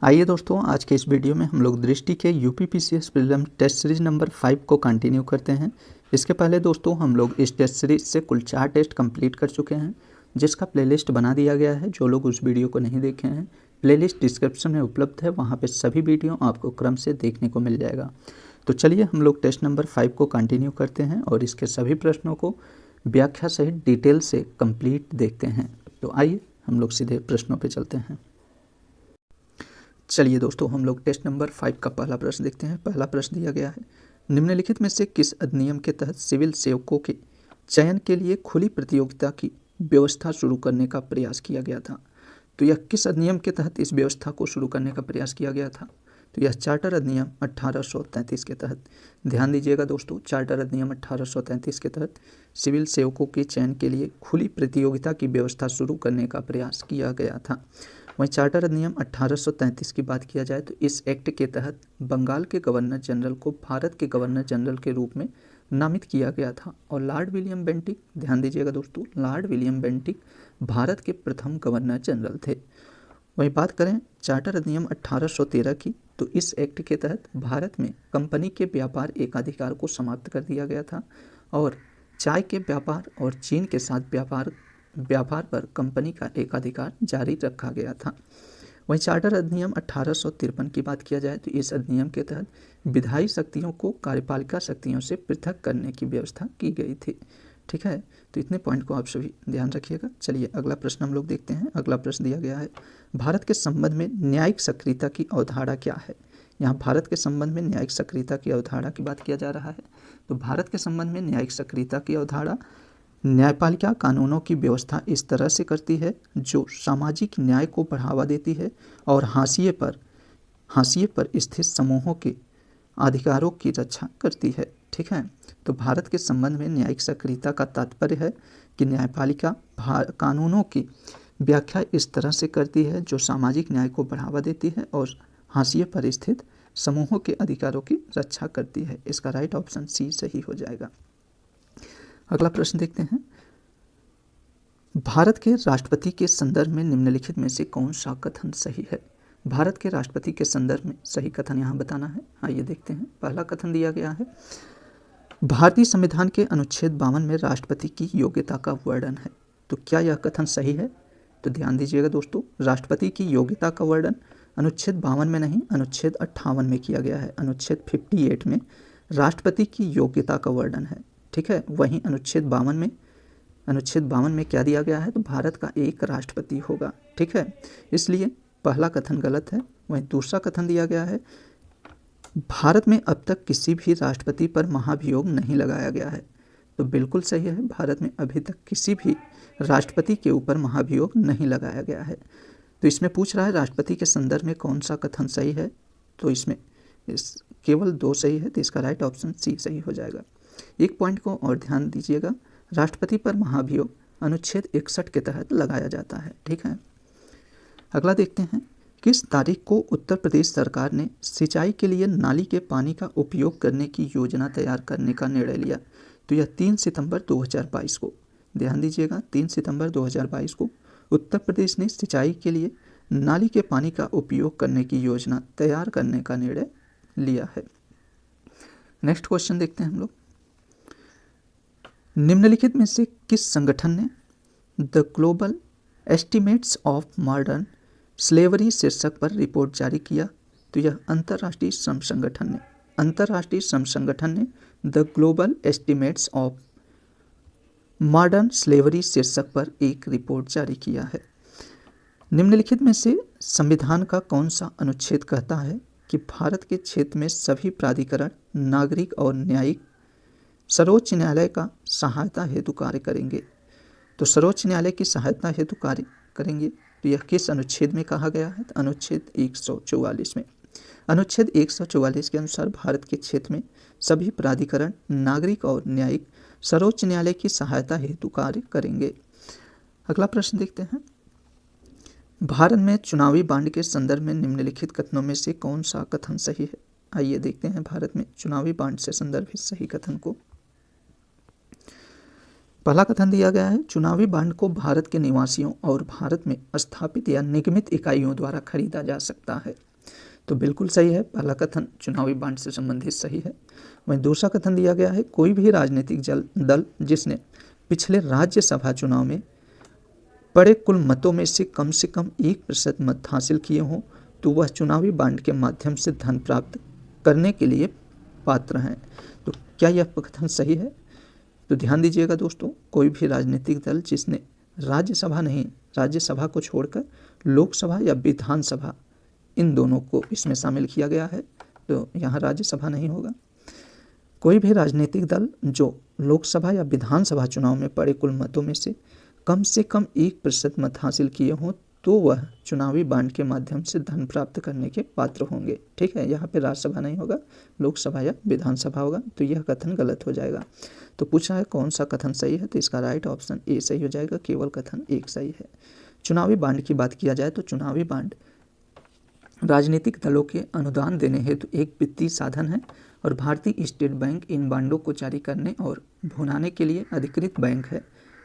आइए दोस्तों, आज के इस वीडियो में हम लोग दृष्टि के UPPCS prelim test series number 5 को कंटिन्यू करते हैं। इसके पहले दोस्तों हम लोग इस टेस्ट सीरीज से कुल 4 टेस्ट कंप्लीट कर चुके हैं, जिसका प्लेलिस्ट बना दिया गया है। जो लोग उस वीडियो को नहीं देखे हैं, प्लेलिस्ट डिस्क्रिप्शन में उपलब्ध है, वहाँ पे सभी वीडियो आपको क्रम से देखने को मिल जाएगा। तो चलिए हम लोग टेस्ट नंबर 5 को कंटिन्यू करते हैं और इसके सभी प्रश्नों को व्याख्या सहित डिटेल से कंप्लीट देखते हैं। तो आइए हम लोग सीधे प्रश्नों पे चलते हैं। चलिए दोस्तों, हम लोग टेस्ट नंबर 5 का पहला प्रश्न देखते हैं। पहला प्रश्न दिया गया है, निम्नलिखित में से किस अधिनियम के तहत सिविल सेवकों के चयन के लिए खुली प्रतियोगिता की व्यवस्था शुरू करने का प्रयास किया गया था? तो यह किस अधिनियम के तहत इस व्यवस्था को शुरू करने का प्रयास किया गया था? तो यह चार्टर अधिनियम 1833 के तहत। ध्यान दीजिएगा दोस्तों, चार्टर अधिनियम 1833 के तहत सिविल सेवकों के चयन के लिए खुली प्रतियोगिता की व्यवस्था शुरू करने का प्रयास किया गया था। वहीं चार्टर अधिनियम 1833 की बात किया जाए तो इस एक्ट के तहत बंगाल के गवर्नर जनरल को भारत के गवर्नर जनरल के रूप में नामित किया गया था और लॉर्ड विलियम बेंटिक, ध्यान दीजिएगा दोस्तों, लॉर्ड विलियम बेंटिक भारत के प्रथम गवर्नर जनरल थे। वहीं बात करें चार्टर अधिनियम 1813 की, तो इस एक्ट के तहत भारत में कंपनी के व्यापार एकाधिकार को समाप्त कर दिया गया था और चाय के व्यापार और चीन के साथ व्यापार पर कंपनी का एकाधिकार जारी रखा गया था। वहीं चार्टर अधिनियम 1853 की बात किया जाए तो इस अधिनियम के तहत विधायी शक्तियों को कार्यपालिका शक्तियों से पृथक करने की व्यवस्था की गई थी। ठीक है, तो इतने पॉइंट को आप सभी ध्यान रखिएगा। चलिए अगला प्रश्न हम लोग देखते हैं। अगला प्रश्न दिया गया है, भारत के संबंध में न्यायिक सक्रियता की अवधारणा क्या है? यहाँ भारत के संबंध में न्यायिक सक्रियता की अवधारणा की बात किया जा रहा है। तो भारत के संबंध में न्यायिक सक्रियता की अवधारणा, न्यायपालिका कानूनों की व्यवस्था इस तरह से करती है जो सामाजिक न्याय को बढ़ावा देती है और हाशिए पर स्थित समूहों के अधिकारों की रक्षा करती है। ठीक है, तो भारत के संबंध में न्यायिक सक्रियता का तात्पर्य है कि न्यायपालिका कानूनों की व्याख्या इस तरह से करती है जो सामाजिक न्याय को बढ़ावा देती है और हाशिए पर स्थित समूहों के अधिकारों की रक्षा करती है। इसका राइट ऑप्शन सी सही हो जाएगा। अगला प्रश्न देखते हैं, भारत के राष्ट्रपति के संदर्भ में निम्नलिखित में से कौन सा कथन सही है? भारत के राष्ट्रपति के संदर्भ में सही कथन यहाँ बताना है। आइए देखते हैं। पहला कथन दिया गया है, भारतीय संविधान के अनुच्छेद 52 में राष्ट्रपति की योग्यता का वर्णन है। तो क्या यह कथन सही है? तो ध्यान दीजिएगा दोस्तों, राष्ट्रपति की योग्यता का वर्णन अनुच्छेद 52 में नहीं, अनुच्छेद 58 में किया गया है। अनुच्छेद 58 में राष्ट्रपति की योग्यता का वर्णन है। ठीक है, वहीं अनुच्छेद 52 में क्या दिया गया है? तो भारत का एक राष्ट्रपति होगा। ठीक है, इसलिए पहला कथन गलत है। वहीं दूसरा कथन दिया गया है, भारत में अब तक किसी भी राष्ट्रपति पर महाभियोग नहीं लगाया गया है। तो बिल्कुल सही है, भारत में अभी तक किसी भी राष्ट्रपति के ऊपर महाभियोग नहीं लगाया गया है। तो इसमें पूछ रहा है राष्ट्रपति के संदर्भ में कौन सा कथन सही है, तो इसमें केवल 2 सही है, तो इसका राइट ऑप्शन सी सही हो जाएगा। एक पॉइंट को और ध्यान दीजिएगा, राष्ट्रपति पर महाभियोग अनुच्छेद 61 के तहत लगाया जाता है। ठीक है, अगला देखते हैं, किस तारीख को उत्तर प्रदेश सरकार ने सिंचाई के लिए नाली के पानी का उपयोग करने की योजना तैयार करने का निर्णय लिया? तो यह 3 सितंबर 2022 को, ध्यान दीजिएगा, 3 सितंबर 2022 को उत्तर प्रदेश ने सिंचाई के लिए नाली के पानी का उपयोग करने की योजना तैयार करने का निर्णय लिया है। नेक्स्ट क्वेश्चन देखते हैं हम लोग, निम्नलिखित में से किस संगठन ने the global estimates of modern slavery शीर्षक पर रिपोर्ट जारी किया? तो यह अंतर्राष्ट्रीय श्रम संगठन ने the global estimates of modern slavery शीर्षक पर एक रिपोर्ट जारी किया है। निम्नलिखित में से संविधान का कौन सा अनुच्छेद कहता है कि भारत के क्षेत्र में सभी प्राधिकरण नागरिक और न्यायिक सर्वोच्च न्यायालय का सहायता हेतु कार्य करेंगे? तो सर्वोच्च न्यायालय की सहायता हेतु कार्य करेंगे, तो यह किस अनुच्छेद में कहा गया है? तो अनुच्छेद 144 में। अनुच्छेद 144 के अनुसार भारत के क्षेत्र में सभी प्राधिकरण नागरिक और न्यायिक सर्वोच्च न्यायालय की सहायता हेतु कार्य करेंगे। अगला प्रश्न देखते हैं, भारत में चुनावी बांड के संदर्भ में निम्नलिखित कथनों में से कौन सा कथन सही है? आइए देखते हैं भारत में चुनावी बांड से संदर्भित सही कथन को। पहला कथन दिया गया है, चुनावी बांड को भारत के निवासियों और भारत में स्थापित या निगमित इकाइयों द्वारा खरीदा जा सकता है। तो बिल्कुल सही है, पहला कथन चुनावी बांड से संबंधित सही है। वहीं दूसरा कथन दिया गया है, कोई भी राजनीतिक दल जिसने पिछले राज्यसभा चुनाव में पड़े कुल मतों में से कम 1% मत हासिल किए हों तो वह चुनावी बांड के माध्यम से धन प्राप्त करने के लिए पात्र हैं। तो क्या यह कथन सही है? तो ध्यान दीजिएगा दोस्तों, कोई भी राजनीतिक दल जिसने राज्यसभा को छोड़कर लोकसभा या विधानसभा इन दोनों को इसमें शामिल किया गया है, तो यहाँ राज्यसभा नहीं होगा। कोई भी राजनीतिक दल जो लोकसभा या विधानसभा चुनाव में पड़े कुल मतों में से कम 1% मत हासिल किए हों तो वह चुनावी बांड के माध्यम से धन प्राप्त करने के पात्र होंगे। ठीक है, यहाँ पे राज्यसभा नहीं होगा, लोकसभा या विधानसभा होगा, तो यह कथन गलत हो जाएगा। तो पूछा है कौन सा कथन सही है, तो इसका राइट ऑप्शन ए सही हो जाएगा, केवल कथन एक सही है। चुनावी बांड की बात किया जाए तो चुनावी बांड राजनीतिक दलों के अनुदान देने हेतु एक वित्तीय साधन है और भारतीय स्टेट बैंक इन बांडों को जारी करने और भुनाने के लिए अधिकृत बैंक है।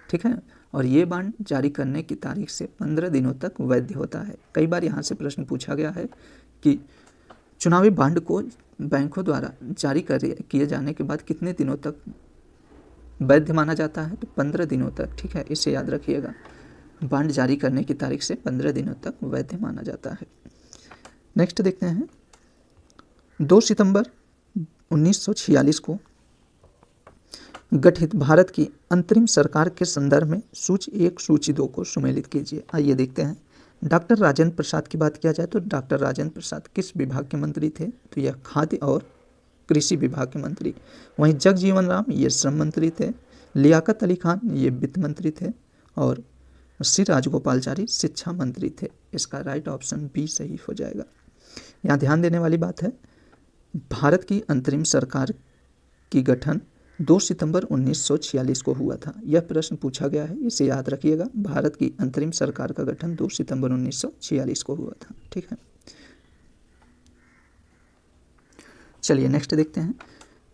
ठीक है, और ये बांड जारी करने की तारीख से 15 दिनों तक वैध होता है। कई बार यहाँ से प्रश्न पूछा गया है कि चुनावी बांड को बैंकों द्वारा जारी किए जाने के बाद कितने दिनों तक वैध माना जाता है, तो 15 दिनों तक। ठीक है, इसे याद रखिएगा, बांड जारी करने की तारीख से 15 दिनों तक वैध माना जाता है। नेक्स्ट देखते हैं, 2 सितंबर 1946 को गठित भारत की अंतरिम सरकार के संदर्भ में सूची 1 सूची 2 को सुमेलित कीजिए। आइए देखते हैं। डॉक्टर राजेंद्र प्रसाद की बात किया जाए तो डॉक्टर राजेंद्र प्रसाद किस विभाग के मंत्री थे, तो यह खाद्य और कृषि विभाग के मंत्री। वहीं जगजीवन राम ये श्रम मंत्री थे, लियाकत अली खान ये वित्त मंत्री थे और श्री राजगोपालचारी शिक्षा मंत्री थे। इसका राइट ऑप्शन बी सही हो जाएगा। यहाँ ध्यान देने वाली बात है, भारत की अंतरिम सरकार की गठन 2 सितंबर 1946 को हुआ था। यह प्रश्न पूछा गया है, इसे याद रखिएगा। भारत की अंतरिम सरकार का गठन 2 सितंबर 1946 को हुआ था। ठीक है, चलिए नेक्स्ट देखते हैं।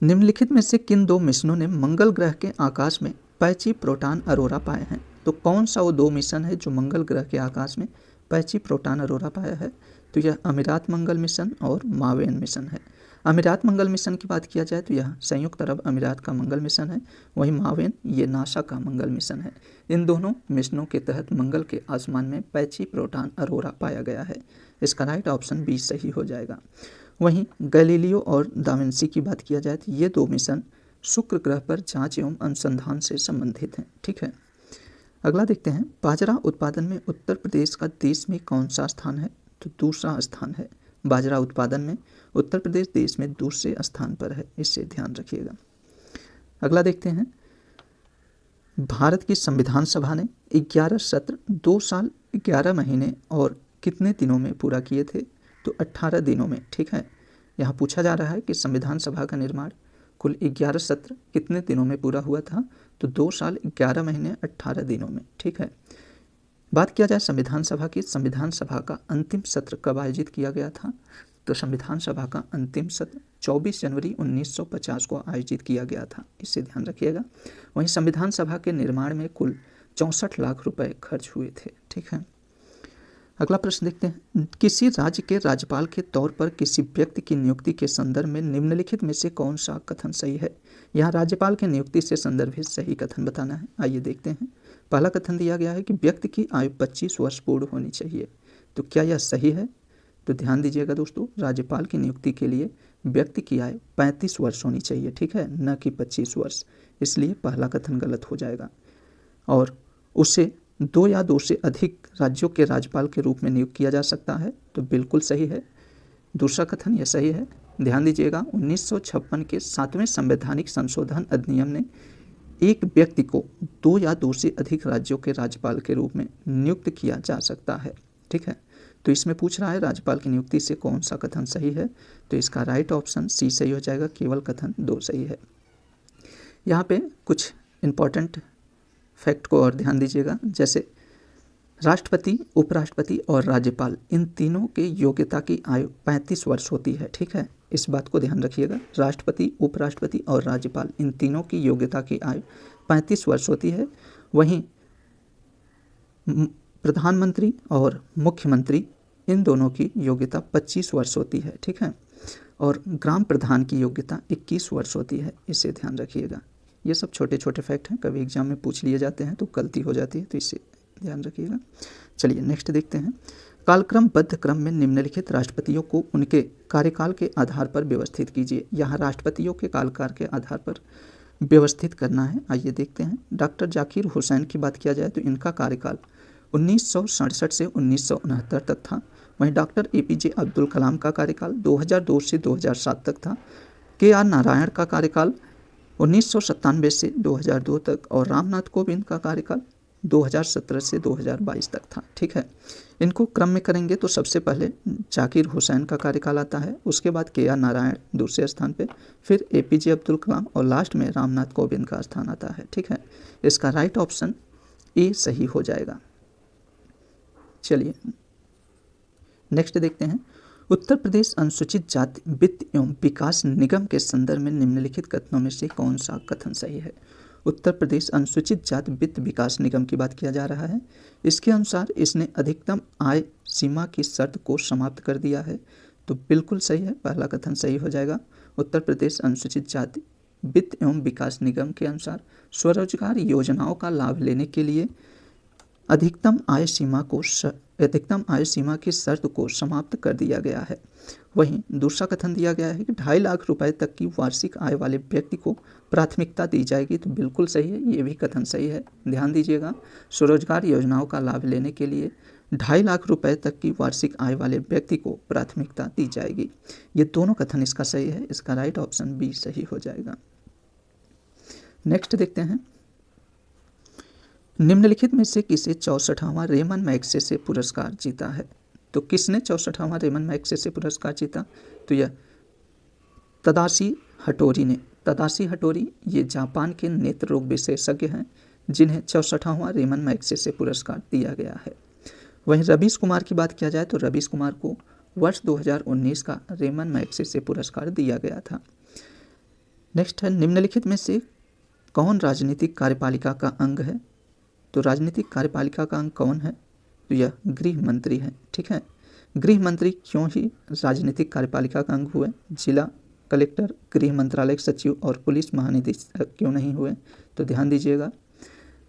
निम्नलिखित में से किन 2 मिशनों ने मंगल ग्रह के आकाश में पैची प्रोटॉन अरोरा पाए हैं? तो कौन सा वो 2 मिशन है जो मंगल ग्रह के आकाश में पैची प्रोटॉन अरोरा पाया है? तो यह अमीरात मंगल मिशन और मावेन मिशन है। अमीरात मंगल मिशन की बात किया जाए तो यह संयुक्त अरब अमीरात का मंगल मिशन है, वहीं मावेन ये नासा का मंगल मिशन है। इन दोनों मिशनों के तहत मंगल के आसमान में पैची प्रोटॉन अरोरा पाया गया है। इसका राइट ऑप्शन बी सही हो जाएगा। वहीं गैलीलियो और दाविंसी की बात किया जाए तो ये 2 मिशन शुक्र ग्रह पर जांच एवं अनुसंधान से संबंधित हैं। ठीक है, अगला देखते हैं। बाजरा उत्पादन में उत्तर प्रदेश का देश में कौन सा स्थान है? तो दूसरा स्थान है। बाजरा उत्पादन में उत्तर प्रदेश देश में दूसरे स्थान पर है, इससे ध्यान रखिएगा। अगला देखते हैं। भारत की संविधान सभा ने 11 सत्र 2 साल 11 महीने और कितने दिनों में पूरा किए थे? तो 18 दिनों में। ठीक है, यहाँ पूछा जा रहा है कि संविधान सभा का निर्माण कुल 11 सत्र कितने दिनों में पूरा हुआ था? तो 2 साल 11 महीने 18 दिनों में। ठीक है, बात किया जाए संविधान सभा की, संविधान सभा का अंतिम सत्र कब आयोजित किया गया था? तो संविधान सभा का अंतिम सत्र 24 जनवरी 1950 को आयोजित किया गया था, इससे ध्यान रखिएगा। वहीं संविधान सभा के निर्माण में कुल 64 लाख रुपए खर्च हुए थे। ठीक है, अगला प्रश्न देखते हैं। किसी राज्य के राज्यपाल के तौर पर किसी व्यक्ति की नियुक्ति के संदर्भ में निम्नलिखित में से कौन सा कथन सही है? यहाँ राज्यपाल की नियुक्ति से संदर्भित सही कथन बताना है। आइए देखते हैं। पहला कथन दिया गया है कि व्यक्ति की आयु 25 वर्ष पूर्ण होनी चाहिए। तो क्या यह सही है? तो ध्यान दीजिएगा दोस्तों, राज्यपाल की नियुक्ति के लिए व्यक्ति की आयु 35 वर्ष होनी चाहिए। ठीक है, न कि 25 वर्ष। इसलिए पहला कथन गलत हो जाएगा और उसे 2 या 2 से अधिक राज्यों के राज्यपाल के रूप में नियुक्त किया जा सकता है, तो बिल्कुल सही है। दूसरा कथन यह सही है। ध्यान दीजिएगा, 1956 के 7वें संवैधानिक संशोधन अधिनियम ने एक व्यक्ति को 2 या 2 से अधिक राज्यों के राज्यपाल के रूप में नियुक्त किया जा सकता है। ठीक है, तो इसमें पूछ रहा है राज्यपाल की नियुक्ति से कौन सा कथन सही है? तो इसका राइट ऑप्शन सी सही हो जाएगा, केवल कथन 2 सही है। यहाँ पे कुछ इंपॉर्टेंट फैक्ट को और ध्यान दीजिएगा, जैसे राष्ट्रपति, उपराष्ट्रपति और राज्यपाल इन तीनों के योग्यता की आयु 35 वर्ष होती है। ठीक है, इस बात को ध्यान रखिएगा। राष्ट्रपति, उपराष्ट्रपति और राज्यपाल इन तीनों की योग्यता की आयु 35 वर्ष होती है। वहीं प्रधानमंत्री और मुख्यमंत्री इन दोनों की योग्यता 25 वर्ष होती है, ठीक है। और ग्राम प्रधान की योग्यता 21 वर्ष होती है, इसे ध्यान रखिएगा। ये सब छोटे छोटे फैक्ट हैं, कभी एग्जाम में पूछ लिए जाते हैं तो गलती हो जाती है, तो इसे ध्यान रखिएगा। चलिए नेक्स्ट देखते हैं। कालक्रमबद्ध क्रम में निम्नलिखित राष्ट्रपतियों को उनके कार्यकाल के आधार पर व्यवस्थित कीजिए। यहाँ राष्ट्रपतियों के कार्यकाल के आधार पर व्यवस्थित करना है। आइए देखते हैं। डॉक्टर जाकिर हुसैन की बात किया जाए तो इनका कार्यकाल 1967 से 1969 तक था। वहीं डॉक्टर APJ अब्दुल कलाम का कार्यकाल 2002 से 2007 तक था। KR नारायण का कार्यकाल 1997 से 2002 तक और रामनाथ कोविंद का कार्यकाल 2017 से 2022 तक था, ठीक है। इनको क्रम में करेंगे तो सबसे पहले जाकिर हुसैन का कार्यकाल आता है, उसके बाद KR नारायण दूसरे स्थान पे, फिर APJ अब्दुल कलाम और लास्ट में रामनाथ कोविंद का स्थान आता है, ठीक है। इसका राइट ऑप्शन ए सही हो जाएगा। चलिए नेक्स्ट देखते हैं। उत्तर प्रदेश अनुसूचित जाति वित्त एवं विकास निगम के संदर्भ में निम्नलिखित कथनों में से कौन सा कथन सही है। उत्तर प्रदेश अनुसूचित जाति वित्त विकास निगम की बात किया जा रहा है। इसके अनुसार इसने अधिकतम आय सीमा की शर्त को समाप्त कर दिया है, तो बिल्कुल सही है, पहला कथन सही हो जाएगा। उत्तर प्रदेश अनुसूचित जाति वित्त एवं विकास निगम के अनुसार स्वरोजगार योजनाओं का लाभ लेने के लिए अधिकतम आय सीमा की शर्त को समाप्त कर दिया गया है। वहीं दूसरा कथन दिया गया है कि 2.5 लाख रुपए तक की वार्षिक आय वाले व्यक्ति को प्राथमिकता दी जाएगी, तो बिल्कुल सही है, ये भी कथन सही है। ध्यान दीजिएगा, स्वरोजगार योजनाओं का लाभ लेने के लिए 2.5 लाख रुपए तक की वार्षिक आय वाले व्यक्ति को प्राथमिकता दी जाएगी। ये दोनों कथन इसका सही है, इसका राइट ऑप्शन बी सही हो जाएगा। नेक्स्ट देखते हैं। निम्नलिखित में से किसे 64वां रेमन मैग्सेसे पुरस्कार जीता है। तो किसने 64वां रेमन मैग्सेसे पुरस्कार जीता, तो यह तदाशी हटोरी ने। तदाशी हटोरी ये जापान के नेत्र रोग विशेषज्ञ हैं, जिन्हें 64वां रेमन मैग्सेसे पुरस्कार दिया गया है। वहीं रवीश कुमार की बात किया जाए तो रवीश कुमार को वर्ष 2019 का रेमन मैग्सेसे पुरस्कार दिया गया था। नेक्स्ट है, निम्नलिखित में से कौन राजनीतिक कार्यपालिका का अंग है। तो राजनीतिक कार्यपालिका का अंग कौन है, तो यह गृह मंत्री है, ठीक है। गृह मंत्री क्यों ही राजनीतिक कार्यपालिका का अंग हुए, जिला कलेक्टर, गृह मंत्रालय सचिव और पुलिस महानिदेशक क्यों नहीं हुए, तो ध्यान दीजिएगा,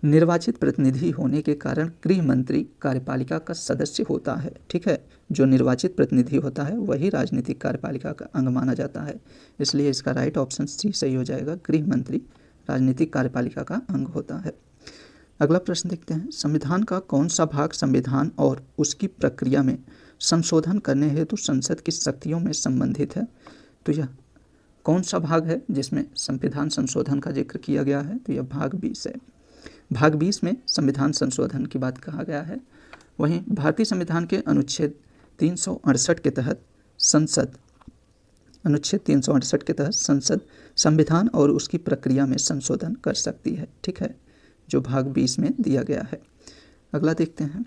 निर्वाचित प्रतिनिधि होने के कारण गृह मंत्री कार्यपालिका का सदस्य होता है, ठीक है। जो निर्वाचित प्रतिनिधि होता है वही राजनीतिक कार्यपालिका का अंग माना जाता है, इसलिए इसका राइट ऑप्शन सी सही हो जाएगा। गृह मंत्री राजनीतिक कार्यपालिका का अंग होता है। अगला प्रश्न देखते हैं। संविधान का कौन सा भाग संविधान और उसकी प्रक्रिया में संशोधन करने हेतु संसद की शक्तियों में संबंधित है। तो यह कौन सा भाग है जिसमें संविधान संशोधन का जिक्र किया गया है, तो यह भाग 20 है। भाग 20 में संविधान संशोधन की बात कहा गया है। वहीं भारतीय संविधान के अनुच्छेद 368 के तहत संसद संविधान और उसकी प्रक्रिया में संशोधन कर सकती है, ठीक है, जो भाग 20 में दिया गया है। अगला देखते हैं।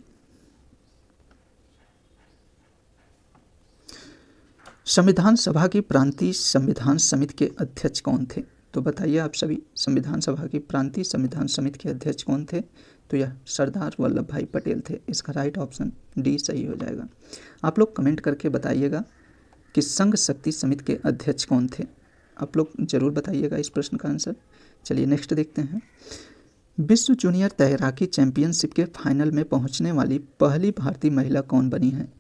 संविधान सभा की प्रांतीय संविधान समिति के अध्यक्ष कौन थे। तो बताइए आप सभी, संविधान सभा की प्रांतीय संविधान समिति के अध्यक्ष कौन थे, तो यह सरदार वल्लभ भाई पटेल थे। इसका राइट ऑप्शन डी सही हो जाएगा। आप लोग कमेंट करके बताइएगा कि संघ शक्ति समिति के अध्यक्ष कौन थे, आप लोग जरूर बताइएगा इस प्रश्न का आंसर। चलिए नेक्स्ट देखते हैं। विश्व जूनियर तैराकी चैंपियनशिप के फाइनल में पहुंचने वाली पहली भारतीय महिला कौन बनी है,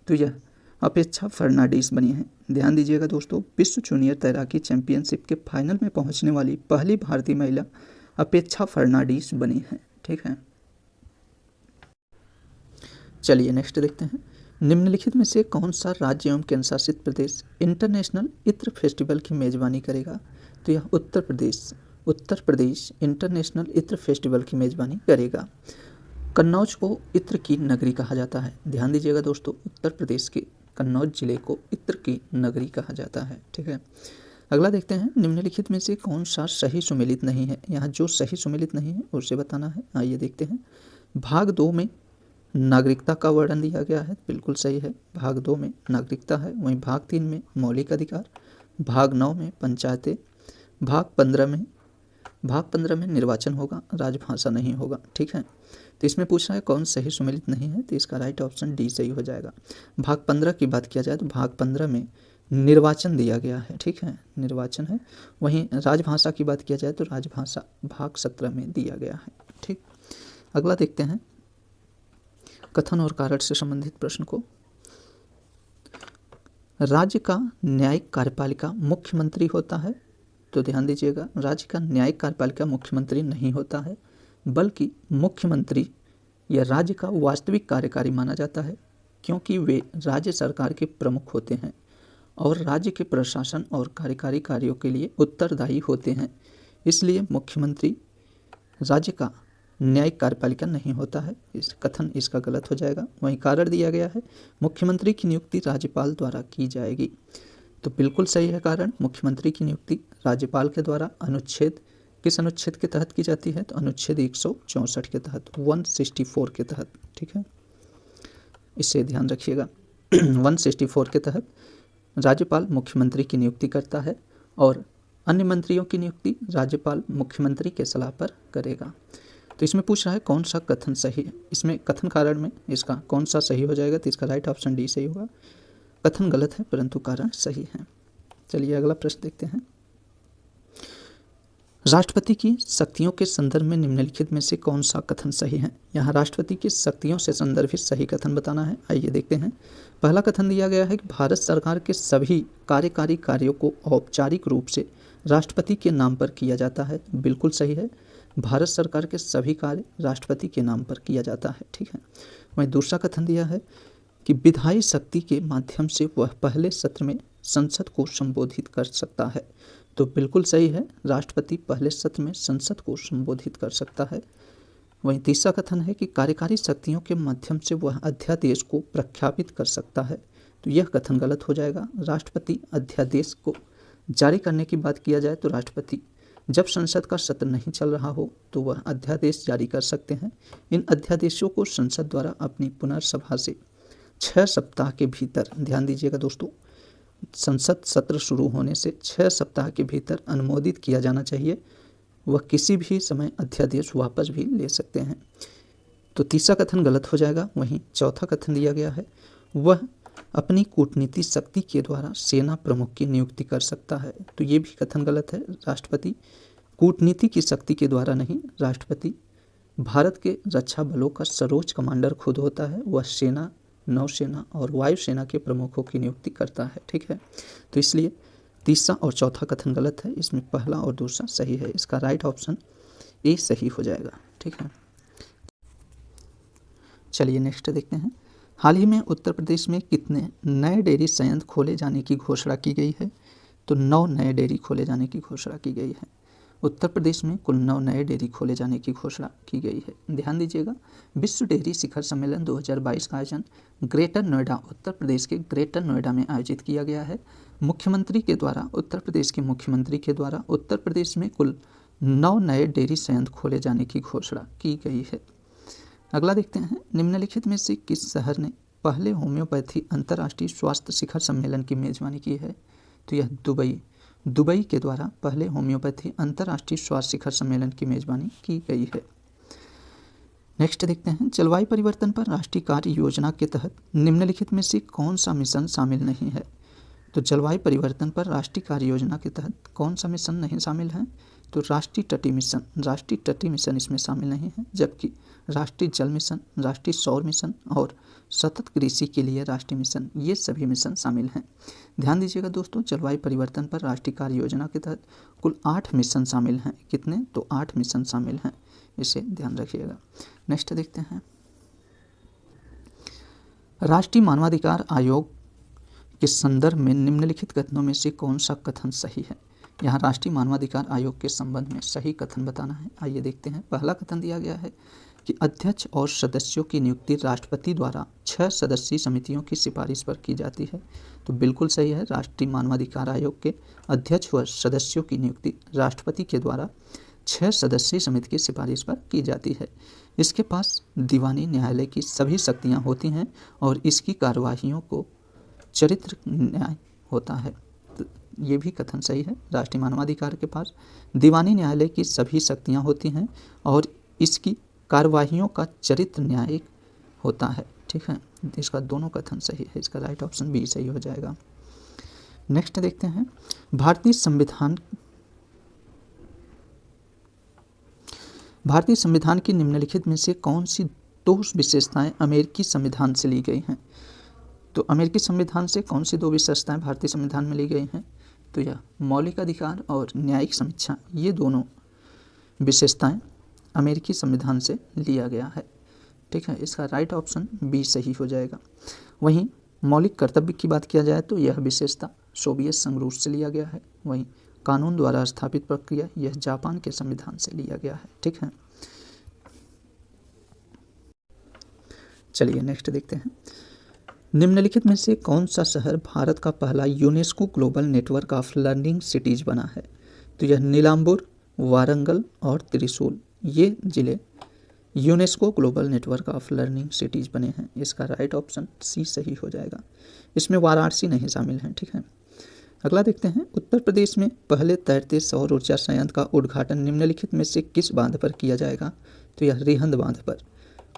तो यह अपेक्षा फर्नांडीज बनी है। ध्यान दीजिएगा दोस्तों, विश्व जूनियर तैराकी चैंपियनशिप के फाइनल में पहुंचने वाली पहली भारतीय महिला अपेक्षा फर्नांडीज बनी है, ठीक है। चलिए नेक्स्ट देखते हैं। निम्नलिखित में से कौन सा राज्य एवं केंद्र शासित प्रदेश इंटरनेशनल इत्र फेस्टिवल की मेजबानी करेगा, तो यह उत्तर प्रदेश इंटरनेशनल इत्र फेस्टिवल की मेजबानी करेगा। कन्नौज को इत्र की नगरी कहा जाता है। ध्यान दीजिएगा दोस्तों, उत्तर प्रदेश के कन्नौज जिले को इत्र की नगरी कहा जाता है, ठीक है। अगला देखते हैं। निम्नलिखित में से कौन सा सही सुमेलित नहीं है। यहाँ जो सही सुमेलित नहीं है उसे बताना है। आइए देखते हैं। भाग 2 में नागरिकता का वर्णन दिया गया है, बिल्कुल सही है। भाग 2 में नागरिकता है। वहीं भाग 3 में मौलिक अधिकार, भाग 9 में पंचायतें, भाग 15 में निर्वाचन होगा, राजभाषा नहीं होगा, ठीक है। तो इसमें पूछा है कौन सही सुमेलित नहीं है, तो इसका राइट ऑप्शन डी सही हो जाएगा। भाग 15 की बात किया जाए तो भाग 15 में निर्वाचन दिया गया है, ठीक है, निर्वाचन है। वहीं राजभाषा की बात किया जाए तो राजभाषा भाग 17 में दिया गया है, ठीक। अगला देखते हैं कथन और कारण से संबंधित प्रश्न को। राज्य का न्यायिक कार्यपालिका मुख्यमंत्री होता है, तो ध्यान दीजिएगा, राज्य का न्यायिक कार्यपालिका मुख्यमंत्री नहीं होता है, बल्कि मुख्यमंत्री या राज्य का वास्तविक कार्यकारी माना जाता है, क्योंकि वे राज्य सरकार के प्रमुख होते हैं और राज्य के प्रशासन और कार्यकारी कार्यों के लिए उत्तरदायी होते हैं। इसलिए मुख्यमंत्री राज्य का न्यायिक कार्यपालिका नहीं होता है। इस कथन इसका गलत हो जाएगा। वहीं कारण दिया गया है मुख्यमंत्री की नियुक्ति राज्यपाल द्वारा की जाएगी, तो बिल्कुल सही है कारण। मुख्यमंत्री की नियुक्ति राज्यपाल के द्वारा किस अनुच्छेद के तहत की जाती है, तो अनुच्छेद 164 के तहत, 164 के तहत, ठीक है, इसे ध्यान रखिएगा। 164 के तहत राज्यपाल मुख्यमंत्री की नियुक्ति करता है और अन्य मंत्रियों की नियुक्ति राज्यपाल मुख्यमंत्री के सलाह पर करेगा। तो इसमें पूछ रहा है कौन सा कथन सही है, इसमें कथन कारण में इसका कौन सा सही हो जाएगा, तो इसका राइट ऑप्शन डी सही होगा। कथन गलत है परंतु कारण सही है। चलिए अगला प्रश्न देखते हैं। राष्ट्रपति की शक्तियों के संदर्भ में निम्नलिखित में से कौन सा कथन सही है। यहाँ राष्ट्रपति की शक्तियों से संदर्भित सही कथन बताना है। आइए देखते हैं। पहला कथन दिया गया है कि भारत सरकार के सभी कार्यकारी कार्यों को औपचारिक रूप से राष्ट्रपति के नाम पर किया जाता है, बिल्कुल सही है। भारत सरकार के सभी कार्य राष्ट्रपति के नाम पर किया जाता है, ठीक है। वहीं दूसरा कथन दिया है कि विधायी शक्ति के माध्यम से वह पहले सत्र में संसद को संबोधित कर सकता है, तो बिल्कुल सही है, राष्ट्रपति पहले सत्र में संसद को संबोधित कर सकता है। वहीं तीसरा कथन है कि कार्यकारी शक्तियों के माध्यम से वह अध्यादेश को प्रख्यापित कर सकता है, तो यह कथन गलत हो जाएगा। राष्ट्रपति अध्यादेश को जारी करने की बात किया जाए तो राष्ट्रपति जब संसद का सत्र नहीं चल रहा हो तो वह अध्यादेश जारी कर सकते हैं। इन अध्यादेशों को संसद द्वारा अपनी पुनर्सभा से 6 सप्ताह के भीतर, ध्यान दीजिएगा दोस्तों, संसद सत्र शुरू होने से 6 सप्ताह के भीतर अनुमोदित किया जाना चाहिए। वह किसी भी समय अध्यादेश वापस भी ले सकते हैं, तो तीसरा कथन गलत हो जाएगा। वहीं चौथा कथन दिया गया है वह अपनी कूटनीति शक्ति के द्वारा सेना प्रमुख की नियुक्ति कर सकता है, तो ये भी कथन गलत है। राष्ट्रपति कूटनीति की शक्ति के द्वारा नहीं, राष्ट्रपति भारत के रक्षा बलों का सर्वोच्च कमांडर खुद होता है, वह सेना, नौसेना और वायुसेना के प्रमुखों की नियुक्ति करता है, ठीक है। तो इसलिए तीसरा और चौथा कथन गलत है, इसमें पहला और दूसरा सही है। इसका राइट ऑप्शन ए सही हो जाएगा, ठीक है। चलिए नेक्स्ट देखते हैं। हाल ही में उत्तर प्रदेश में कितने नए डेयरी संयंत्र खोले जाने की घोषणा की गई है, तो 9 नए डेयरी खोले जाने की घोषणा की गई है। उत्तर प्रदेश में कुल 9 नए डेयरी खोले जाने की घोषणा की गई है। ध्यान दीजिएगा, विश्व डेयरी शिखर सम्मेलन 2022 का आयोजन ग्रेटर नोएडा, उत्तर प्रदेश के ग्रेटर नोएडा में आयोजित किया गया है। मुख्यमंत्री के द्वारा, उत्तर प्रदेश के मुख्यमंत्री के द्वारा उत्तर प्रदेश में कुल 9 नए डेयरी संयंत्र खोले जाने की घोषणा की गई है। अगला देखते हैं। निम्नलिखित में से किस शहर ने पहले होम्योपैथी अंतर्राष्ट्रीय स्वास्थ्य शिखर सम्मेलन की मेजबानी की है, तो यह दुबई के द्वारा पहले होम्योपैथी अंतर्राष्ट्रीय स्वास्थ्य शिखर सम्मेलन की मेजबानी की गई है। नेक्स्ट देखते हैं। जलवायु परिवर्तन पर राष्ट्रीय कार्य योजना के तहत निम्नलिखित में से कौन सा मिशन शामिल नहीं है, तो जलवायु परिवर्तन पर राष्ट्रीय कार्य योजना के तहत कौन सा मिशन नहीं शामिल है, तो राष्ट्रीय तटीय मिशन इसमें शामिल नहीं है, जबकि राष्ट्रीय जल मिशन, राष्ट्रीय सौर मिशन और सतत कृषि के लिए राष्ट्रीय मिशन, ये सभी मिशन शामिल हैं। ध्यान दीजिएगा दोस्तों, जलवायु परिवर्तन पर राष्ट्रीय कार्य योजना के तहत कुल 8 मिशन शामिल हैं। कितने, तो 8 मिशन शामिल हैं, इसे ध्यान रखिएगा। नेक्स्ट देखते हैं। राष्ट्रीय मानवाधिकार आयोग के संदर्भ में निम्नलिखित कथनों में से कौन सा कथन सही है। यहाँ राष्ट्रीय मानवाधिकार आयोग के संबंध में सही कथन बताना है। आइए देखते हैं। पहला कथन दिया गया है कि अध्यक्ष और सदस्यों की नियुक्ति राष्ट्रपति द्वारा 6 सदस्यीय समितियों की सिफारिश पर की जाती है, तो बिल्कुल सही है। राष्ट्रीय मानवाधिकार आयोग के अध्यक्ष व सदस्यों की नियुक्ति राष्ट्रपति के द्वारा 6 सदस्यीय समिति की सिफारिश पर की जाती है। इसके पास दीवानी न्यायालय की सभी शक्तियाँ होती हैं और इसकी कार्यवाहियों को चरित्र न्याय होता है, तो ये भी कथन सही है। राष्ट्रीय मानवाधिकार के पास दीवानी न्यायालय की सभी शक्तियाँ होती हैं और इसकी कार्यवाहियों का चरित्र न्यायिक होता है। ठीक है, इसका दोनों कथन सही है, इसका राइट ऑप्शन बी सही हो जाएगा। नेक्स्ट देखते हैं, भारतीय संविधान की निम्नलिखित में से कौन सी दो विशेषताएं अमेरिकी संविधान से ली गई हैं। तो अमेरिकी संविधान से कौन सी दो विशेषताएं भारतीय संविधान में ली गई हैं, तो यह मौलिक अधिकार और न्यायिक समीक्षा, ये दोनों विशेषताएं अमेरिकी संविधान से लिया गया है। ठीक है, इसका राइट ऑप्शन बी सही हो जाएगा। वहीं मौलिक कर्तव्य की बात किया जाए तो यह विशेषता सोवियत संघ रूस से लिया गया है। वहीं कानून द्वारा स्थापित प्रक्रिया, यह जापान के संविधान से लिया गया है। ठीक है, चलिए नेक्स्ट देखते हैं, निम्नलिखित में से कौन सा शहर भारत का पहला UNESCO global network of learning cities बना है। तो यह नीलाम्बुर, वारंगल और त्रिशूल, ये जिले UNESCO global network of learning cities बने हैं। इसका राइट ऑप्शन सी सही हो जाएगा, इसमें वाराणसी नहीं शामिल है। ठीक है, अगला देखते हैं, उत्तर प्रदेश में पहले तैरते सौर ऊर्जा संयंत्र का उद्घाटन निम्नलिखित में से किस बांध पर किया जाएगा। तो यह रिहंद बांध पर,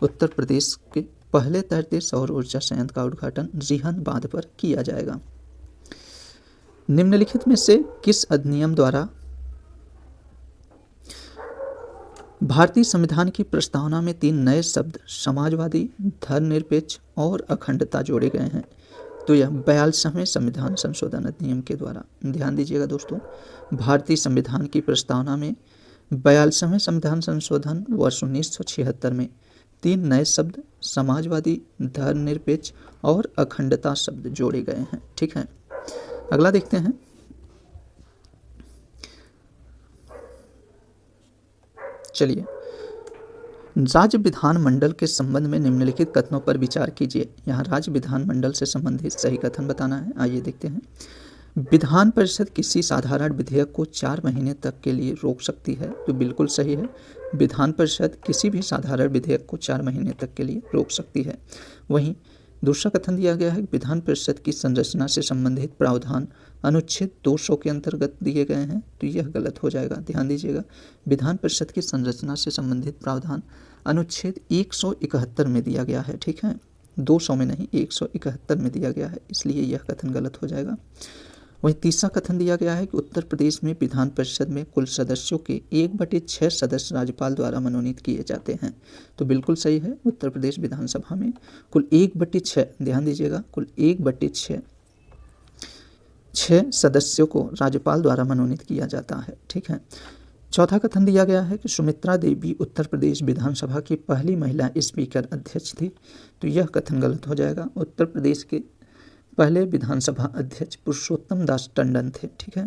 उत्तर प्रदेश के पहले तैरते सौर ऊर्जा संयंत्र का उद्घाटन रिहंद बांध पर किया जाएगा। निम्नलिखित में से किस अधिनियम द्वारा भारतीय संविधान की प्रस्तावना में 3 नए शब्द समाजवादी, धर्मनिरपेक्ष और अखंडता जोड़े गए हैं। तो यह 42वें संविधान संशोधन अधिनियम के द्वारा। ध्यान दीजिएगा दोस्तों, भारतीय संविधान की प्रस्तावना में 42वें संविधान संशोधन वर्ष 1976 में 3 नए शब्द समाजवादी, धर्मनिरपेक्ष और अखंडता शब्द जोड़े गए हैं। ठीक है, अगला देखते हैं, चलिए, राज्य विधानमंडल के संबंध में निम्नलिखित कथनों पर विचार कीजिए। यहाँ राज्य विधानमंडल से संबंधित सही कथन बताना है। आइए देखते हैं, विधान परिषद किसी साधारण विधेयक को 4 महीने तक के लिए रोक सकती है। तो बिल्कुल सही है, विधान परिषद किसी भी साधारण विधेयक को 4 महीने तक के लिए रोक सकती है। वहीं दूसरा कथन दिया गया है, विधान परिषद की संरचना से संबंधित प्रावधान अनुच्छेद 200 के अंतर्गत दिए गए हैं। तो यह गलत हो जाएगा। ध्यान दीजिएगा, विधान परिषद की संरचना से संबंधित प्रावधान अनुच्छेद 171 में दिया गया है। ठीक है, 200 में नहीं, 171 में दिया गया है, इसलिए यह कथन गलत हो जाएगा। वहीं तीसरा कथन दिया गया है कि उत्तर प्रदेश में विधान परिषद में कुल सदस्यों के 1/6 सदस्य राज्यपाल द्वारा मनोनीत किए जाते हैं। तो बिल्कुल सही है, उत्तर प्रदेश विधानसभा में कुल 1/6, ध्यान दीजिएगा, कुल 1/6 सदस्यों को राज्यपाल द्वारा मनोनीत किया जाता है। ठीक है, चौथा कथन दिया गया है कि सुमित्रा देवी उत्तर प्रदेश विधानसभा की पहली महिला स्पीकर अध्यक्ष थी। तो यह कथन गलत हो जाएगा, उत्तर प्रदेश के पहले विधानसभा अध्यक्ष पुरुषोत्तम दास टंडन थे। ठीक है,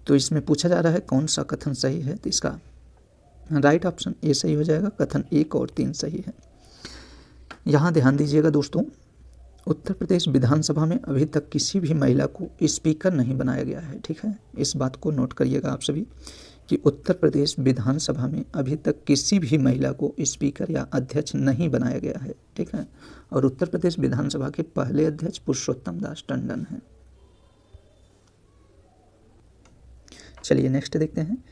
तो इसमें पूछा जा रहा है कौन सा कथन सही है, तो इसका राइट ऑप्शन ए सही हो जाएगा, कथन 1 और 3 सही है। यहाँ ध्यान दीजिएगा दोस्तों, उत्तर प्रदेश विधानसभा में अभी तक किसी भी महिला को स्पीकर नहीं बनाया गया है। ठीक है, इस बात को नोट करिएगा आप सभी कि उत्तर प्रदेश विधानसभा में अभी तक किसी भी महिला को स्पीकर या अध्यक्ष नहीं बनाया गया है। ठीक है, और उत्तर प्रदेश विधानसभा के पहले अध्यक्ष पुरुषोत्तम दास टंडन हैं। चलिए नेक्स्ट देखते हैं,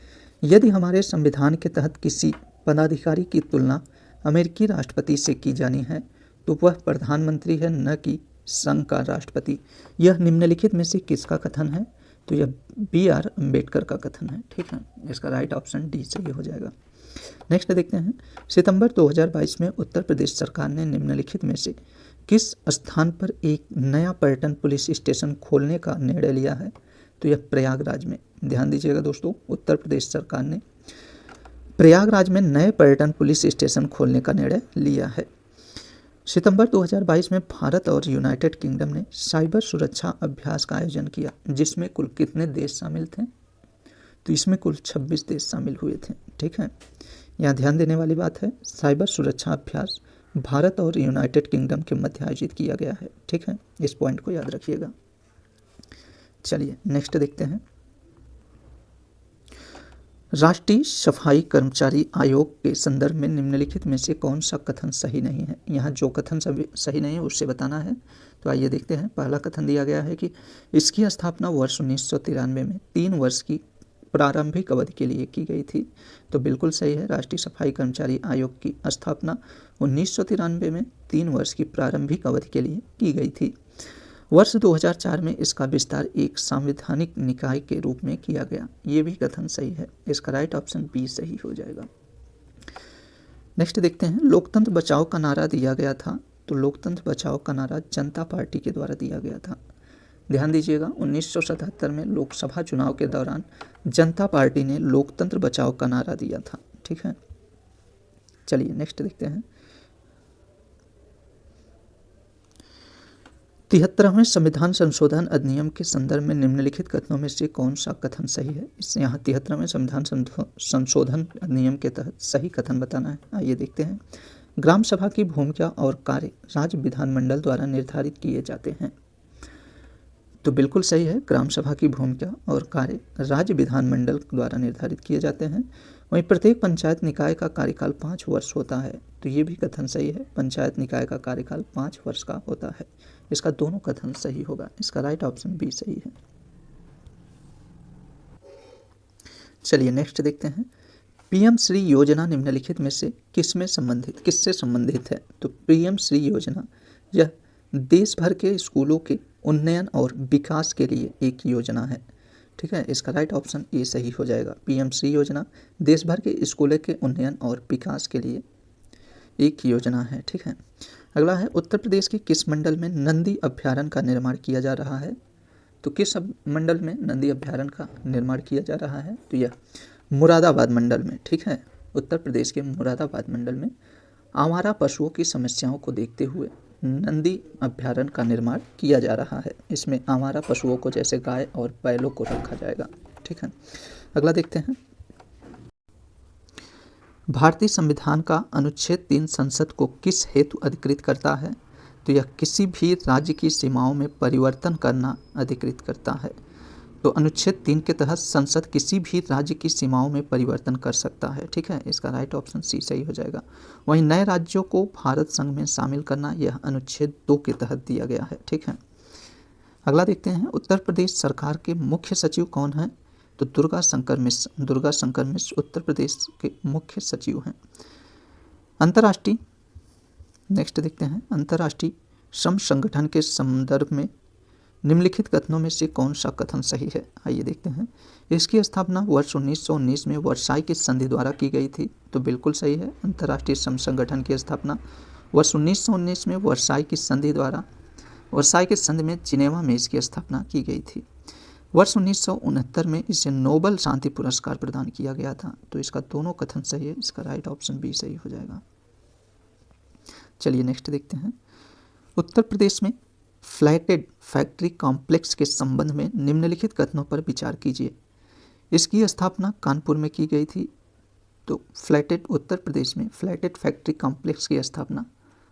यदि हमारे संविधान के तहत किसी पदाधिकारी की तुलना अमेरिकी राष्ट्रपति से की जानी है तो वह प्रधानमंत्री है, न कि संघ का राष्ट्रपति। यह निम्नलिखित में से किसका कथन है। तो यह BR अम्बेडकर का कथन है। ठीक है, इसका राइट ऑप्शन डी सही हो जाएगा। नेक्स्ट देखते हैं, सितंबर 2022 में उत्तर प्रदेश सरकार ने निम्नलिखित में से किस स्थान पर एक नया पर्यटन पुलिस स्टेशन खोलने का निर्णय लिया है। तो यह प्रयागराज में। ध्यान दीजिएगा दोस्तों, उत्तर प्रदेश सरकार ने प्रयागराज में नए पर्यटन पुलिस स्टेशन खोलने का निर्णय लिया है। सितंबर 2022 में भारत और यूनाइटेड किंगडम ने साइबर सुरक्षा अभ्यास का आयोजन किया, जिसमें कुल कितने देश शामिल थे। तो इसमें कुल 26 देश शामिल हुए थे। ठीक है, यहाँ ध्यान देने वाली बात है, साइबर सुरक्षा अभ्यास भारत और यूनाइटेड किंगडम के मध्य आयोजित किया गया है। ठीक है, इस पॉइंट को याद रखिएगा। चलिए नेक्स्ट देखते हैं, राष्ट्रीय सफाई कर्मचारी आयोग के संदर्भ में निम्नलिखित में से कौन सा कथन सही नहीं है। यहाँ जो कथन सही नहीं है उससे बताना है। तो आइए देखते हैं, पहला कथन दिया गया है कि इसकी स्थापना वर्ष 1993 में 3 वर्ष की प्रारंभिक अवधि के लिए की गई थी? तो बिल्कुल सही है, राष्ट्रीय सफाई कर्मचारी आयोग की स्थापना 1993 में 3 वर्ष की प्रारंभिक अवधि के लिए की गई थी। वर्ष 2004 में इसका विस्तार एक संवैधानिक निकाय के रूप में किया गया। ये भी कथन सही है, इसका राइट ऑप्शन बी सही हो जाएगा। नेक्स्ट देखते हैं, लोकतंत्र बचाओ का नारा दिया गया था। तो लोकतंत्र बचाओ का नारा जनता पार्टी के द्वारा दिया गया था। ध्यान दीजिएगा, 1977 में लोकसभा चुनाव के दौरान जनता पार्टी ने लोकतंत्र बचाओ का नारा दिया था। ठीक है, चलिए नेक्स्ट देखते हैं, 73वें संविधान संशोधन अधिनियम के संदर्भ में निम्नलिखित कथनों में से कौन सा कथन सही है? इससे यहाँ 73वें संविधान संशोधन अधिनियम के तहत सही कथन बताना है। आइए देखते हैं, ग्राम सभा की भूमिका और कार्य राज्य विधानमंडल द्वारा निर्धारित किए जाते हैं। तो बिल्कुल सही है, ग्राम सभा की भूमिका और कार्य राज्य विधानमंडल द्वारा निर्धारित किए जाते हैं। वहीं प्रत्येक पंचायत निकाय का कार्यकाल 5 वर्ष होता है। तो ये भी कथन सही है, पंचायत निकाय का कार्यकाल 5 वर्ष का होता है। इसका दोनों कथन सही होगा, इसका राइट ऑप्शन बी सही है। चलिए नेक्स्ट देखते हैं, पीएम श्री योजना निम्नलिखित में से किससे संबंधित है? तो पीएम श्री योजना यह देश भर के स्कूलों के उन्नयन और विकास के लिए एक योजना है। ठीक है, इसका राइट ऑप्शन ए सही हो जाएगा। पीएम श्री योजना देश भर के स्कूलों के उन्नयन और विकास के लिए एक योजना है। ठीक है, अगला है, उत्तर प्रदेश के किस मंडल में नंदी अभ्यारण्य का निर्माण किया जा रहा है? तो किस मंडल में नंदी अभ्यारण्य का निर्माण किया जा रहा है? तो यह मुरादाबाद मंडल में। ठीक है, उत्तर प्रदेश के मुरादाबाद मंडल में आवारा पशुओं की समस्याओं को देखते हुए नंदी अभ्यारण्य का निर्माण किया जा रहा है। इसमें आवारा पशुओं को जैसे गाय और बैलों को रखा जाएगा। ठीक है, अगला देखते हैं, भारतीय संविधान का अनुच्छेद 3 संसद को किस हेतु अधिकृत करता है? तो यह किसी भी राज्य की सीमाओं में परिवर्तन करना अधिकृत करता है। तो अनुच्छेद 3 के तहत संसद किसी भी राज्य की सीमाओं में परिवर्तन कर सकता है। ठीक है, इसका राइट ऑप्शन सी सही हो जाएगा। वहीं नए राज्यों को भारत संघ में शामिल करना यह अनुच्छेद 2 के तहत दिया गया है। ठीक है, अगला देखते हैं, उत्तर प्रदेश सरकार के मुख्य सचिव कौन हैं? तो दुर्गा शंकर मिश्र उत्तर प्रदेश के मुख्य सचिव हैं। अंतर्राष्ट्रीय नेक्स्ट देखते हैं, अंतर्राष्ट्रीय श्रम संगठन के संदर्भ में निम्नलिखित कथनों में से कौन सा कथन सही है? आइए देखते हैं, इसकी स्थापना वर्ष 1919 में वर्साई की संधि द्वारा की गई थी। तो बिल्कुल सही है, अंतर्राष्ट्रीय श्रम संगठन की स्थापना वर्ष 1919 में वर्साई की संधि में जिनेवा में इसकी स्थापना की गई थी। वर्ष 1969 में इसे नोबेल शांति पुरस्कार प्रदान किया गया था। तो इसका दोनों कथन सही है, इसका राइट ऑप्शन बी सही हो जाएगा। चलिए नेक्स्ट देखते हैं, उत्तर प्रदेश में फ्लैटेड फैक्ट्री कॉम्प्लेक्स के संबंध में निम्नलिखित कथनों पर विचार कीजिए। इसकी स्थापना कानपुर में की गई थी। तो उत्तर प्रदेश में फ्लैटेड फैक्ट्री कॉम्प्लेक्स की स्थापना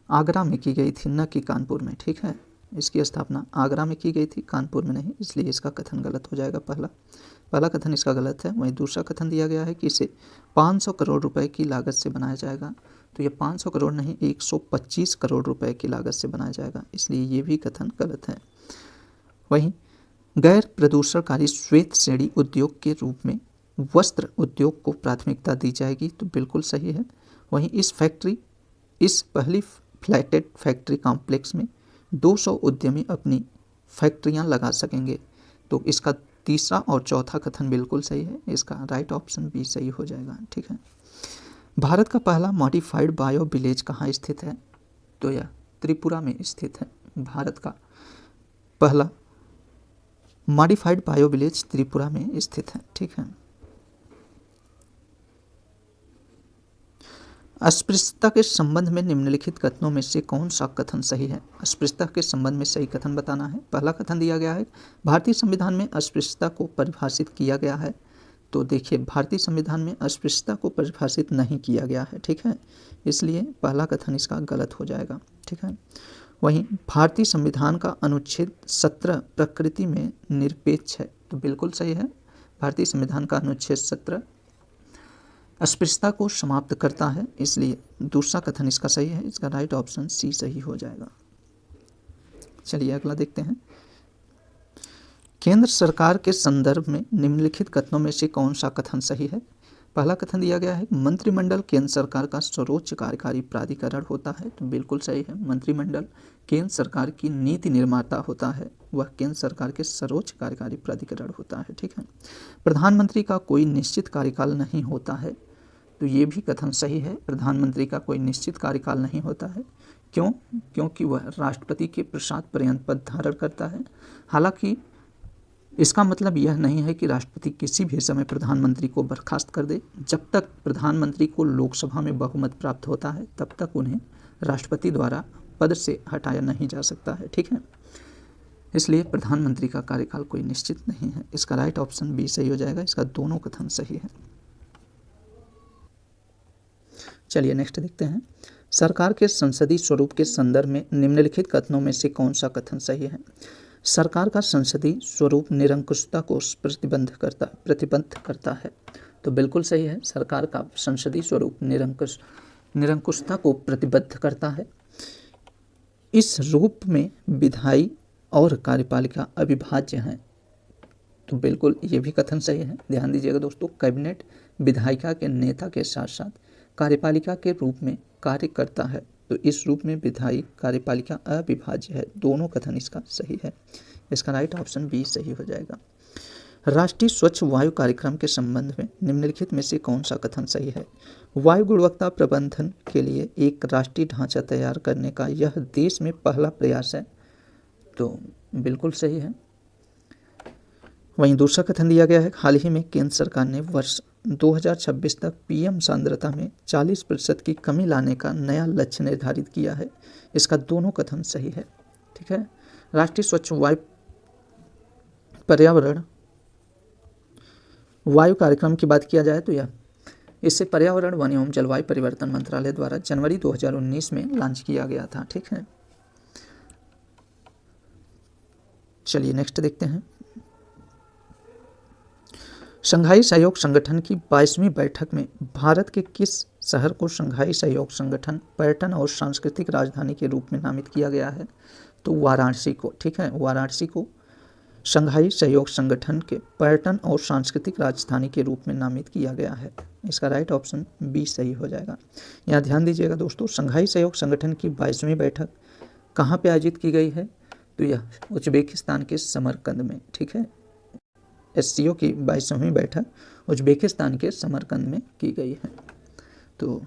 आगरा में की गई थी, न कि कानपुर में। ठीक है, इसकी स्थापना आगरा में की गई थी, कानपुर में नहीं, इसलिए इसका कथन गलत हो जाएगा। पहला कथन इसका गलत है। वहीं दूसरा कथन दिया गया है कि इसे 500 करोड़ रुपए की लागत से बनाया जाएगा। तो ये 500 करोड़ नहीं, 125 करोड़ रुपए की लागत से बनाया जाएगा, इसलिए ये भी कथन गलत है। वहीं गैर प्रदूषणकारी श्वेत श्रेणी उद्योग के रूप में वस्त्र उद्योग को प्राथमिकता दी जाएगी। तो बिल्कुल सही है। वहीं इस पहली फ्लैटेड फैक्ट्री कॉम्प्लेक्स में 200 उद्यमी अपनी फैक्ट्रियां लगा सकेंगे। तो इसका तीसरा और चौथा कथन बिल्कुल सही है, इसका राइट ऑप्शन बी सही हो जाएगा। ठीक है, भारत का पहला मॉडिफाइड बायो विलेज कहाँ स्थित है? तो यह त्रिपुरा में स्थित है। भारत का पहला मॉडिफाइड बायो विलेज त्रिपुरा में स्थित है। ठीक है, अस्पृश्यता के संबंध में निम्नलिखित कथनों में से कौन सा कथन सही है? अस्पृश्यता के संबंध में सही कथन बताना है। पहला कथन दिया गया है, भारतीय संविधान में अस्पृश्यता को परिभाषित किया गया है। तो देखिए, भारतीय संविधान में अस्पृश्यता को परिभाषित नहीं किया गया है। ठीक है, इसलिए पहला कथन इसका गलत हो जाएगा। ठीक है, वहीं भारतीय संविधान का अनुच्छेद 17 प्रकृति में निरपेक्ष है। तो बिल्कुल सही है, भारतीय संविधान का अनुच्छेद 17 अस्पृश्यता को समाप्त करता है, इसलिए दूसरा कथन इसका सही है, इसका राइट ऑप्शन सी सही हो जाएगा। चलिए अगला देखते हैं, केंद्र सरकार के संदर्भ में निम्नलिखित कथनों में से कौन सा कथन सही है? पहला कथन दिया गया है, मंत्रिमंडल केंद्र सरकार का सर्वोच्च कार्यकारी प्राधिकरण होता है। तो बिल्कुल सही है, मंत्रिमंडल केंद्र सरकार की नीति निर्माता होता है, वह केंद्र सरकार के सर्वोच्च कार्यकारी प्राधिकरण होता है। ठीक है। प्रधानमंत्री का कोई निश्चित कार्यकाल नहीं होता है। तो ये भी कथन सही है, प्रधानमंत्री का कोई निश्चित कार्यकाल नहीं होता है। क्यों? क्योंकि वह राष्ट्रपति के प्रसाद पर्यंत पद धारण करता है। हालांकि इसका मतलब यह नहीं है कि राष्ट्रपति किसी भी समय प्रधानमंत्री को बर्खास्त कर दे। जब तक प्रधानमंत्री को लोकसभा में बहुमत प्राप्त होता है तब तक उन्हें राष्ट्रपति द्वारा पद से हटाया नहीं जा सकता है। ठीक है, इसलिए प्रधानमंत्री का कार्यकाल कोई निश्चित नहीं है। इसका राइट ऑप्शन बी सही हो जाएगा। इसका दोनों कथन सही है। चलिए नेक्स्ट देखते हैं, सरकार के संसदीय स्वरूप के संदर्भ में निम्नलिखित कथनों में से कौन सा कथन सही है? सरकार का संसदीय स्वरूप निरंकुशता को प्रतिबंध करता है। तो बिल्कुल सही है, सरकार का संसदीय स्वरूप निरंकुशता को प्रतिबद्ध करता है। इस रूप में विधायी और कार्यपालिका अविभाज्य हैं। तो बिल्कुल ये भी कथन सही है। ध्यान दीजिएगा दोस्तों, कैबिनेट विधायिका के नेता के साथ साथ कार्यपालिका के रूप में कार्य करता है। तो इस रूप में विधायी कार्यपालिका अविभाज्य है। दोनों कथन इसका सही है। इसका राइट ऑप्शन बी सही हो जाएगा। राष्ट्रीय स्वच्छ वायु कार्यक्रम के संबंध में निम्नलिखित में से कौन सा कथन सही है? वायु गुणवत्ता प्रबंधन के लिए एक राष्ट्रीय ढांचा तैयार करने का यह देश में पहला प्रयास है। तो बिल्कुल सही है। वहीं दूसरा कथन दिया गया है, हाल ही में केंद्र सरकार ने वर्ष 2026 तक पीएम सांद्रता में 40% की कमी लाने का नया लक्ष्य निर्धारित किया है। इसका दोनों कथन सही है। ठीक है, राष्ट्रीय स्वच्छ वायु कार्यक्रम की बात किया जाए तो यह इससे पर्यावरण वन एवं जलवायु परिवर्तन मंत्रालय द्वारा जनवरी 2019 में लॉन्च किया गया था। ठीक है, चलिए नेक्स्ट देखते हैं, शंघाई सहयोग संगठन की 22वीं बैठक में भारत के किस शहर को शंघाई सहयोग संगठन पर्यटन और सांस्कृतिक राजधानी के रूप में नामित किया गया है? तो वाराणसी को। ठीक है, वाराणसी को शंघाई सहयोग संगठन के पर्यटन और सांस्कृतिक राजधानी के रूप में नामित किया गया है। इसका राइट ऑप्शन बी सही हो जाएगा। यहाँ ध्यान दीजिएगा दोस्तों, शंघाई सहयोग संगठन की 22वीं बैठक कहाँ पे आयोजित की गई है? तो यह उज्बेकिस्तान के समरकंद में। ठीक है, एससीओ की 22वीं बैठक उज्बेकिस्तान के समरकंद में की गई है। तो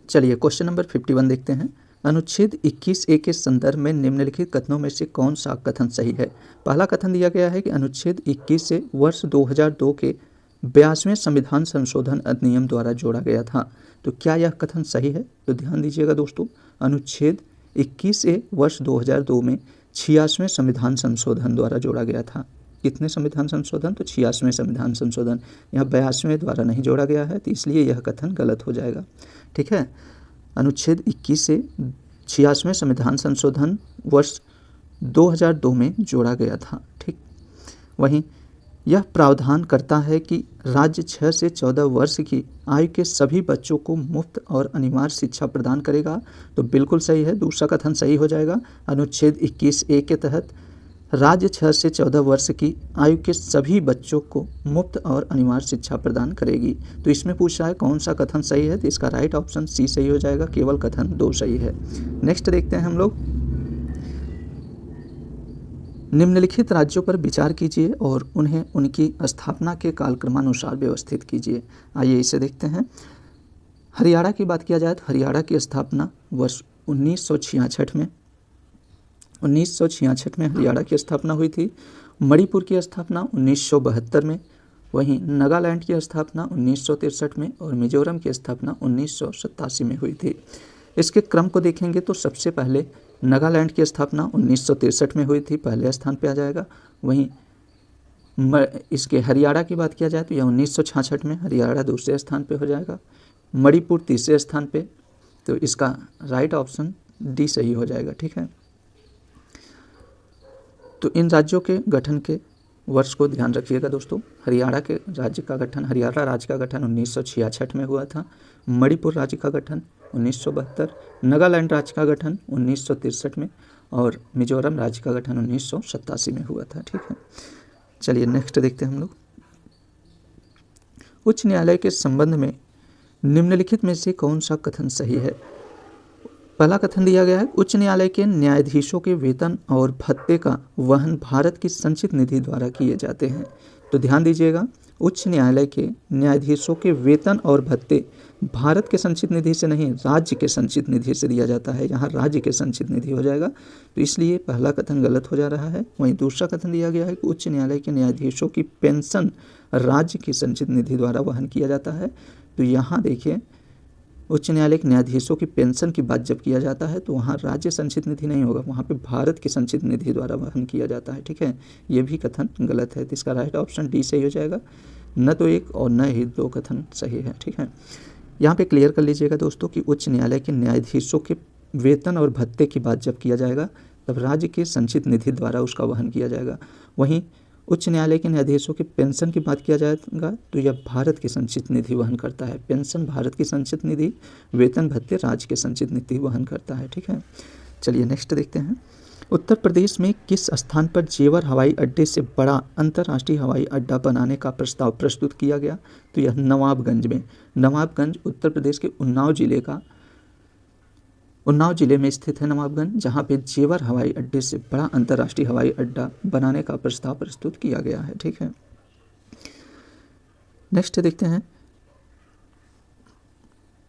चलिए क्वेश्चन नंबर 51 देखते हैं, अनुच्छेद 21A के संदर्भ में निम्नलिखित कथनों में से कौन सा कथन सही है? पहला कथन दिया गया है कि अनुच्छेद 21 से वर्ष 2002 के 82वें संविधान संशोधन अधिनियम द्वारा जोड़ा गया था। तो क्या यह कथन सही है? तो ध्यान दीजिएगा दोस्तों, अनुच्छेद 21 से वर्ष 2002 में 86वें संविधान संशोधन द्वारा जोड़ा गया था। कितने संविधान संशोधन? तो 86वें संविधान संशोधन। यहाँ 82वें द्वारा नहीं जोड़ा गया है, तो इसलिए यह कथन गलत हो जाएगा। ठीक है, अनुच्छेद 21 से 86वें संविधान संशोधन वर्ष 2002 में जोड़ा गया था। ठीक, वहीं यह प्रावधान करता है कि राज्य 6 से 14 वर्ष की आयु के सभी बच्चों को मुफ्त और अनिवार्य शिक्षा प्रदान करेगा। तो बिल्कुल सही है, दूसरा कथन सही हो जाएगा। अनुच्छेद 21A के तहत राज्य 6 से 14 वर्ष की आयु के सभी बच्चों को मुफ्त और अनिवार्य शिक्षा प्रदान करेगी। तो इसमें पूछ रहा है कौन सा कथन सही है, तो इसका राइट ऑप्शन सी सही हो जाएगा। केवल कथन 2 सही है। नेक्स्ट देखते हैं हम लोग, निम्नलिखित राज्यों पर विचार कीजिए और उन्हें उनकी स्थापना के कालक्रमानुसार व्यवस्थित कीजिए। आइए इसे देखते हैं। हरियाणा की बात किया जाए तो हरियाणा की स्थापना वर्ष 1966 में हरियाणा की स्थापना हुई थी। मणिपुर की स्थापना 1972 में, वहीं नागालैंड की स्थापना 1963 में और मिजोरम की स्थापना 1987 में हुई थी। इसके क्रम को देखेंगे तो सबसे पहले नागालैंड की स्थापना 1963 में हुई थी, पहले स्थान पे आ जाएगा। वहीं इसके हरियाणा की बात किया जाए तो यह 1966 में, हरियाणा दूसरे स्थान पे हो जाएगा। मणिपुर तीसरे स्थान पे, तो इसका राइट ऑप्शन डी सही हो जाएगा। ठीक है, तो इन राज्यों के गठन के वर्ष को ध्यान रखिएगा दोस्तों। हरियाणा के राज्य का गठन, हरियाणा राज्य का गठन 1966 में हुआ था। मणिपुर राज्य का गठन 1972, नागालैंड राज्य का गठन 1963 में और मिजोरम राज्य का गठन 1987 में हुआ था। ठीक है, चलिए नेक्स्ट देखते हैं हम लोग। उच्च न्यायालय के संबंध में निम्नलिखित में से कौन सा कथन सही है? पहला कथन दिया गया है, उच्च न्यायालय के न्यायाधीशों के वेतन और भत्ते का वहन भारत की संचित निधि द्वारा किए जाते हैं। तो ध्यान दीजिएगा, उच्च न्यायालय के न्यायाधीशों के वेतन और भत्ते भारत के संचित निधि से नहीं, राज्य के संचित निधि से दिया जाता है। यहाँ राज्य के संचित निधि हो जाएगा, तो इसलिए पहला कथन गलत हो जा रहा है। वहीं दूसरा कथन दिया गया है कि उच्च न्यायालय के न्यायाधीशों की पेंशन राज्य की संचित निधि द्वारा वहन किया जाता है। तो यहाँ देखिए, उच्च न्यायालय के न्यायाधीशों की पेंशन की बात जब किया जाता है तो वहाँ राज्य संचित निधि नहीं होगा, वहाँ पे भारत की संचित निधि द्वारा वहन किया जाता है। ठीक है, ये भी कथन गलत है, तो इसका राइट ऑप्शन डी सही हो जाएगा। न तो एक और न ही दो कथन सही है। ठीक है, यहाँ पे क्लियर कर लीजिएगा दोस्तों कि उच्च न्यायालय के न्यायाधीशों के वेतन और भत्ते की बात जब किया जाएगा तब राज्य के संचित निधि द्वारा उसका वहन किया जाएगा। वहीं उच्च न्यायालय के न्यायाधीशों की पेंशन की बात किया जाएगा तो यह भारत की संचित निधि वहन करता है। पेंशन भारत की संचित निधि, वेतन भत्ते राज्य के संचित निधि वहन करता है। ठीक है, चलिए नेक्स्ट देखते हैं। उत्तर प्रदेश में किस स्थान पर जेवर हवाई अड्डे से बड़ा अंतर्राष्ट्रीय हवाई अड्डा बनाने का प्रस्ताव प्रस्तुत किया गया? तो यह नवाबगंज में, नवाबगंज उत्तर प्रदेश के उन्नाव जिले में स्थित है नवाबगंज, जहां पे जेवर हवाई अड्डे से बड़ा अंतर्राष्ट्रीय हवाई अड्डा बनाने का प्रस्ताव प्रस्तुत किया गया है। ठीक है, नेक्स्ट देखते हैं।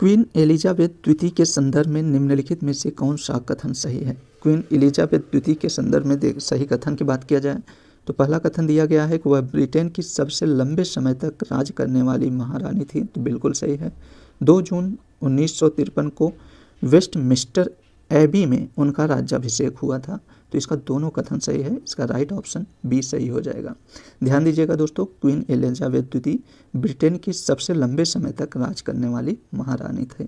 क्वीन एलिजाबेथ द्वितीय के संदर्भ में निम्नलिखित में से कौन सा कथन सही है? क्वीन एलिजाबेथ द्वितीय के संदर्भ में सही कथन की बात किया जाए तो पहला कथन दिया गया है कि वह ब्रिटेन की सबसे लंबे समय तक राज करने वाली महारानी थी, तो बिल्कुल सही है। 2 जून 1953 को वेस्टमिंस्टर एबी में उनका राज्याभिषेक हुआ था, तो इसका दोनों कथन सही है, इसका राइट ऑप्शन बी सही हो जाएगा। ध्यान दीजिएगा दोस्तों, क्वीन एलिजाबेथ द्वितीय ब्रिटेन की सबसे लंबे समय तक राज करने वाली महारानी थे।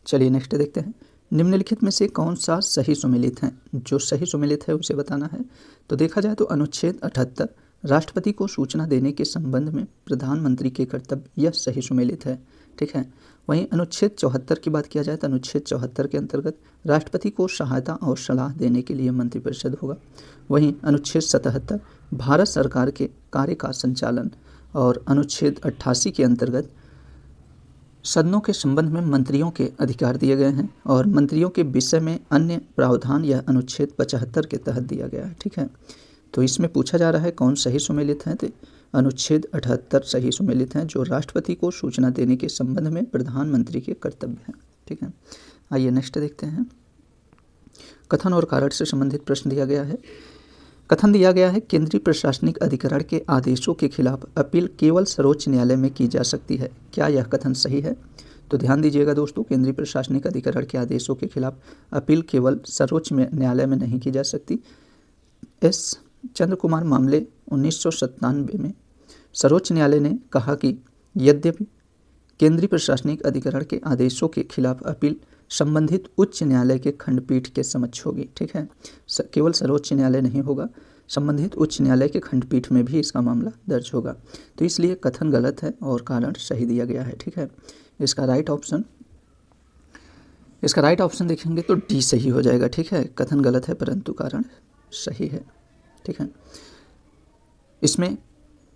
चलिए नेक्स्ट देखते हैं। निम्नलिखित में से कौन सा सही सुमेलित है? जो सही सुमेलित है उसे बताना है। तो देखा जाए तो अनुच्छेद 78 राष्ट्रपति को सूचना देने के संबंध में प्रधानमंत्री के कर्तव्य, यह सही सुमेलित है। ठीक है, वहीं अनुच्छेद 74 की बात किया जाए तो अनुच्छेद 74 के अंतर्गत राष्ट्रपति को सहायता और सलाह देने के लिए मंत्रिपरिषद होगा। वहीं अनुच्छेद 77 भारत सरकार के कार्य का संचालन और अनुच्छेद 88 के अंतर्गत सदनों के संबंध में मंत्रियों के अधिकार दिए गए हैं और मंत्रियों के विषय में अन्य प्रावधान यह अनुच्छेद 75 के तहत दिया गया है। ठीक है, तो इसमें पूछा जा रहा है कौन सही सुमेलित है, तो अनुच्छेद 78 सही सुमेलित हैं, जो राष्ट्रपति को सूचना देने के संबंध में प्रधानमंत्री के कर्तव्य हैं। ठीक है, आइए नेक्स्ट देखते हैं। कथन और कारण से संबंधित प्रश्न दिया गया है। कथन दिया गया है, केंद्रीय प्रशासनिक अधिकरण के आदेशों के खिलाफ अपील केवल सर्वोच्च न्यायालय में की जा सकती है। क्या यह कथन सही है? तो ध्यान दीजिएगा दोस्तों, केंद्रीय प्रशासनिक अधिकरण के आदेशों के खिलाफ अपील केवल सर्वोच्च न्यायालय में नहीं की जा सकती। एस चंद्र कुमार मामले 1997 में सर्वोच्च न्यायालय ने कहा कि यद्यपि केंद्रीय प्रशासनिक अधिकरण के आदेशों के खिलाफ अपील संबंधित उच्च न्यायालय के खंडपीठ के समक्ष होगी। ठीक है, केवल सर्वोच्च न्यायालय नहीं होगा, संबंधित उच्च न्यायालय के खंडपीठ में भी इसका मामला दर्ज होगा। तो इसलिए कथन गलत है और कारण सही दिया गया है। ठीक है, इसका राइट ऑप्शन देखेंगे तो डी सही हो जाएगा। ठीक है, कथन गलत है परंतु कारण सही है। ठीक है, इसमें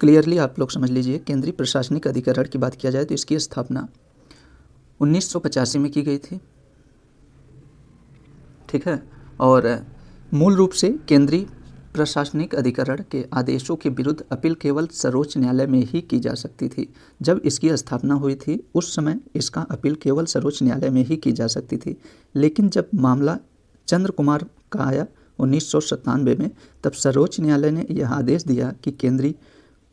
क्लियरली आप लोग समझ लीजिए, केंद्रीय प्रशासनिक अधिकरण की बात किया जाए तो इसकी स्थापना 1985 में की गई थी। ठीक है, और मूल रूप से केंद्रीय प्रशासनिक अधिकरण के आदेशों के विरुद्ध अपील केवल सर्वोच्च न्यायालय में ही की जा सकती थी। जब इसकी स्थापना हुई थी उस समय इसका अपील केवल सर्वोच्च न्यायालय में ही की जा सकती थी, लेकिन जब मामला चंद्र कुमार का आया 1997 में, तब सर्वोच्च न्यायालय ने यह आदेश दिया कि केंद्रीय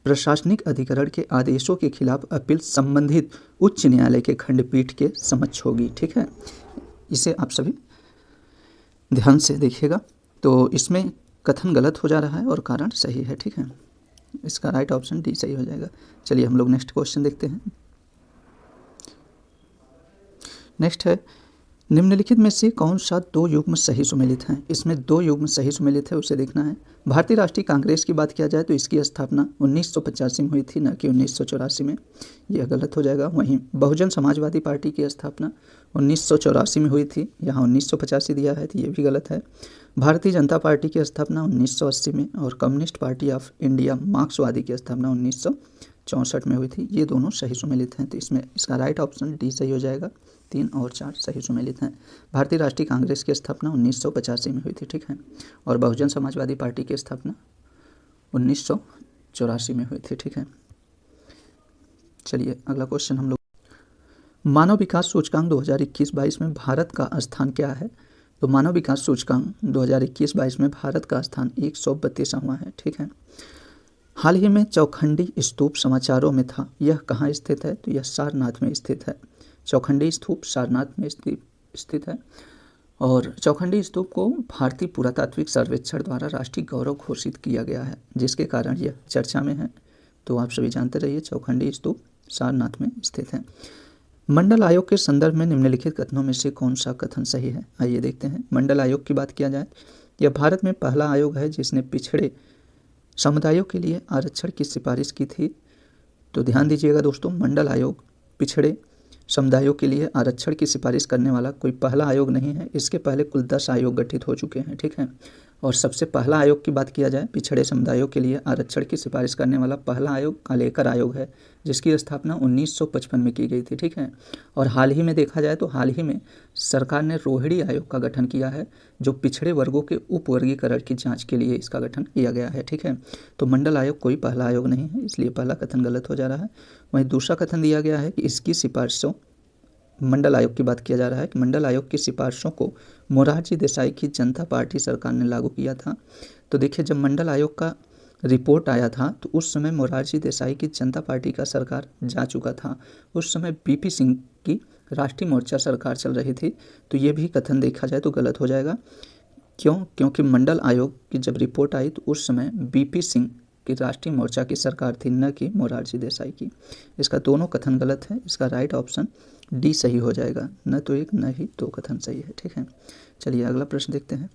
प्रशासनिक अधिकरण के आदेशों के खिलाफ अपील संबंधित उच्च न्यायालय के खंडपीठ के समक्ष होगी। ठीक है, इसे आप सभी ध्यान से देखिएगा। तो इसमें कथन गलत हो जा रहा है और कारण सही है। ठीक है, इसका राइट ऑप्शन डी सही हो जाएगा। चलिए हम लोग नेक्स्ट क्वेश्चन देखते हैं। नेक्स्ट है, निम्नलिखित में से कौन सा दो युग्म सही सुमेलित हैं? इसमें दो युग्म सही सुमेलित है, उसे देखना है। भारतीय राष्ट्रीय कांग्रेस की बात किया जाए तो इसकी स्थापना 1985 में हुई थी, न कि 1984 में। यह गलत हो जाएगा। वहीं बहुजन समाजवादी पार्टी की स्थापना 1984 में हुई थी, यहाँ 1985 दिया है, तो ये भी गलत है। भारतीय जनता पार्टी की स्थापना 1980 में और कम्युनिस्ट पार्टी ऑफ इंडिया मार्क्सवादी की स्थापना 1964 में हुई थी। ये दोनों सही सुमेलित हैं, तो इसमें इसका राइट ऑप्शन डी सही हो जाएगा। 3 और 4 सही सुमेलित हैं। भारतीय राष्ट्रीय कांग्रेस की स्थापना 1985 में हुई थी, ठीक है, और बहुजन समाजवादी पार्टी की स्थापना 1984 में हुई थी, ठीक है। चलिए अगला क्वेश्चन हम लोग, मानव विकास सूचकांक 2021-22 में भारत का स्थान क्या है? तो मानव विकास सूचकांक 2021-22 में भारत का स्थान 132वां है, ठीक है। हाल ही में चौखंडी स्तूप समाचारों में था, यह कहाँ स्थित है? तो यह सारनाथ में स्थित है। चौखंडी स्तूप सारनाथ में स्थित है और चौखंडी स्तूप को भारतीय पुरातात्विक सर्वेक्षण द्वारा राष्ट्रीय गौरव घोषित किया गया है, जिसके कारण यह चर्चा में है। तो आप सभी जानते रहिए चौखंडी स्तूप सारनाथ में स्थित है। मंडल आयोग के संदर्भ में निम्नलिखित कथनों में से कौन सा कथन सही है? आइए देखते हैं। मंडल आयोग की बात किया जाए, यह भारत में पहला आयोग है जिसने पिछड़े समुदायों के लिए आरक्षण की सिफारिश की थी। तो ध्यान दीजिएगा दोस्तों, मंडल आयोग पिछड़े समुदायों के लिए आरक्षण की सिफारिश करने वाला कोई पहला आयोग नहीं है। इसके पहले कुल 10 आयोग गठित हो चुके हैं, ठीक है। और सबसे पहला आयोग की बात किया जाए, पिछड़े समुदायों के लिए आरक्षण की सिफारिश करने वाला पहला आयोग कालेकर आयोग है, जिसकी स्थापना 1955 में की गई थी, ठीक है। और हाल ही में देखा जाए तो हाल ही में सरकार ने रोहिणी आयोग का गठन किया है, जो पिछड़े वर्गों के उप वर्गीकरण की जाँच के लिए इसका गठन किया गया है, ठीक है। तो मंडल आयोग कोई पहला आयोग नहीं है, इसलिए पहला कथन गलत हो जा रहा है। वहीं दूसरा कथन दिया गया है कि इसकी सिफारिशों, मंडल आयोग की बात किया जा रहा है कि मंडल आयोग की सिफारिशों को मोरारजी देसाई की जनता पार्टी सरकार ने लागू किया था। तो देखिए, जब मंडल आयोग का रिपोर्ट आया था तो उस समय मोरारजी देसाई की जनता पार्टी का सरकार जा चुका था। उस समय बीपी सिंह की राष्ट्रीय मोर्चा सरकार चल रही थी। तो ये भी कथन देखा जाए तो गलत हो जाएगा। क्यों? क्योंकि मंडल आयोग की जब रिपोर्ट आई तो उस समय बीपी सिंह की राष्ट्रीय मोर्चा की सरकार थी, न कि मोरारजी देसाई की। इसका दोनों कथन गलत है। इसका राइट ऑप्शन डी सही हो जाएगा। न तो एक न ही दो कथन सही है, ठीक है। चलिए अगला प्रश्न देखते हैं।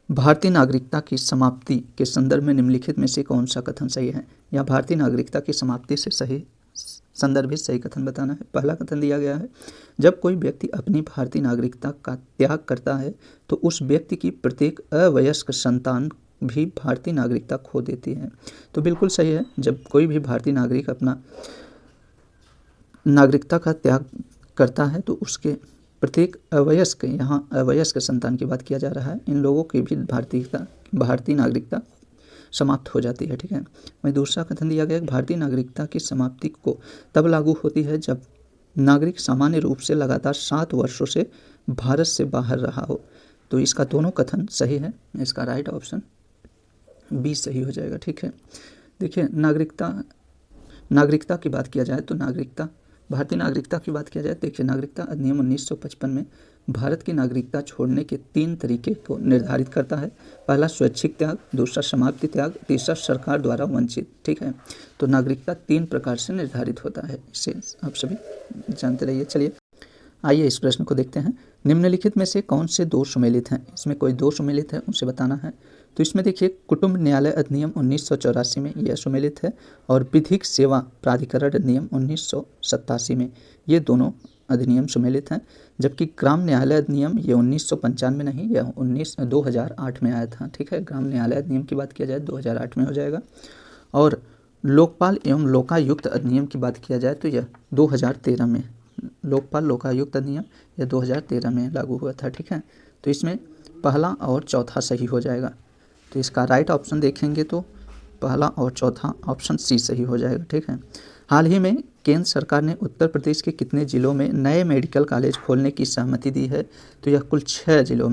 भारतीय नागरिकता की समाप्ति के संदर्भ में निम्नलिखित में से कौन सा कथन सही है? या भारतीय नागरिकता की समाप्ति से सही संदर्भित सही कथन बताना है। पहला कथन दिया गया है, जब कोई व्यक्ति अपनी भारतीय नागरिकता का त्याग करता है तो उस व्यक्ति की प्रत्येक अवयस्क संतान भी भारतीय नागरिकता खो देती है। तो बिल्कुल सही है, जब कोई भी भारतीय नागरिक अपना नागरिकता का त्याग करता है तो उसके प्रत्येक अवयस्क, यहाँ अवयस्क संतान की बात किया जा रहा है, इन लोगों की भी भारतीय नागरिकता समाप्त हो जाती है, ठीक है। वहीं दूसरा कथन दिया गया, भारतीय नागरिकता की समाप्ति को तब लागू होती है जब नागरिक सामान्य रूप से लगातार 7 वर्षों से भारत से बाहर रहा हो। तो इसका दोनों कथन सही है। इसका राइट ऑप्शन बी सही हो जाएगा, ठीक है। देखिए, नागरिकता की बात किया जाए तो भारतीय नागरिकता की बात किया जाए, देखिए नागरिकता अधिनियम 1955 में भारत की नागरिकता छोड़ने के 3 तरीके को निर्धारित करता है। पहला स्वैच्छिक त्याग, दूसरा समाप्ति त्याग, तीसरा सरकार द्वारा वंचित, ठीक है। तो नागरिकता 3 प्रकार से निर्धारित होता है, इसे आप सभी जानते रहिए। चलिए आइए इस प्रश्न को देखते हैं। निम्नलिखित में से कौन से 2 सुमेलित हैं? इसमें कोई 2 सुमेलित है, उसे बताना है। तो इसमें देखिए, कुटुंब न्यायालय अधिनियम 1984 में यह सुमेलित है और विधिक सेवा प्राधिकरण अधिनियम 1987 में ये दोनों अधिनियम सुमेलित हैं। जबकि ग्राम न्यायालय अधिनियम ये 1995 में नहीं, यह 2008 में आया था, ठीक है। ग्राम न्यायालय अधिनियम की बात किया जाए 2008 में हो जाएगा। और लोकपाल एवं लोकायुक्त अधिनियम की बात किया जाए तो यह 2013 में, लोकपाल लोकायुक्त अधिनियम यह 2013 में लागू हुआ था, ठीक है। तो इसमें पहला और चौथा सही हो जाएगा। तो इसका राइट ऑप्शन देखेंगे तो पहला और चौथा ऑप्शन सी सही हो जाएगा, ठीक है। हाल ही में केंद्र सरकार ने उत्तर प्रदेश के कितने जिलों में नए मेडिकल कॉलेज खोलने की सहमति दी है? तो यह कुल 6 जिलों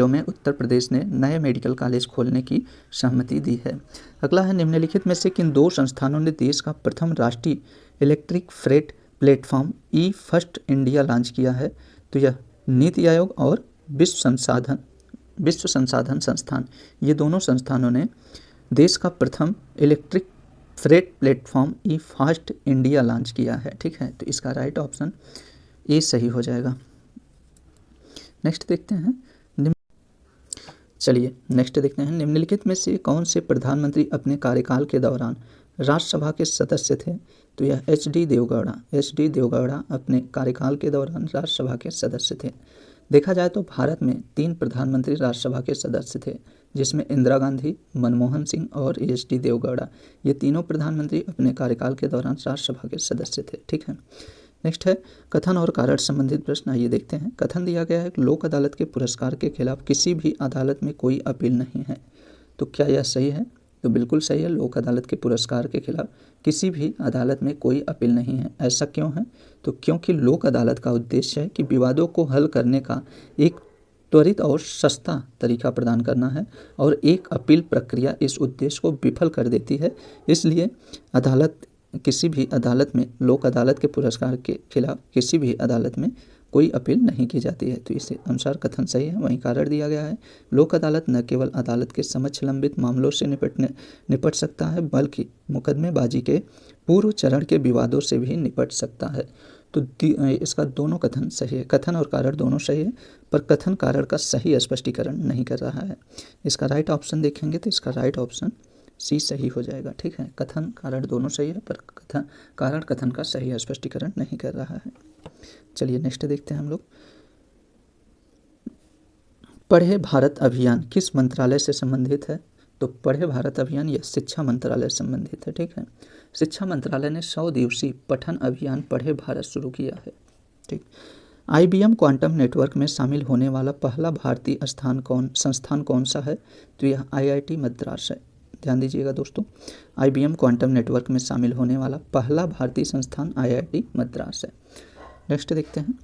में उत्तर प्रदेश ने नए मेडिकल कॉलेज खोलने की सहमति दी है। अगला है, निम्नलिखित में से किन 2 संस्थानों ने देश का प्रथम राष्ट्रीय इलेक्ट्रिक फ्रेट प्लेटफॉर्म ई फर्स्ट इंडिया लॉन्च किया है? तो यह नीति आयोग और विश्व संसाधन संस्थान, ये दोनों संस्थानों ने देश का प्रथम इलेक्ट्रिक फ्रेट प्लेटफॉर्म ई फास्ट इंडिया लॉन्च किया है, ठीक है। तो इसका राइट ऑप्शन ए सही हो जाएगा। नेक्स्ट देखते हैं चलिए नेक्स्ट देखते हैं निम्नलिखित में से कौन से प्रधानमंत्री अपने कार्यकाल के दौरान राज्यसभा के सदस्य थे। तो यह एच.डी. देवगौड़ा अपने कार्यकाल के दौरान राज्यसभा के सदस्य थे। देखा जाए तो भारत में 3 प्रधानमंत्री राज्यसभा के सदस्य थे, जिसमें इंदिरा गांधी, मनमोहन सिंह और एच.डी. देवगौड़ा, ये तीनों प्रधानमंत्री अपने कार्यकाल के दौरान राज्यसभा के सदस्य थे। ठीक है। नेक्स्ट है कथन और कारण संबंधित प्रश्न। आइए देखते हैं। कथन दिया गया है लोक अदालत के पुरस्कार के खिलाफ किसी भी अदालत में कोई अपील नहीं है। तो क्या यह सही है? तो बिल्कुल सही है। लोक अदालत के पुरस्कार के खिलाफ किसी भी अदालत में कोई अपील नहीं है। ऐसा क्यों है? तो क्योंकि लोक अदालत का उद्देश्य है कि विवादों को हल करने का एक त्वरित और सस्ता तरीका प्रदान करना है, और एक अपील प्रक्रिया इस उद्देश्य को विफल कर देती है। इसलिए किसी भी अदालत में लोक अदालत के पुरस्कार के खिलाफ किसी भी अदालत में कोई अपील नहीं की जाती है। तो इस अनुसार कथन सही है। वहीं कारण दिया गया है लोक अदालत न केवल अदालत के समक्ष लंबित मामलों से निपट सकता है, बल्कि मुकदमेबाजी के पूर्व चरण के विवादों से भी निपट सकता है। तो इसका दोनों कथन सही है। कथन और कारण दोनों सही है, पर कथन कारण का सही स्पष्टीकरण नहीं कर रहा है। इसका राइट ऑप्शन देखेंगे तो इसका राइट ऑप्शन सी सही हो जाएगा। ठीक है। कथन कारण दोनों सही है, पर कारण कथन का सही स्पष्टीकरण नहीं कर रहा है। चलिए नेक्स्ट देखते हैं हम लोग। पढ़े भारत अभियान किस मंत्रालय से संबंधित है? तो पढ़े भारत अभियान यह शिक्षा मंत्रालय से संबंधित है। ठीक है। शिक्षा मंत्रालय ने 100 दिवसीय पठन अभियान पढ़े भारत शुरू किया है। ठीक। IBM क्वांटम नेटवर्क में शामिल होने वाला पहला भारतीय संस्थान कौन सा है? तो यह IIT मद्रास है। ध्यान दीजिएगा दोस्तों, IBM क्वांटम नेटवर्क में शामिल होने वाला पहला भारतीय संस्थान IIT मद्रास है। नेक्स्ट देखते हैं।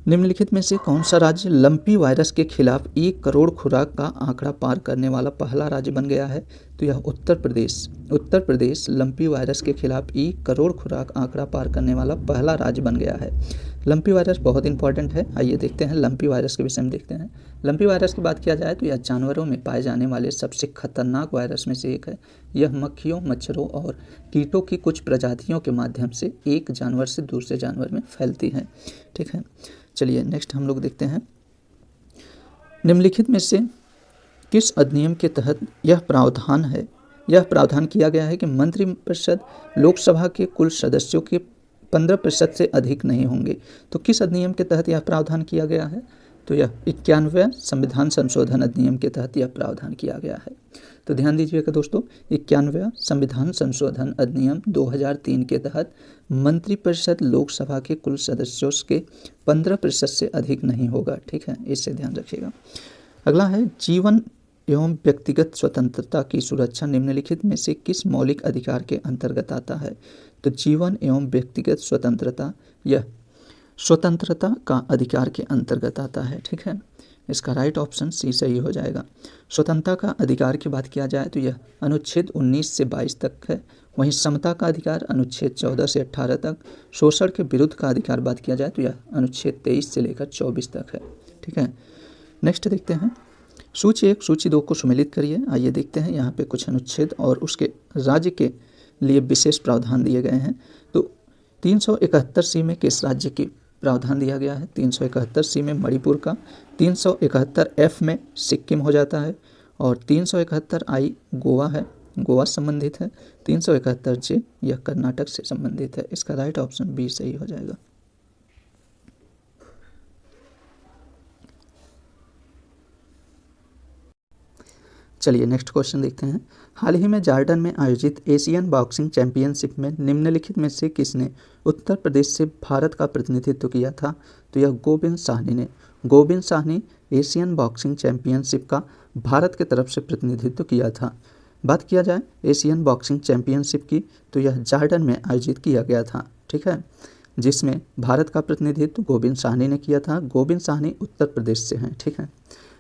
निम्नलिखित में से कौन सा राज्य लंपी वायरस के खिलाफ 1 करोड़ खुराक का आंकड़ा पार करने वाला पहला राज्य बन गया है? तो यह उत्तर प्रदेश लंपी वायरस के खिलाफ 1 करोड़ खुराक आंकड़ा पार करने वाला पहला राज्य बन गया है। लंपी वायरस बहुत इंपॉर्टेंट है। आइए देखते हैं लंपी वायरस के विषय में देखते हैं। लंपी वायरस की बात किया जाए तो यह जानवरों में पाए जाने वाले सबसे खतरनाक वायरस में से एक है। यह मक्खियों, मच्छरों और कीटों की कुछ प्रजातियों के माध्यम से एक जानवर से दूसरे जानवर में फैलती है। ठीक है। चलिए नेक्स्ट हम लोग देखते हैं। निम्नलिखित में से किस अधिनियम के तहत यह प्रावधान किया गया है कि मंत्रिपरिषद लोकसभा के कुल सदस्यों के 15% से अधिक नहीं होंगे? तो किस अधिनियम के तहत यह प्रावधान किया गया है? तो यह 91वें संविधान संशोधन अधिनियम के तहत यह प्रावधान किया गया है। तो ध्यान दीजिएगा दोस्तों, 91वें संविधान संशोधन अधिनियम 2003 के तहत मंत्रिपरिषद लोकसभा के कुल सदस्यों के 15% से अधिक नहीं होगा। ठीक है, इससे ध्यान रखिएगा। अगला है जीवन एवं व्यक्तिगत स्वतंत्रता की सुरक्षा निम्नलिखित में से किस मौलिक अधिकार के अंतर्गत आता है? तो जीवन एवं व्यक्तिगत स्वतंत्रता यह स्वतंत्रता का अधिकार के अंतर्गत आता है। ठीक है, इसका राइट ऑप्शन सी सही हो जाएगा। स्वतंत्रता का अधिकार की बात किया जाए तो यह अनुच्छेद 19 से 22 तक है। वहीं समता का अधिकार अनुच्छेद 14 से 18 तक। शोषण के विरुद्ध का अधिकार बात किया जाए तो यह अनुच्छेद 23 से लेकर 24 तक है। ठीक है, नेक्स्ट देखते हैं। सूची 1 सूची 2 को सम्मिलित करिए। आइए देखते हैं, यहाँ पे कुछ अनुच्छेद और उसके राज्य के लिए विशेष प्रावधान दिए गए हैं। तो 371 में किस राज्य की प्रावधान दिया गया है? 371 में मणिपुर का, 371 में सिक्किम हो जाता है, और 371 गोवा है, गोवा संबंधित है। 371 यह कर्नाटक से संबंधित है। इसका राइट ऑप्शन बी सही हो जाएगा। चलिए नेक्स्ट क्वेश्चन देखते हैं। हाल ही में जॉर्डन में आयोजित एशियन बॉक्सिंग चैंपियनशिप में निम्नलिखित में से किसने उत्तर प्रदेश से भारत का प्रतिनिधित्व किया था? तो यह गोविंद साहनी ने। Govind Sahni Asian boxing championship का भारत की तरफ से प्रतिनिधित्व किया था। बात किया जाए एशियन बॉक्सिंग चैंपियनशिप की तो यह जॉर्डन में आयोजित किया गया था। ठीक है, जिसमें भारत का प्रतिनिधित्व गोविंद साहनी ने किया था। गोविंद साहनी उत्तर प्रदेश से हैं। ठीक है,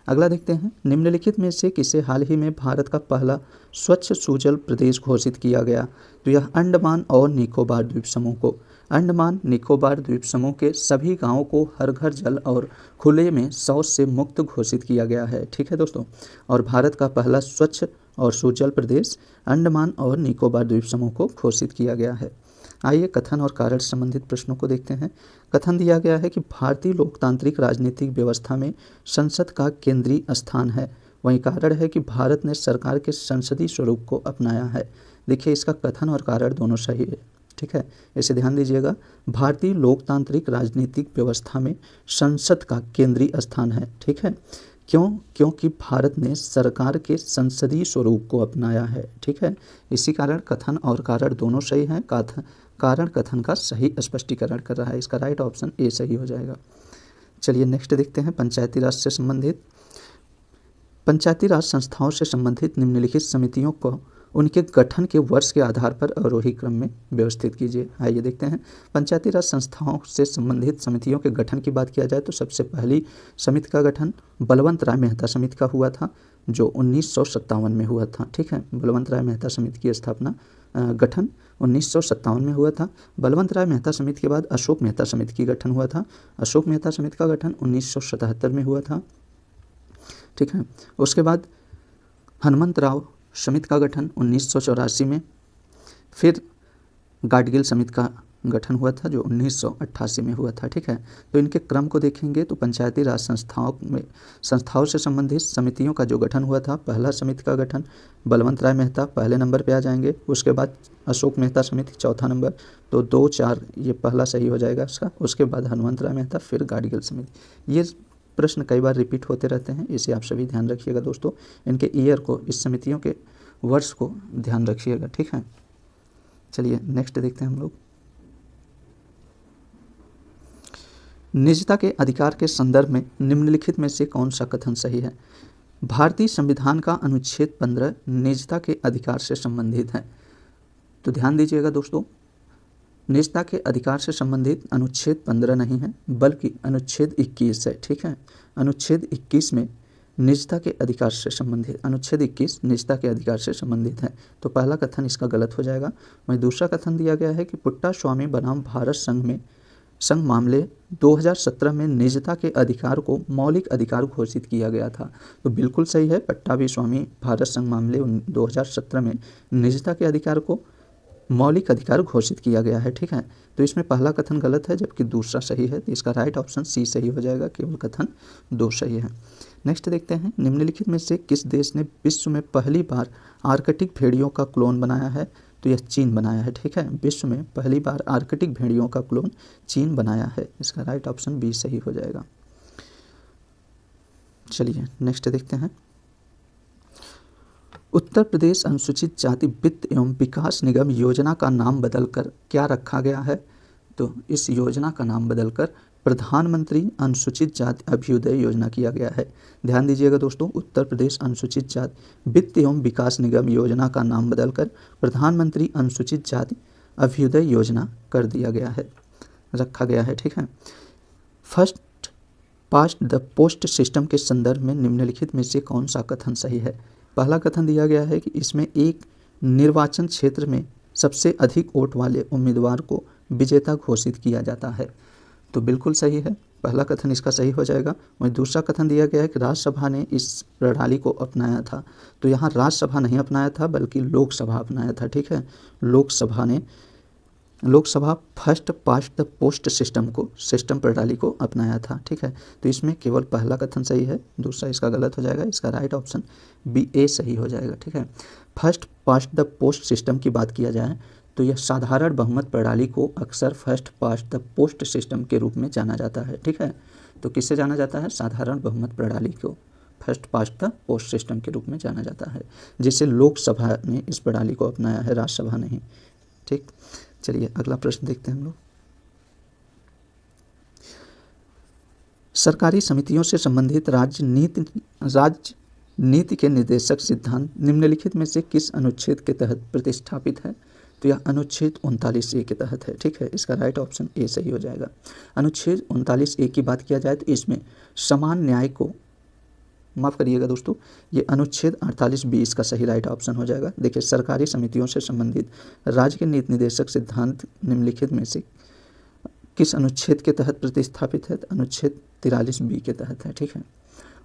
अगला देखते हैं। निम्नलिखित में से किसे हाल ही में भारत का पहला स्वच्छ सुजल प्रदेश घोषित किया गया? तो यह अंडमान और निकोबार द्वीप समूह को। अंडमान निकोबार द्वीप समूह के सभी गांवों को हर घर जल और खुले में शौच से मुक्त घोषित किया गया है। ठीक है दोस्तों, और भारत का पहला स्वच्छ और सुजल प्रदेश अंडमान और निकोबार द्वीप समूह को घोषित किया गया है। आइए कथन और कारण से संबंधित प्रश्नों को देखते हैं। कथन दिया गया है कि भारतीय लोकतांत्रिक राजनीतिक व्यवस्था में संसद का केंद्रीय स्थान है। वहीं कारण है कि भारत ने सरकार के संसदीय स्वरूप को अपनाया है। देखिए, इसका कथन और कारण दोनों सही है, ठीक है, इसे ध्यान दीजिएगा। भारतीय लोकतांत्रिक राजनीतिक व्यवस्था में संसद का केंद्रीय स्थान है, ठीक है। क्यों? क्योंकि भारत ने सरकार के संसदीय स्वरूप को अपनाया है, ठीक है। इसी कारण कथन और कारण दोनों सही हैं। कारण कथन का सही स्पष्टीकरण कर रहा है। इसका राइट ऑप्शन ए सही हो जाएगा। चलिए नेक्स्ट देखते हैं पंचायती राज से संबंधित। पंचायती राज संस्थाओं से संबंधित निम्नलिखित समितियों को उनके गठन के वर्ष के आधार पर अवरोही क्रम में व्यवस्थित कीजिए। आइए देखते हैं। पंचायती राज संस्थाओं से संबंधित समितियों के गठन की बात किया जाए तो सबसे पहली समिति का गठन बलवंत राय मेहता समिति का हुआ था, जो 1957 में हुआ था, ठीक है। बलवंत राय मेहता समिति की स्थापना गठन 1957 में हुआ था। बलवंत राय मेहता समिति के बाद अशोक मेहता समिति की गठन हुआ था। अशोक मेहता समिति का गठन 1977 में हुआ था, ठीक है। उसके बाद हनुमंत राव समिति का गठन 1984 में, फिर गाडगिल समिति का गठन हुआ था जो 1988 में हुआ था, ठीक है। तो इनके क्रम को देखेंगे तो पंचायती राज संस्थाओं से संबंधित समितियों का जो गठन हुआ था, पहला समिति का गठन बलवंत राय मेहता पहले नंबर पे आ जाएंगे। उसके बाद अशोक मेहता समिति चौथा नंबर, तो 2, 4 ये पहला सही हो जाएगा इसका। उसके बाद हनुमंत राय मेहता, फिर गाडगिल समिति। ये प्रश्न कई बार रिपीट होते रहते हैं, इसे आप सभी ध्यान रखिएगा दोस्तों। इनके ईयर को, इस समितियों के वर्ष को ध्यान रखिएगा, ठीक है। चलिए नेक्स्ट देखते हैं हम लोग। निजता के अधिकार के संदर्भ में निम्नलिखित में से कौन सा कथन सही है? भारतीय संविधान का अनुच्छेद 15 निजता के अधिकार से संबंधित है। तो ध्यान दीजिएगा दोस्तों, निजता के अधिकार से संबंधित अनुच्छेद 15 नहीं है बल्कि अनुच्छेद 21 है, ठीक है। अनुच्छेद 21 में निजता के अधिकार से संबंधित, अनुच्छेद 21 निजता के अधिकार से संबंधित है। तो पहला कथन इसका गलत हो जाएगा। वहीं दूसरा कथन दिया गया है कि पुट्टा स्वामी बनाम भारत संघ मामले 2017 में निजता के अधिकार को मौलिक अधिकार घोषित किया गया था। तो बिल्कुल सही है, पट्टाभी स्वामी भारत संघ मामले 2017 में निजता के अधिकार को मौलिक अधिकार घोषित किया गया है, ठीक है। तो इसमें पहला कथन गलत है जबकि दूसरा सही है। तो इसका राइट ऑप्शन सी सही हो जाएगा, केवल कथन 2 सही है। नेक्स्ट देखते हैं। निम्नलिखित में से किस देश ने विश्व में पहली बार आर्कटिक भेड़ियों का क्लोन बनाया है? तो यह चीन बनाया है, ठीक है। विश्व में पहली बार आर्कटिक भेड़ियों का क्लोन चीन बनाया है। इसका राइट ऑप्शन बी सही हो जाएगा। चलिए नेक्स्ट देखते हैं। उत्तर प्रदेश अनुसूचित जाति वित्त एवं विकास निगम योजना का नाम बदलकर क्या रखा गया है? तो इस योजना का नाम बदलकर प्रधानमंत्री अनुसूचित जाति अभ्युदय योजना किया गया है। ध्यान दीजिएगा दोस्तों, उत्तर प्रदेश अनुसूचित जाति वित्त एवं विकास निगम योजना का नाम बदलकर प्रधानमंत्री अनुसूचित जाति अभ्युदय योजना कर दिया गया है, रखा गया है, ठीक है। First past the post system के संदर्भ में निम्नलिखित में से कौन सा कथन सही है? पहला कथन दिया गया है कि इसमें एक निर्वाचन क्षेत्र में सबसे अधिक वोट वाले उम्मीदवार को विजेता घोषित किया जाता है। तो बिल्कुल सही है, पहला कथन इसका सही हो जाएगा। वहीं दूसरा कथन दिया गया है कि राज्यसभा ने इस प्रणाली को अपनाया था। तो यहाँ राज्यसभा नहीं अपनाया था बल्कि लोकसभा अपनाया था, ठीक है। Lok Sabha first past the post system प्रणाली को अपनाया था, ठीक है। तो इसमें केवल पहला कथन सही है, दूसरा इसका गलत हो जाएगा। इसका राइट ऑप्शन बी ए सही हो जाएगा, ठीक है। First past the post system की बात किया जाए तो यह साधारण बहुमत प्रणाली को अक्सर first past the post system के रूप में जाना जाता है, ठीक है। तो किससे जाना जाता है? साधारण बहुमत प्रणाली को first past the post system के रूप में जाना जाता है, जिसे लोकसभा ने इस प्रणाली को अपनाया है, राज्यसभा नहीं, ठीक। चलिए अगला प्रश्न देखते हैं हम लोग। सरकारी समितियों से संबंधित राजनीति के निर्देशक सिद्धांत निम्नलिखित में से किस अनुच्छेद के तहत प्रतिष्ठापित है? तो यह अनुच्छेद 39A के तहत है, ठीक है। इसका राइट ऑप्शन ए सही हो जाएगा। अनुच्छेद 39A की बात किया जाए तो इसमें समान न्याय को, माफ़ करिएगा दोस्तों, ये अनुच्छेद 48B इसका सही राइट ऑप्शन हो जाएगा। देखिए, सरकारी समितियों से संबंधित राज्य के नीति निर्देशक सिद्धांत निम्नलिखित में से किस अनुच्छेद के तहत प्रतिस्थापित है? तो अनुच्छेद 43B के तहत है, ठीक है।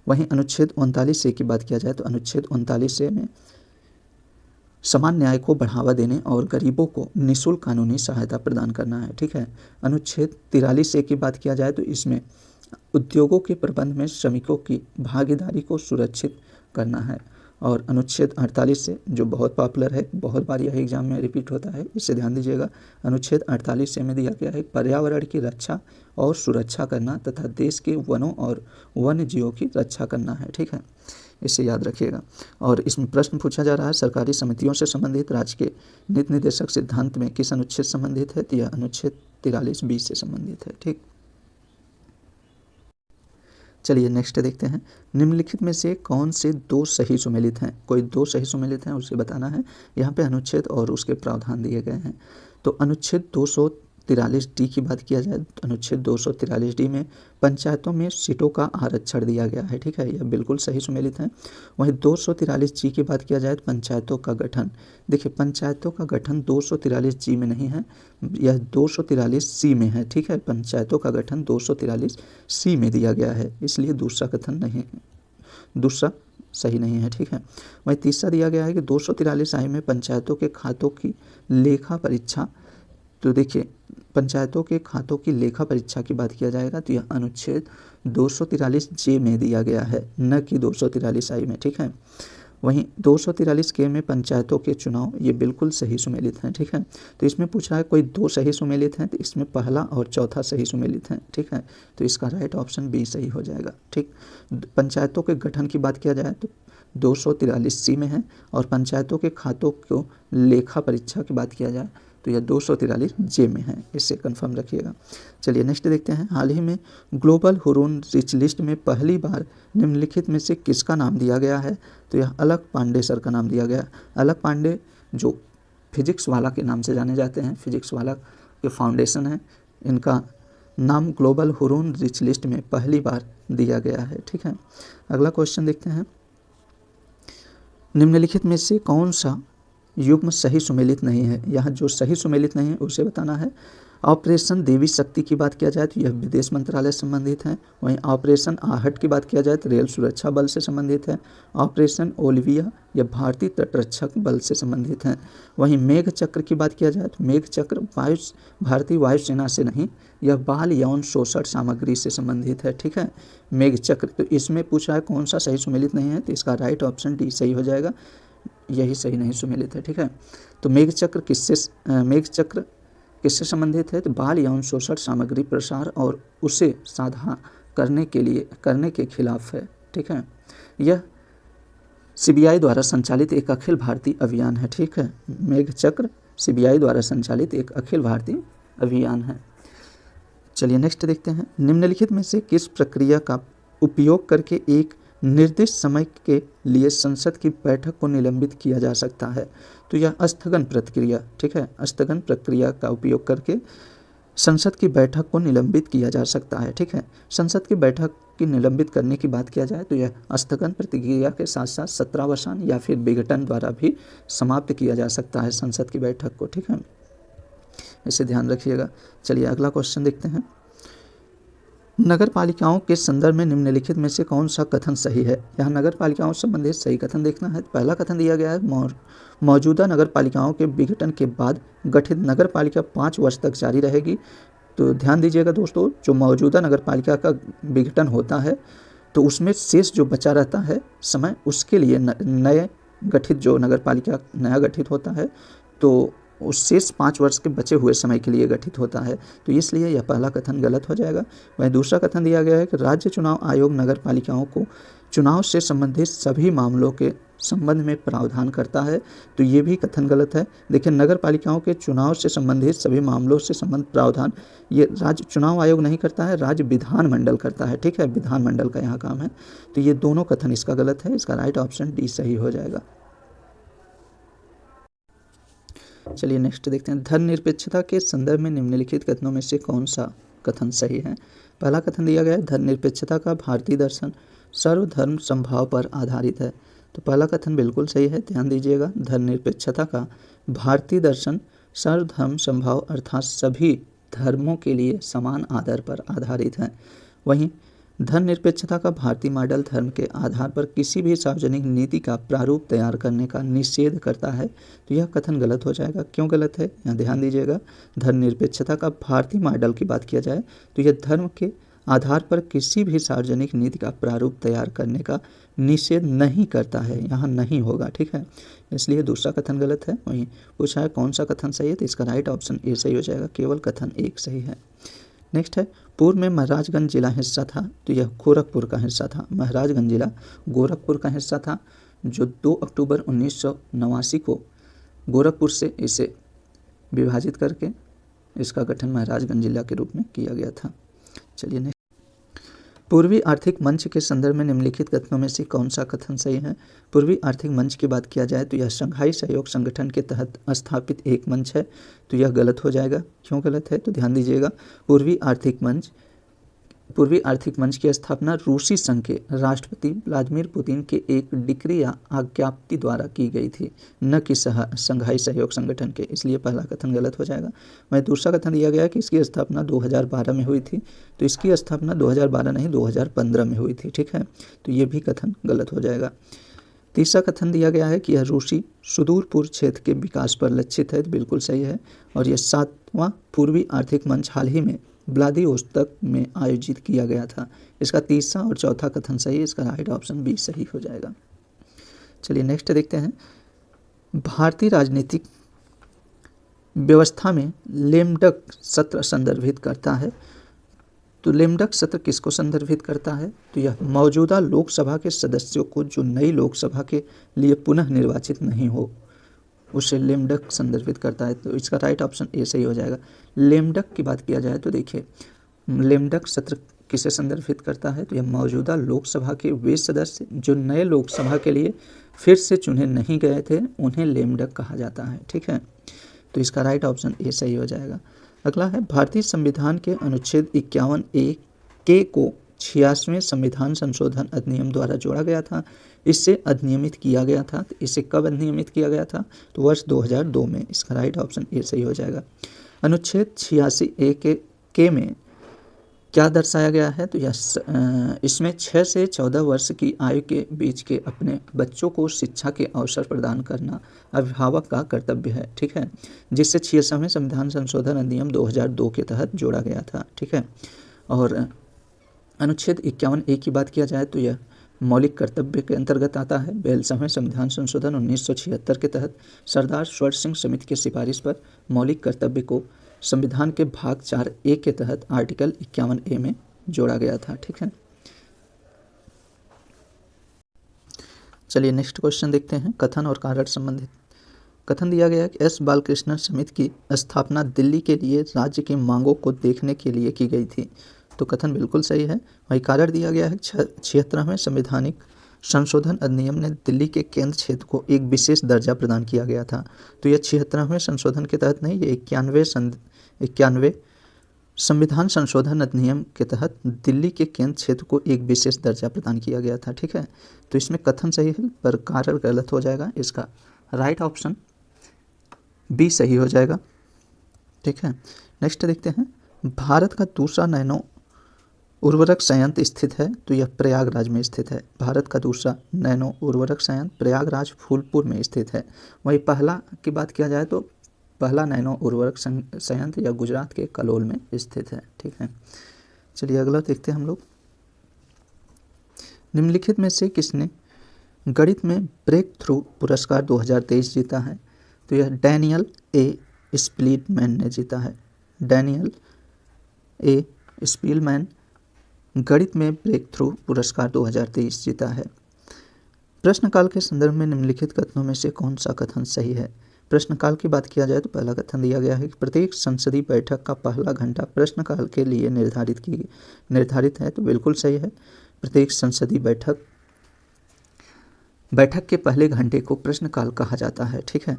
वहीं अनुच्छेद 39A की बात किया जाए तो अनुच्छेद 39A में समान न्याय को बढ़ावा देने और गरीबों को निःशुल्क कानूनी सहायता प्रदान करना है। ठीक है। अनुच्छेद 43 ए की बात किया जाए तो इसमें उद्योगों के प्रबंध में श्रमिकों की भागीदारी को सुरक्षित करना है। और अनुच्छेद 48 से, जो बहुत पॉपुलर है, बहुत बार यह एग्जाम में रिपीट होता है, इसे ध्यान दीजिएगा। अनुच्छेद 48 से में दिया गया है पर्यावरण की रक्षा और सुरक्षा करना तथा देश के वनों और वन्य जीवों की रक्षा करना है। ठीक है, इसे याद रखिएगा। और इसमें प्रश्न पूछा जा रहा है सरकारी समितियों से संबंधित राज्य के नीति निर्देशक सिद्धांत में किस अनुच्छेद संबंधित है, तो यह अनुच्छेद 43(b) से संबंधित है। ठीक, चलिए नेक्स्ट देखते हैं। निम्नलिखित में से कौन से दो सही सुमेलित हैं? कोई दो सही सुमेलित हैं उसे बताना है। यहाँ पे अनुच्छेद और उसके प्रावधान दिए गए हैं। तो अनुच्छेद 243D की बात किया जाए तो अनुच्छेद 243D में पंचायतों में सीटों का आरक्षण दिया गया है। ठीक है, यह बिल्कुल सही सुमेलित है। वहीं 243G की बात किया जाए तो पंचायतों का गठन, देखिए पंचायतों का गठन 243G में नहीं है, यह 243C में है। ठीक है, पंचायतों का गठन 243C में दिया गया है, इसलिए दूसरा कथन नहीं, दूसरा सही नहीं है। ठीक है, वहीं तीसरा दिया गया है कि 243I में पंचायतों के खातों की लेखा परीक्षा, तो देखिए पंचायतों के खातों की लेखा परीक्षा की बात किया जाएगा तो यह अनुच्छेद 243J में दिया गया है, न कि 243I में। ठीक है, वहीं 243K में पंचायतों के चुनाव, ये बिल्कुल सही सुमेलित हैं। ठीक है, तो इसमें पूछा है कोई दो सही सुमेलित हैं, तो इसमें पहला और चौथा सही सुमेलित हैं। ठीक है, तो इसका राइट ऑप्शन बी सही हो जाएगा। ठीक, पंचायतों के गठन की बात किया जाए तो 243C में है, और पंचायतों के खातों को लेखा परीक्षा की बात किया जाए तो यह 243J में है, इससे कंफर्म रखिएगा। चलिए नेक्स्ट देखते हैं। हाल ही में ग्लोबल हुरून रिच लिस्ट में पहली बार निम्नलिखित में से किसका नाम दिया गया है, तो यह अलक पांडे सर का नाम दिया गया। अलक पांडे जो फिजिक्स वाला के नाम से जाने जाते हैं, फिजिक्स वाला के फाउंडेशन है, इनका नाम ग्लोबल हुरून रिच लिस्ट में पहली बार दिया गया है। ठीक है, अगला क्वेश्चन देखते हैं। निम्नलिखित में से कौन सा युग्म सही सुमेलित नहीं है? यहाँ जो सही सुमेलित नहीं है उसे बताना है। ऑपरेशन देवी शक्ति की बात किया जाए तो यह विदेश मंत्रालय से संबंधित है। वहीं ऑपरेशन आहट की बात किया जाए तो रेल सुरक्षा बल से संबंधित है। ऑपरेशन ओलिविया यह भारतीय तटरक्षक बल से संबंधित है। वहीं मेघ चक्र की बात किया जाए तो मेघ चक्र भारतीय वायुसेना से नहीं, यह बाल यौन शोषण सामग्री से संबंधित है। ठीक है, मेघ चक्र, तो इसमें पूछा है कौन सा सही सुमेलित नहीं है, तो इसका राइट ऑप्शन डी सही हो जाएगा, यही सही नहीं सुमेलित है। ठीक है, तो मेघ चक्र किससे संबंधित है, तो बाल यौन शोषण सामग्री प्रसार और उसे साधा करने के खिलाफ है। ठीक है, यह CBI द्वारा संचालित एक अखिल भारतीय अभियान है। ठीक है, मेघ चक्र CBI द्वारा संचालित एक अखिल भारतीय अभियान है। चलिए नेक्स्ट देखते हैं। निम्नलिखित में से किस प्रक्रिया का उपयोग करके एक निर्दिष्ट समय के लिए संसद की बैठक को निलंबित किया जा सकता है, तो यह स्थगन प्रक्रिया। ठीक है, स्थगन प्रक्रिया का उपयोग करके संसद की बैठक को निलंबित किया जा सकता है। ठीक है, संसद की बैठक की निलंबित करने की बात किया जाए तो यह स्थगन प्रक्रिया के साथ साथ सत्रावसान या फिर विघटन द्वारा भी समाप्त किया जा सकता है संसद की बैठक को। ठीक है, इसे ध्यान रखिएगा। चलिए अगला क्वेश्चन देखते हैं। नगर पालिकाओं के संदर्भ में निम्नलिखित में से कौन सा कथन सही है? यहाँ नगर पालिकाओं से संबंधित सही कथन देखना है। पहला कथन दिया गया है मौजूदा नगर पालिकाओं के विघटन के बाद गठित नगर पालिका 5 वर्ष तक जारी रहेगी। तो ध्यान दीजिएगा दोस्तों, जो मौजूदा नगर पालिका का विघटन होता है तो उसमें शेष जो बचा रहता है समय, उसके लिए नए गठित जो नगर पालिका नया गठित होता है तो उस शेष 5 वर्ष के बचे हुए समय के लिए गठित होता है, तो इसलिए यह पहला कथन गलत हो जाएगा। वहीं दूसरा कथन दिया गया है कि राज्य चुनाव आयोग नगर पालिकाओं को चुनाव से संबंधित सभी मामलों के संबंध में प्रावधान करता है, तो ये भी कथन गलत है। देखिए, नगर पालिकाओं के चुनाव से संबंधित सभी मामलों से संबंध प्रावधान ये राज्य चुनाव आयोग नहीं करता है, राज्य विधानमंडल करता है। ठीक है, विधानमंडल का यहाँ काम है, तो ये दोनों कथन इसका गलत है, इसका राइट ऑप्शन डी सही हो जाएगा। चलिए नेक्स्ट देखते हैं। धर्मनिरपेक्षता के संदर्भ में निम्नलिखित कथनों में से कौन सा कथन सही है? पहला कथन दिया गया है धर्मनिरपेक्षता का भारतीय दर्शन सर्वधर्म समभाव पर आधारित है, तो पहला कथन बिल्कुल सही है। ध्यान दीजिएगा, धर्मनिरपेक्षता का भारतीय दर्शन सर्वधर्म समभाव अर्थात सभी धर्मों के लिए समान आदर पर आधारित है। वहीं धर्मनिरपेक्षता का भारतीय मॉडल धर्म के आधार पर किसी भी सार्वजनिक नीति का प्रारूप तैयार करने का निषेध करता है। तो यह कथन गलत हो जाएगा। क्यों गलत है, यहाँ ध्यान दीजिएगा। धर्मनिरपेक्षता का भारतीय मॉडल की बात किया जाए तो यह धर्म के आधार पर किसी भी सार्वजनिक नीति का प्रारूप तैयार करने का निषेध नहीं करता है, यहाँ नहीं होगा, ठीक है। इसलिए दूसरा कथन गलत है। वहीं पूछा है कौन सा कथन सही है, तो इसका राइट ऑप्शन ए सही हो जाएगा, केवल कथन एक सही है। नेक्स्ट है, पूर्व में महाराजगंज जिला हिस्सा था, तो यह गोरखपुर का हिस्सा था। महाराजगंज जिला गोरखपुर का हिस्सा था, जो 2 अक्टूबर 1989 को गोरखपुर से इसे विभाजित करके इसका गठन महाराजगंज जिला के रूप में किया गया था। चलिए नेक्स्ट, पूर्वी आर्थिक मंच के संदर्भ में निम्नलिखित कथनों में से कौन सा कथन सही है। पूर्वी आर्थिक मंच की बात किया जाए तो यह शंघाई सहयोग संगठन के तहत स्थापित एक मंच है, तो यह गलत हो जाएगा। क्यों गलत है, तो ध्यान दीजिएगा। पूर्वी आर्थिक मंच की स्थापना रूसी संघ के राष्ट्रपति व्लादिमीर पुतिन के एक डिक्री या आज्ञप्ति द्वारा की गई थी, न कि शंघाई सहयोग संगठन के, इसलिए पहला कथन गलत हो जाएगा। वहीं दूसरा कथन दिया गया कि इसकी स्थापना 2012 में हुई थी, तो इसकी स्थापना 2012 नहीं 2015 में हुई थी, ठीक है, तो ये भी कथन गलत हो जाएगा। तीसरा कथन दिया गया है कि यह रूसी सुदूर पूर्व क्षेत्र के विकास पर लक्षित है, तो बिल्कुल सही है। और यह 7वां पूर्वी आर्थिक मंच हाल ही में व्लादिवोस्तोक में आयोजित किया गया था। इसका तीसरा और चौथा कथन सही है, इसका राइट ऑप्शन बी सही हो जाएगा। चलिए नेक्स्ट देखते हैं, भारतीय राजनीतिक व्यवस्था में लेमडक सत्र संदर्भित करता है। तो लेमडक सत्र किसको संदर्भित करता है, तो यह मौजूदा लोकसभा के सदस्यों को जो नई लोकसभा के लिए पुनः निर्वाचित नहीं हो, उसे लेमडक संदर्भित करता है, तो इसका राइट ऑप्शन ए सही हो जाएगा। लेमडक की बात किया जाए तो देखिए, लेमडक सत्र किसे संदर्भित करता है, तो यह मौजूदा लोकसभा के वे सदस्य जो नए लोकसभा के लिए फिर से चुने नहीं गए थे, उन्हें लेमडक कहा जाता है, ठीक है, तो इसका राइट ऑप्शन ए सही हो जाएगा। अगला है, भारतीय संविधान के अनुच्छेद 51A के को 86वें संविधान संशोधन अधिनियम द्वारा जोड़ा गया था, इससे अधिनियमित किया गया था। तो इसे कब अधिनियमित किया गया था, तो वर्ष 2002 में, इसका राइट ऑप्शन ए सही हो जाएगा। अनुच्छेद 86A के में क्या दर्शाया गया है, तो यह इसमें 6 से 14 वर्ष की आयु के बीच के अपने बच्चों को शिक्षा के अवसर प्रदान करना अभिभावक का कर्तव्य है, ठीक है, जिससे 86वें संविधान संशोधन अधिनियम 2002 के तहत जोड़ा गया था, ठीक है। और अनुच्छेद 51A की बात किया जाए तो यह मौलिक कर्तव्य के अंतर्गत आता है। 42वें संविधान संशोधन 1976 के तहत सरदार स्वर्ण सिंह समिति की सिफारिश पर मौलिक कर्तव्य को संविधान के भाग 4A के तहत आर्टिकल 51A में जोड़ा गया था, ठीक है। चलिए नेक्स्ट क्वेश्चन देखते हैं, कथन और कारण संबंधित। कथन दिया गया कि एस बालकृष्णन समिति की स्थापना दिल्ली के लिए राज्य की मांगों को देखने के लिए की गई थी, तो कथन बिल्कुल सही है। वही कारण दिया गया है, 76वें संवैधानिक संशोधन अधिनियम ने दिल्ली के केंद्र क्षेत्र को एक विशेष दर्जा प्रदान किया गया था, तो यह 76वें संशोधन के तहत नहीं, ये 91वें संविधान संशोधन अधिनियम के तहत दिल्ली के केंद्र क्षेत्र को एक विशेष दर्जा प्रदान किया गया था, ठीक है, तो इसमें कथन सही है पर कारण गलत हो जाएगा, इसका राइट ऑप्शन बी सही हो जाएगा, ठीक है। नेक्स्ट देखते हैं, भारत का दूसरा नैनो उर्वरक संयंत्र स्थित है, तो यह प्रयागराज में स्थित है। भारत का दूसरा नैनो उर्वरक संयंत्र प्रयागराज फूलपुर में स्थित है। वहीं पहला की बात किया जाए तो पहला नैनो उर्वरक संयंत्र यह गुजरात के कलोल में स्थित है, ठीक है। चलिए अगला देखते हैं हम लोग, निम्नलिखित में से किसने गणित में ब्रेक थ्रू पुरस्कार 2023 जीता है, तो यह डैनियल ए स्पीलमैन ने जीता है। डैनियल ए स्पीलमैन गणित में ब्रेक थ्रू पुरस्कार 2023 जीता है। प्रश्नकाल के संदर्भ में निम्नलिखित कथनों में से कौन सा कथन सही है। प्रश्नकाल की बात किया जाए तो पहला कथन दिया गया है कि प्रत्येक संसदीय बैठक का पहला घंटा प्रश्नकाल के लिए निर्धारित है, तो बिल्कुल सही है। प्रत्येक संसदीय बैठक के पहले घंटे को प्रश्नकाल कहा जाता है, ठीक है।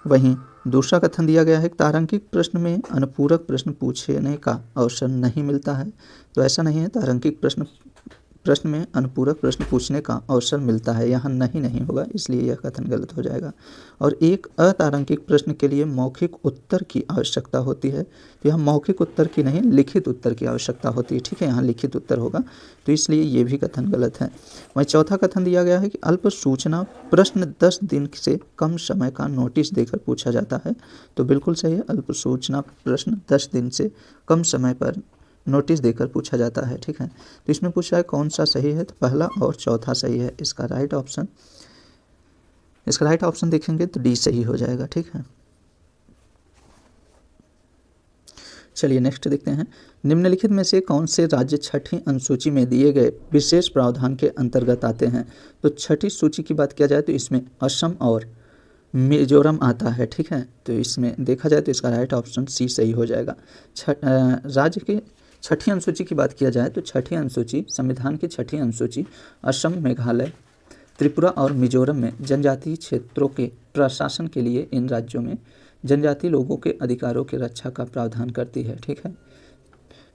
वहीं दूसरा कथन दिया गया है कि तारांकिक प्रश्न में अनुपूरक प्रश्न पूछने का अवसर नहीं मिलता है, तो ऐसा नहीं है। तारांकिक प्रश्न में अनुपूरक प्रश्न पूछने का अवसर मिलता है, यहाँ नहीं होगा, इसलिए यह कथन गलत हो जाएगा। और एक अतारांकिक प्रश्न के लिए मौखिक उत्तर की आवश्यकता होती है, तो यहाँ मौखिक उत्तर की नहीं लिखित उत्तर की आवश्यकता होती है, ठीक है, यहाँ लिखित उत्तर होगा, तो इसलिए ये भी कथन गलत है। वहीं चौथा कथन दिया गया है कि अल्प सूचना प्रश्न 10 दिन से कम समय का नोटिस देकर पूछा जाता है, तो बिल्कुल सही है, अल्प सूचना प्रश्न 10 दिन से कम समय पर नोटिस देकर पूछा जाता है, ठीक है। तो इसमें पूछा है कौन सा सही है, तो पहला और चौथा सही है। इसका राइट ऑप्शन देखेंगे तो डी सही हो जाएगा, ठीक है। चलिए नेक्स्ट देखते हैं, निम्नलिखित में से कौन से राज्य छठी अनुसूची में दिए गए विशेष प्रावधान के अंतर्गत आते हैं। तो छठी सूची की बात किया जाए तो इसमें असम और मिजोरम आता है, ठीक है। तो इसमें देखा जाए तो इसका राइट ऑप्शन सी सही हो जाएगा। राज्य के छठी अनुसूची की बात किया जाए तो छठी अनुसूची, संविधान की छठी अनुसूची असम, मेघालय, त्रिपुरा और मिजोरम में जनजातीय क्षेत्रों के प्रशासन के लिए इन राज्यों में जनजातीय लोगों के अधिकारों की रक्षा का प्रावधान करती है, ठीक है।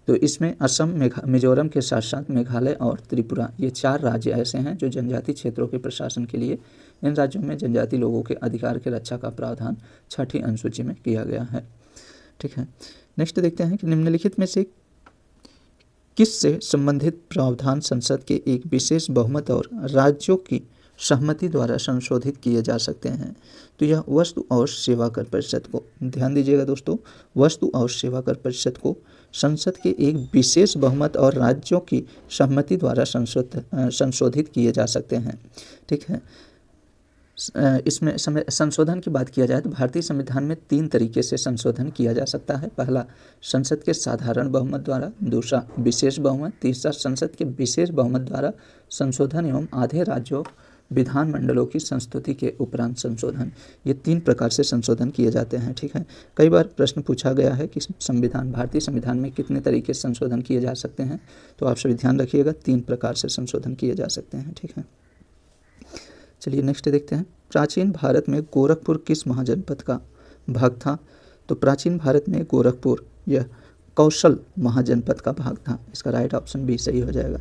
तो इसमें असम, मिजोरम के साथ साथ मेघालय और त्रिपुरा, ये 4 राज्य ऐसे हैं जो जनजातीय क्षेत्रों के प्रशासन के लिए इन राज्यों में जनजातीय लोगों के अधिकार की रक्षा का प्रावधान छठी अनुसूची में किया गया है, ठीक है। नेक्स्ट देखते हैं कि निम्नलिखित में से किस से संबंधित प्रावधान संसद के एक विशेष बहुमत और राज्यों की सहमति द्वारा संशोधित किए जा सकते हैं। तो यह वस्तु और सेवा कर परिषद को, ध्यान दीजिएगा दोस्तों, वस्तु और सेवा कर परिषद को संसद के एक विशेष बहुमत और राज्यों की सहमति द्वारा संशोधित किए जा सकते हैं, ठीक है। इसमें संशोधन की बात किया जाए तो भारतीय संविधान में 3 तरीके से संशोधन किया जा सकता है। पहला संसद के साधारण बहुमत द्वारा, दूसरा विशेष बहुमत, तीसरा संसद के विशेष बहुमत द्वारा संशोधन एवं आधे राज्यों विधानमंडलों की संस्तुति के उपरांत संशोधन। ये 3 प्रकार से संशोधन किए जाते हैं, ठीक है। कई बार प्रश्न पूछा गया है कि भारतीय संविधान में कितने तरीके से संशोधन किए जा सकते हैं, तो आप सभी ध्यान रखिएगा 3 प्रकार से संशोधन किए जा सकते हैं, ठीक है। चलिए नेक्स्ट देखते हैं, प्राचीन भारत में गोरखपुर किस महाजनपद का भाग था। तो प्राचीन भारत में गोरखपुर यह कौशल महाजनपद का भाग था, इसका राइट ऑप्शन बी सही हो जाएगा।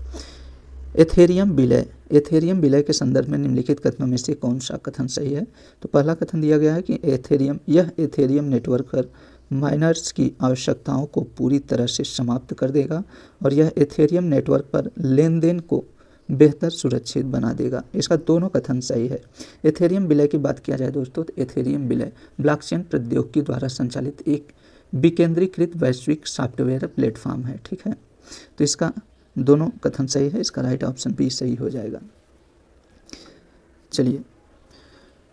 एथेरियम विलय के संदर्भ में निम्नलिखित कथनों में से कौन सा कथन सही है। तो पहला कथन दिया गया है कि एथेरियम नेटवर्क पर माइनर्स की आवश्यकताओं को पूरी तरह से समाप्त कर देगा और यह एथेरियम नेटवर्क पर लेन देन को बेहतर सुरक्षित बना देगा। इसका दोनों कथन सही है। एथेरियम विलय की बात किया जाए दोस्तों तो एथेरियम विलय ब्लॉकचेन प्रौद्योगिकी द्वारा संचालित एक विकेंद्रीकृत वैश्विक सॉफ्टवेयर प्लेटफॉर्म है, ठीक है। तो इसका दोनों कथन सही है, इसका राइट ऑप्शन बी सही हो जाएगा। चलिए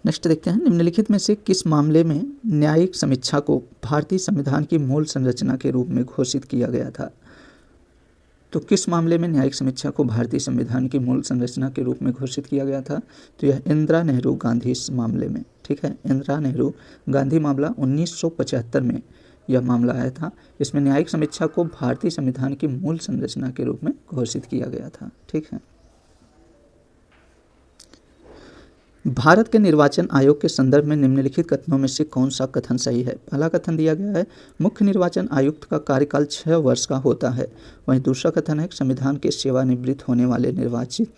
नेक्स्ट देखते हैं, निम्नलिखित में से किस मामले में न्यायिक समीक्षा को भारतीय संविधान की मूल संरचना के रूप में घोषित किया गया था। तो किस मामले में न्यायिक समीक्षा को भारतीय संविधान की मूल संरचना के रूप में घोषित किया गया था। तो यह इंदिरा नेहरू गांधी मामले में, ठीक है। इंदिरा नेहरू गांधी मामला 1975 में यह मामला आया था। इसमें न्यायिक समीक्षा को भारतीय संविधान की मूल संरचना के रूप में घोषित किया गया था, ठीक है। भारत के निर्वाचन आयोग के संदर्भ में निम्नलिखित कथनों में से कौन सा कथन सही है। पहला कथन दिया गया है मुख्य निर्वाचन आयुक्त का कार्यकाल 6 वर्ष का होता है। वहीं दूसरा कथन है संविधान के सेवानिवृत्त होने वाले निर्वाचित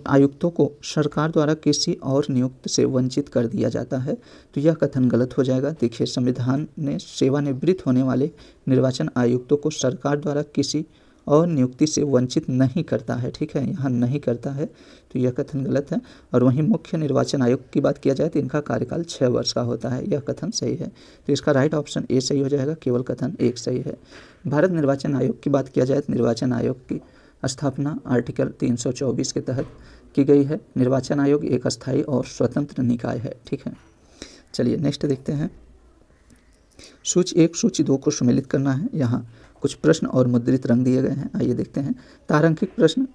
आयुक्तों को सरकार द्वारा किसी और नियुक्त से वंचित कर दिया जाता है। तो यह कथन गलत हो जाएगा। देखिए, संविधान ने सेवानिवृत्त होने वाले निर्वाचन आयुक्तों को सरकार द्वारा किसी और नियुक्ति से वंचित नहीं करता है, ठीक है, यहाँ नहीं करता है, तो यह कथन गलत है। और वहीं मुख्य निर्वाचन आयोग की बात किया जाए तो इनका कार्यकाल 6 वर्ष का होता है, यह कथन सही है। तो इसका राइट ऑप्शन ए सही हो जाएगा, केवल कथन 1 सही है। भारत निर्वाचन आयोग की बात किया जाए तो निर्वाचन आयोग की स्थापना आर्टिकल 324 के तहत की गई है। निर्वाचन आयोग एक अस्थायी और स्वतंत्र निकाय है, ठीक है। चलिए नेक्स्ट देखते हैं, सूची 1 सूची 2 को सम्मिलित करना है। यहाँ कुछ प्रश्न और मुद्रित रंग दिए गए हैं, आइए देखते हैं। तारांकित प्रश्न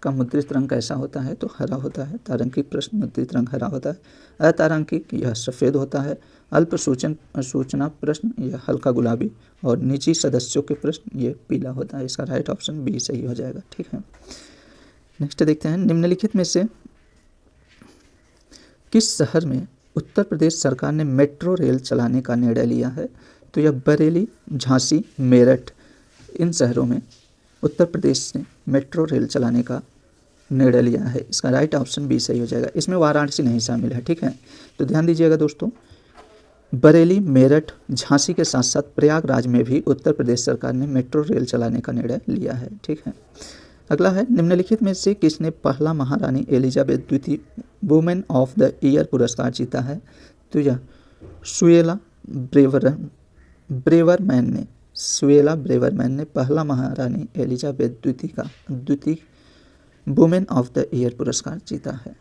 का मुद्रित रंग कैसा होता है, तो हरा होता है। तारांकित प्रश्न मुद्रित रंग हरा होता है। अतारांकिक यह सफ़ेद होता है। अल्प सूचना प्रश्न यह हल्का गुलाबी और निजी सदस्यों के प्रश्न ये पीला होता है। इसका राइट ऑप्शन बी सही हो जाएगा, ठीक है। नेक्स्ट देखते हैं, निम्नलिखित में से किस शहर में उत्तर प्रदेश सरकार ने मेट्रो रेल चलाने का निर्णय लिया है। तो यह बरेली, झांसी, मेरठ, इन शहरों में उत्तर प्रदेश ने मेट्रो रेल चलाने का निर्णय लिया है। इसका राइट ऑप्शन बी सही हो जाएगा। इसमें वाराणसी नहीं शामिल है, ठीक है। तो ध्यान दीजिएगा दोस्तों, बरेली, मेरठ, झांसी के साथ साथ प्रयागराज में भी उत्तर प्रदेश सरकार ने मेट्रो रेल चलाने का निर्णय लिया है, ठीक है। अगला है, निम्नलिखित में से किसने पहला महारानी एलिजाबेथ द्वितीय वुमेन ऑफ द ईयर पुरस्कार जीता है? तो यह सुएला ब्रेवरमैन ने पहला महारानी एलिजाबेथ द्वितीय वुमेन ऑफ द ईयर पुरस्कार जीता है।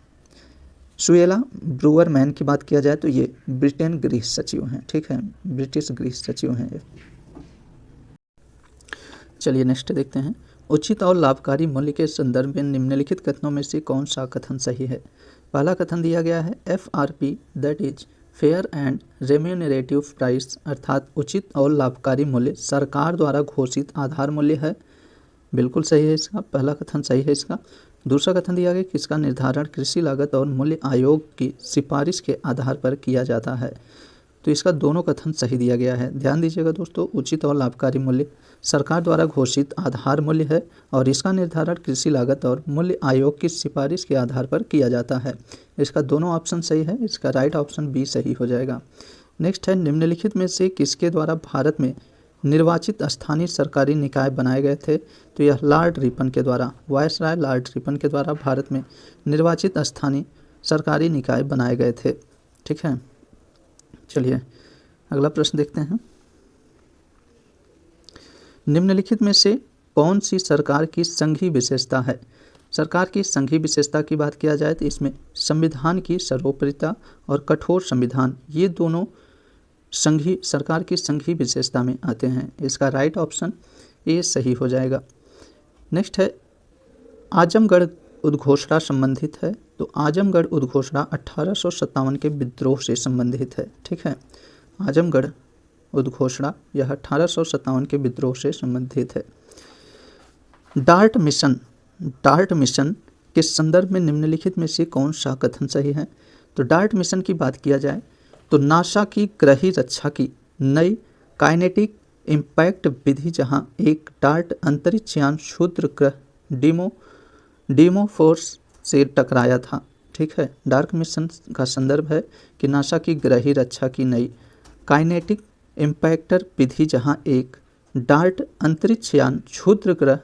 सुएला ब्रूवरमैन की बात किया जाए तो ये ब्रिटेन गृह सचिव हैं, ठीक है, ब्रिटिश गृह सचिव हैं ये। चलिए नेक्स्ट देखते हैं, उचित और लाभकारी मूल्य के संदर्भ में निम्नलिखित कथनों में से कौन सा कथन सही है? पहला कथन दिया गया है FRP that is fair and remunerative price, अर्थात उचित और लाभकारी मूल्य सरकार द्वारा घोषित आधार मूल्य है। बिल्कुल सही है इसका, पहला कथन सही है इसका। दूसरा कथन दिया गया कि इसका निर्धारण कृषि लागत और मूल्य आयोग की सिफारिश के आधार पर किया जाता है। तो इसका दोनों कथन सही दिया गया है। ध्यान दीजिएगा दोस्तों, उचित और लाभकारी मूल्य सरकार द्वारा घोषित आधार मूल्य है और इसका निर्धारण कृषि लागत और मूल्य आयोग की सिफारिश के आधार पर किया जाता है। इसका दोनों ऑप्शन सही है, इसका राइट ऑप्शन बी सही हो जाएगा। नेक्स्ट है, निम्नलिखित में से किसके द्वारा भारत में निर्वाचित स्थानीय सरकारी निकाय बनाए गए थे? तो यह लॉर्ड रिपन के द्वारा, वायसराय लॉर्ड रिपन के द्वारा भारत में निर्वाचित स्थानीय सरकारी निकाय बनाए गए थे, ठीक है। चलिए अगला प्रश्न देखते हैं, निम्नलिखित में से कौन सी सरकार की संघीय विशेषता है? सरकार की संघीय विशेषता की बात किया जाए तो इसमें संविधान की सर्वोपरिता और कठोर संविधान, ये दोनों सरकार की संघीय विशेषता में आते हैं। इसका राइट ऑप्शन ए सही हो जाएगा। नेक्स्ट है, आजमगढ़ उद्घोषणा संबंधित है। तो आजमगढ़ उद्घोषणा 1857 के विद्रोह से संबंधित है, ठीक है। आजमगढ़ उद्घोषणा यह 1857 के विद्रोह से संबंधित है। डार्ट मिशन के संदर्भ में निम्नलिखित में से कौन सा कथन सही है? तो डार्ट मिशन की बात किया जाए तो नासा की ग्रही रक्षा की नई काइनेटिक इम्पैक्ट विधि, जहां एक डार्ट अंतरिक्ष यान क्षुद्र ग्रह डीमोफोर्स से टकराया था, ठीक है। डार्क मिशन का संदर्भ है कि नासा की ग्रही रक्षा की नई काइनेटिक इम्पैक्टर विधि, जहां एक डार्ट अंतरिक्ष यान क्षुद्र ग्रह,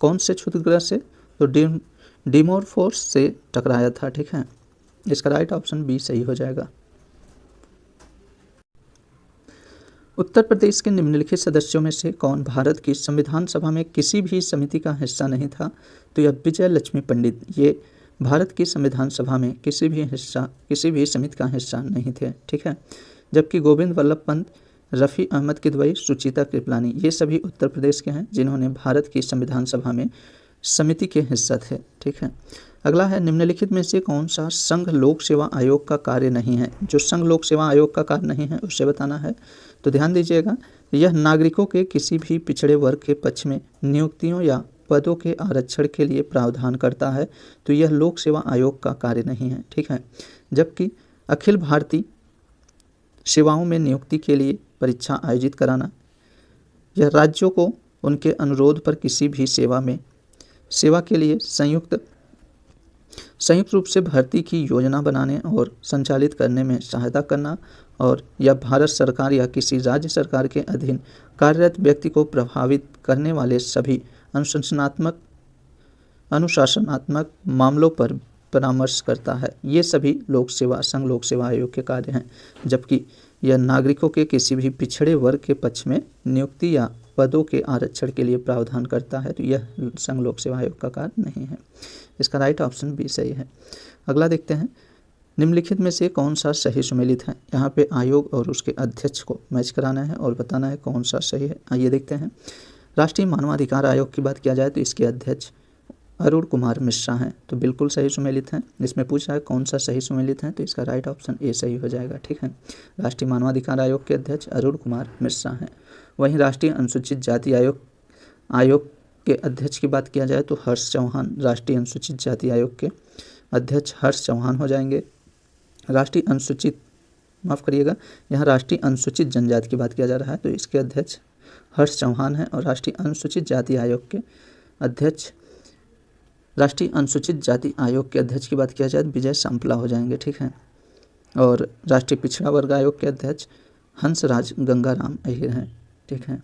कौन से क्षुद्र ग्रह से? तो डीमोफोर्स से टकराया था, ठीक है। इसका राइट ऑप्शन बी सही हो जाएगा। उत्तर प्रदेश के निम्नलिखित सदस्यों में से कौन भारत की संविधान सभा में किसी भी समिति का हिस्सा नहीं था? तो यह विजय लक्ष्मी पंडित, ये भारत की संविधान सभा में किसी भी समिति का हिस्सा नहीं थे, ठीक है। जबकि गोविंद वल्लभ पंत, रफ़ी अहमद किदवई, सुचिता कृपलानी, ये सभी उत्तर प्रदेश के हैं जिन्होंने भारत की संविधान सभा में समिति के हिस्सा थे, ठीक है। अगला है, निम्नलिखित में से कौन सा संघ लोक सेवा आयोग का कार्य नहीं है? जो संघ लोक सेवा आयोग का कार्य नहीं है उसे बताना है। तो ध्यान दीजिएगा, यह नागरिकों के किसी भी पिछड़े वर्ग के पक्ष में नियुक्तियों या पदों के आरक्षण के लिए प्रावधान करता है। तो यह लोक सेवा आयोग का कार्य नहीं है, ठीक है। जबकि अखिल भारतीय सेवाओं में नियुक्ति के लिए परीक्षा आयोजित कराना, यह राज्यों को उनके अनुरोध पर किसी भी सेवा के लिए संयुक्त रूप से भर्ती की योजना बनाने और संचालित करने में सहायता करना, और यह भारत सरकार या किसी राज्य सरकार के अधीन कार्यरत व्यक्ति को प्रभावित करने वाले सभी अनुशासनात्मक मामलों पर परामर्श करता है। ये सभी संघ लोक सेवा आयोग के कार्य हैं। जबकि यह नागरिकों के किसी भी पिछड़े वर्ग के पक्ष में नियुक्ति या पदों के आरक्षण के लिए प्रावधान करता है। तो यह संघ लोक सेवा आयोग का कार्य नहीं है। इसका राइट ऑप्शन बी सही है। अगला देखते हैं, निम्नलिखित में से कौन सा सही सुमेलित है? यहाँ पे आयोग और उसके अध्यक्ष को मैच कराना है और बताना है कौन सा सही है। आइए देखते हैं, राष्ट्रीय मानवाधिकार आयोग की बात किया जाए तो इसके अध्यक्ष अरुण कुमार मिश्रा हैं। तो बिल्कुल सही सुमेलित हैं। इसमें पूछा है कौन सा सही सुमेलित है, तो इसका राइट ऑप्शन ए सही हो जाएगा, ठीक है। राष्ट्रीय मानवाधिकार आयोग के अध्यक्ष अरुण कुमार मिश्रा हैं। वहीं राष्ट्रीय अनुसूचित जाति आयोग के अध्यक्ष की बात किया जाए तो हर्ष चौहान, राष्ट्रीय अनुसूचित जाति आयोग के अध्यक्ष हर्ष चौहान हो जाएंगे। यहाँ राष्ट्रीय अनुसूचित जनजाति की बात किया जा रहा है तो इसके अध्यक्ष हर्ष चौहान हैं, और राष्ट्रीय अनुसूचित जाति आयोग के अध्यक्ष राष्ट्रीय अनुसूचित जाति आयोग के अध्यक्ष की बात किया जाए विजय सांपला हो जाएंगे, ठीक है। और राष्ट्रीय पिछड़ा वर्ग आयोग के अध्यक्ष हंसराज गंगाराम अहिर हैं, ठीक है।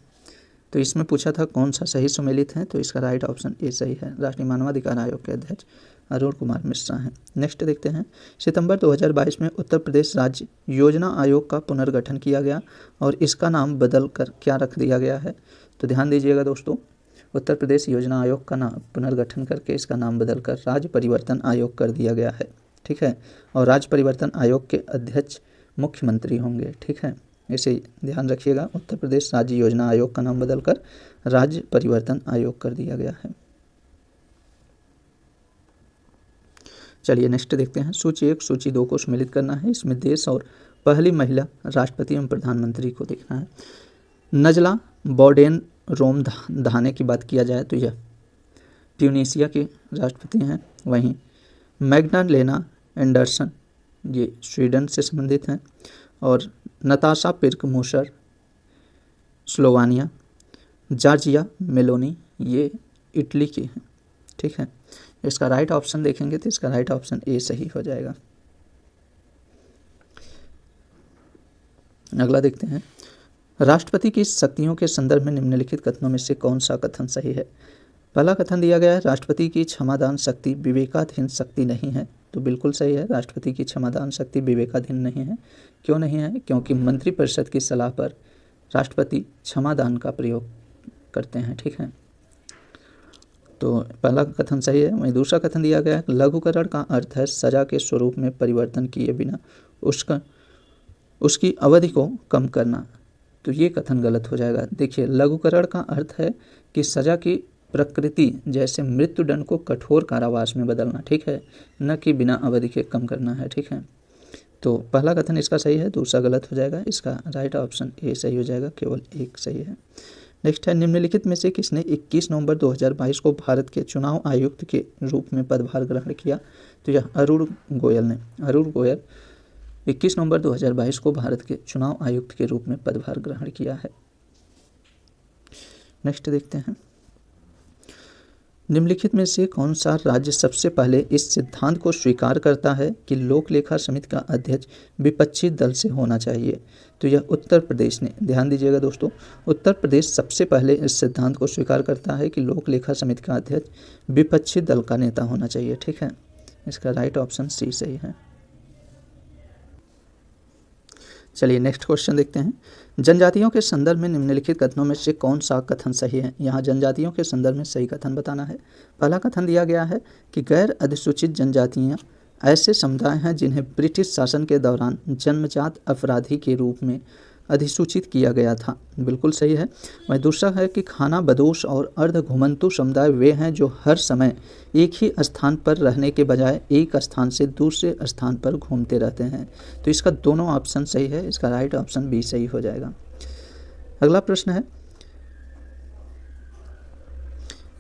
तो इसमें पूछा था कौन सा सही सुमेलित है, तो इसका राइट ऑप्शन ए सही है। राष्ट्रीय मानवाधिकार आयोग के अध्यक्ष अरुण कुमार मिश्रा हैं। नेक्स्ट देखते हैं, सितंबर 2022 में उत्तर प्रदेश राज्य योजना आयोग का पुनर्गठन किया गया और इसका नाम बदल कर क्या रख दिया गया है। तो ध्यान दीजिएगा दोस्तों, उत्तर प्रदेश योजना आयोग का नाम पुनर्गठन करके इसका नाम बदलकर राज्य परिवर्तन आयोग कर दिया गया है, ठीक है। और राज्य परिवर्तन आयोग के अध्यक्ष मुख्यमंत्री होंगे, ठीक है। इसे ध्यान रखिएगा, उत्तर प्रदेश राज्य योजना आयोग का नाम बदलकर राज्य परिवर्तन आयोग कर दिया गया है। चलिए नेक्स्ट देखते हैं, सूची 1 सूची 2 को सम्मिलित करना है। इसमें देश और पहली महिला राष्ट्रपति एवं प्रधानमंत्री को देखना है। नजला बोर्डेन रोम धाने की बात किया जाए तो यह ट्यूनीशिया के राष्ट्रपति हैं। वहीं मैग्डालेना एंडरसन ये स्वीडन से संबंधित हैं। और नताशा पिर्क मूसर स्लोवानिया। जॉर्जिया मेलोनी ये इटली की हैं, ठीक है। इसका राइट ऑप्शन देखेंगे तो इसका राइट ऑप्शन ए सही हो जाएगा। अगला देखते हैं, राष्ट्रपति की शक्तियों के संदर्भ में निम्नलिखित कथनों में से कौन सा कथन सही है। पहला कथन दिया गया है, राष्ट्रपति की क्षमादान शक्ति विवेकाधीन शक्ति नहीं है। तो बिल्कुल सही है, राष्ट्रपति की क्षमादान शक्ति विवेकाधीन नहीं है। क्यों नहीं है? क्योंकि मंत्रिपरिषद की सलाह पर राष्ट्रपति क्षमादान का प्रयोग करते हैं, ठीक है। तो पहला कथन सही है। वहीं दूसरा कथन दिया गया है, लघुकरण का अर्थ है सजा के स्वरूप में परिवर्तन किए बिना उसकी अवधि को कम करना। तो ये कथन गलत हो जाएगा। देखिए, लघुकरण का अर्थ है कि सजा की प्रकृति जैसे मृत्युदंड को कठोर कारावास में बदलना, ठीक है, न कि बिना अवधि के कम करना है, ठीक है। तो पहला कथन इसका सही है, दूसरा गलत हो जाएगा। इसका राइट ऑप्शन ए सही हो जाएगा, केवल एक सही है। नेक्स्ट है, निम्नलिखित में से किसने 21 नवंबर 2022 को भारत के चुनाव आयुक्त के रूप में पदभार ग्रहण किया। तो यह अरुण गोयल ने। अरुण गोयल 21 नवंबर 2022 को भारत के चुनाव आयुक्त के रूप में पदभार ग्रहण किया है। नेक्स्ट देखते हैं, निम्नलिखित में से कौन सा राज्य सबसे पहले इस सिद्धांत को स्वीकार करता है कि लोक लेखा समिति का अध्यक्ष विपक्षी दल से होना चाहिए। तो यह उत्तर प्रदेश ने। ध्यान दीजिएगा दोस्तों, उत्तर प्रदेश सबसे पहले इस सिद्धांत को स्वीकार करता है कि लोक लेखा समिति का अध्यक्ष विपक्षी दल का नेता होना चाहिए, ठीक है। इसका राइट ऑप्शन सी सही है। चलिए नेक्स्ट क्वेश्चन देखते हैं, जनजातियों के संदर्भ में निम्नलिखित कथनों में से कौन सा कथन सही है। यहाँ जनजातियों के संदर्भ में सही कथन बताना है। पहला कथन दिया गया है कि गैर अधिसूचित जनजातियाँ ऐसे समुदाय हैं जिन्हें ब्रिटिश शासन के दौरान जन्मजात अपराधी के रूप में अधिसूचित किया गया था। बिल्कुल सही है। वहीं दूसरा है कि खाना बदोश और अर्ध घुमंतु समुदाय वे हैं जो हर समय एक ही स्थान पर रहने के बजाय एक स्थान से दूसरे स्थान पर घूमते रहते हैं। तो इसका दोनों ऑप्शन सही है, इसका राइट ऑप्शन बी सही हो जाएगा। अगला प्रश्न है,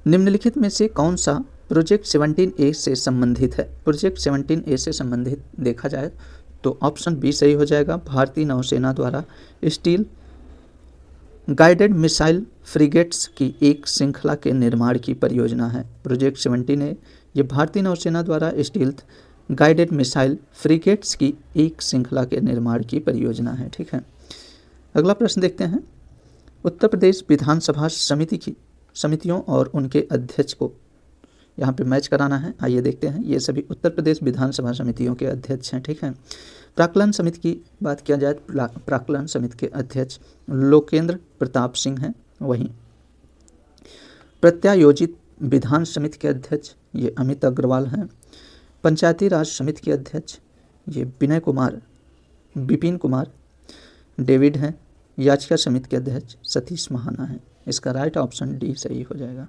निम्नलिखित में से कौन सा प्रोजेक्ट 17A से संबंधित है। प्रोजेक्ट 17A से संबंधित देखा जाए तो ऑप्शन बी सही हो जाएगा। भारतीय नौसेना द्वारा स्टील गाइडेड मिसाइल फ्रिगेट्स की एक श्रृंखला के निर्माण की परियोजना है। प्रोजेक्ट 17A ये भारतीय नौसेना द्वारा स्टील गाइडेड मिसाइल फ्रिगेट्स की एक श्रृंखला के निर्माण की परियोजना है, ठीक है। अगला प्रश्न देखते हैं, उत्तर प्रदेश विधानसभा समितियों और उनके अध्यक्ष को यहाँ पे मैच कराना है। आइए देखते हैं, ये सभी उत्तर प्रदेश विधानसभा समितियों के अध्यक्ष हैं, ठीक है। प्राक्कलन समिति की बात किया जाए, प्राक्कलन समिति के अध्यक्ष लोकेंद्र प्रताप सिंह हैं। वहीं प्रत्यायोजित विधान समिति के अध्यक्ष ये अमित अग्रवाल हैं। पंचायती राज समिति के अध्यक्ष ये विपिन कुमार डेविड हैं। याचिका समिति के अध्यक्ष सतीश महाना हैं। इसका राइट ऑप्शन डी सही हो जाएगा।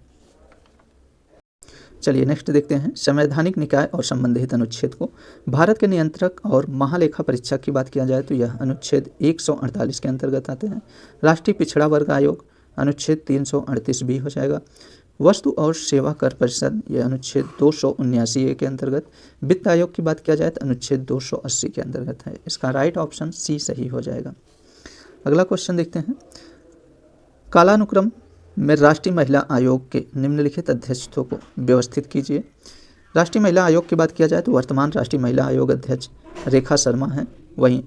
चलिए नेक्स्ट देखते हैं, संवैधानिक निकाय और संबंधित अनुच्छेद को। भारत के नियंत्रक और महालेखा परीक्षक की बात किया जाए तो यह अनुच्छेद 148 के अंतर्गत आते हैं। राष्ट्रीय पिछड़ा वर्ग आयोग अनुच्छेद 338 भी हो जाएगा। वस्तु और सेवा कर परिषद यह अनुच्छेद 279 के अंतर्गत। वित्त आयोग की बात किया जाए तो अनुच्छेद 280 के अंतर्गत है। इसका राइट ऑप्शन सी सही हो जाएगा। अगला क्वेश्चन देखते हैं, कालानुक्रम में राष्ट्रीय महिला आयोग के निम्नलिखित अध्यक्षों को व्यवस्थित कीजिए। राष्ट्रीय महिला आयोग की बात किया जाए तो वर्तमान राष्ट्रीय महिला आयोग अध्यक्ष रेखा शर्मा हैं। वहीं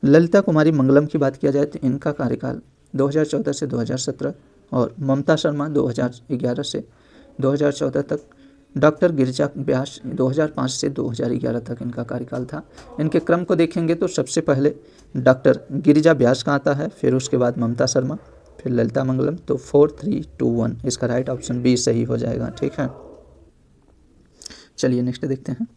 ललिता कुमारी मंगलम की बात किया जाए तो इनका कार्यकाल 2014 से 2017 और ममता शर्मा 2011 से 2014 तक। डॉक्टर गिरिजा व्यास 2005 से 2011 तक इनका कार्यकाल था। इनके क्रम को देखेंगे तो सबसे पहले डॉक्टर गिरिजा व्यास का आता है, फिर उसके बाद ममता शर्मा, फिर ललिता मंगलम। तो 4, 3, 2, 1 इसका राइट ऑप्शन बी सही हो जाएगा। ठीक है, चलिए नेक्स्ट देखते हैं।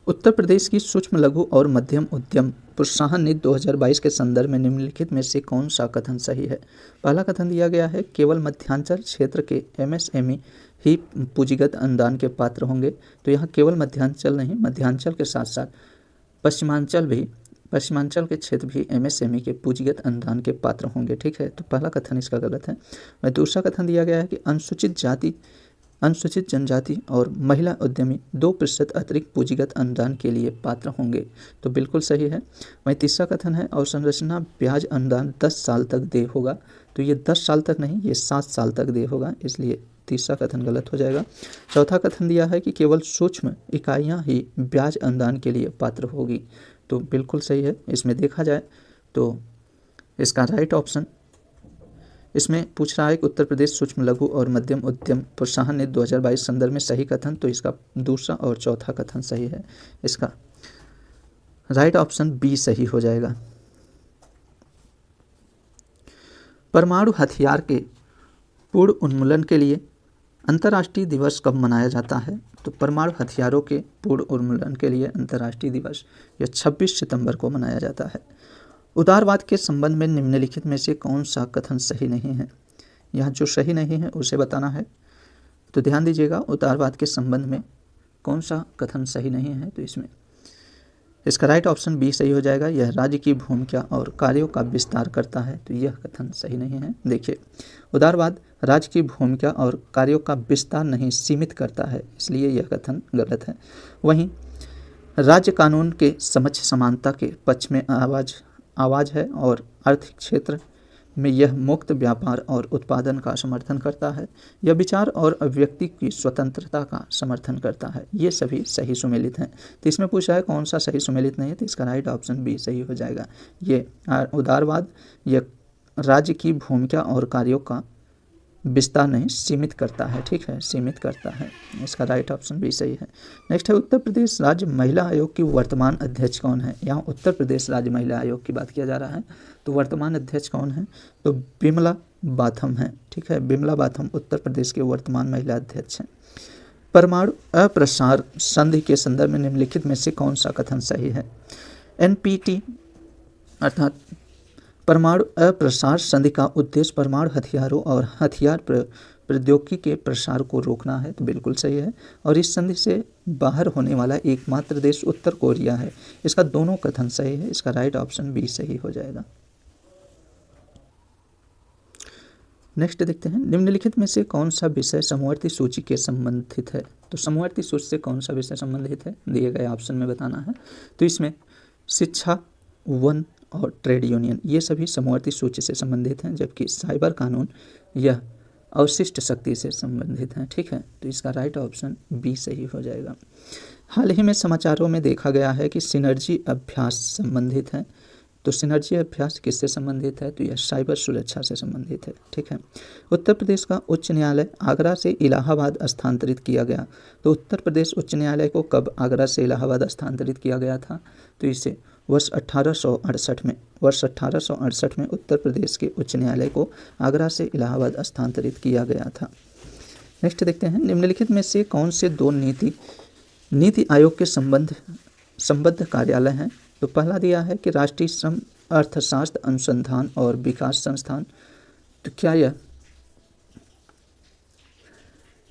उत्तर प्रदेश की सूक्ष्म लघु और मध्यम उद्यम प्रोत्साहन नीति 2022 के संदर्भ में निम्नलिखित में से कौन सा कथन सही है। पहला कथन दिया गया है केवल मध्यांचल क्षेत्र के एमएसएमई ही पूंजीगत अनुदान के पात्र होंगे। तो यहाँ केवल मध्यांचल नहीं, मध्यांचल के साथ साथ पश्चिमांचल के क्षेत्र भी एमएसएमई के पूंजीगत अनुदान के पात्र होंगे। ठीक है, तो पहला कथन इसका गलत है। वह दूसरा कथन दिया गया है कि अनुसूचित जनजाति और महिला उद्यमी 2% अतिरिक्त पूंजीगत अनुदान के लिए पात्र होंगे। तो बिल्कुल सही है। वहीं तीसरा कथन है अवसंरचना ब्याज अनुदान 10 साल तक देय होगा। तो ये 10 साल तक नहीं, ये 7 साल तक देय होगा, इसलिए तीसरा कथन गलत हो जाएगा। चौथा कथन दिया है कि केवल सूक्ष्म इकाइयाँ ही ब्याज अनुदान के लिए पात्र होगी। तो बिल्कुल सही है। इसमें देखा जाए तो इसका राइट ऑप्शन, इसमें पूछ रहा है कि उत्तर प्रदेश सूक्ष्म लघु और मध्यम उद्यम प्रोत्साहन नीति 2022 संदर्भ में सही कथन, तो इसका दूसरा और चौथा कथन सही है। इसका राइट ऑप्शन बी सही हो जाएगा। परमाणु हथियार के पूर्ण उन्मूलन के लिए अंतर्राष्ट्रीय दिवस कब मनाया जाता है। तो परमाणु हथियारों के पूर्ण उन्मूलन के लिए अंतर्राष्ट्रीय दिवस यह 26 सितंबर को मनाया जाता है। उदारवाद के संबंध में निम्नलिखित में से कौन सा कथन सही नहीं है। यहाँ जो सही नहीं है उसे बताना है। तो ध्यान दीजिएगा, उदारवाद के संबंध में कौन सा कथन सही नहीं है। तो इसमें इसका राइट ऑप्शन बी सही हो जाएगा। यह राज्य की भूमिका और कार्यों का विस्तार करता है। तो यह कथन सही नहीं है। देखिए, उदारवाद राज्य की भूमिका और कार्यों का विस्तार नहीं, सीमित करता है, इसलिए यह कथन गलत है। वहीं राज्य कानून के समक्ष समानता के पक्ष में आवाज़ है और आर्थिक क्षेत्र में यह मुक्त व्यापार और उत्पादन का समर्थन करता है। यह विचार और अभिव्यक्ति की स्वतंत्रता का समर्थन करता है। ये सभी सही सुमेलित हैं। तो इसमें पूछा है कौन सा सही सुमेलित नहीं है, तो इसका राइट ऑप्शन बी सही हो जाएगा। ये उदारवाद यह राज्य की भूमिका और कार्यों का विस्तार नहीं, सीमित करता है। ठीक है, सीमित करता है। इसका राइट ऑप्शन भी सही है। नेक्स्ट है उत्तर प्रदेश राज्य महिला आयोग की वर्तमान अध्यक्ष कौन है। यहाँ उत्तर प्रदेश राज्य महिला आयोग की बात किया जा रहा है। तो वर्तमान अध्यक्ष कौन है, तो बिमला बाथम है। ठीक है, बिमला बाथम उत्तर प्रदेश के वर्तमान महिला अध्यक्ष हैं। परमाणु अप्रसार संधि के संदर्भ में निम्नलिखित में से कौन सा कथन सही है। NPT अर्थात परमाणु अप्रसार संधि का उद्देश्य परमाणु हथियारों और हथियार प्रौद्योगिकी के प्रसार को रोकना है। तो बिल्कुल सही है। और इस संधि से बाहर होने वाला एकमात्र देश उत्तर कोरिया है। इसका दोनों कथन सही है। इसका राइट ऑप्शन बी सही हो जाएगा। नेक्स्ट देखते हैं, निम्नलिखित में से कौन सा विषय समवर्ती सूची के संबंधित है। तो समवर्ती सूची से कौन सा विषय संबंधित है, दिए गए ऑप्शन में बताना है। तो इसमें शिक्षा, वन और ट्रेड यूनियन ये सभी समवर्ती सूची से संबंधित हैं, जबकि साइबर कानून यह अवशिष्ट शक्ति से संबंधित हैं। ठीक है, तो इसका राइट ऑप्शन बी सही हो जाएगा। हाल ही में समाचारों में देखा गया है कि सिनर्जी अभ्यास संबंधित है। तो सिनर्जी अभ्यास किससे संबंधित है, तो यह साइबर सुरक्षा से संबंधित है। ठीक है, उत्तर प्रदेश का उच्च न्यायालय आगरा से इलाहाबाद स्थानांतरित किया गया। तो उत्तर प्रदेश उच्च न्यायालय को कब आगरा से इलाहाबाद स्थानांतरित किया गया था, तो इसे वर्ष 1868 में उत्तर प्रदेश के उच्च न्यायालय को आगरा से इलाहाबाद स्थानांतरित किया गया था। नेक्स्ट देखते हैं, निम्नलिखित में से कौन से दो नीति आयोग के संबद्ध कार्यालय हैं। तो पहला दिया है कि राष्ट्रीय श्रम अर्थशास्त्र अनुसंधान और विकास संस्थान। तो क्या यह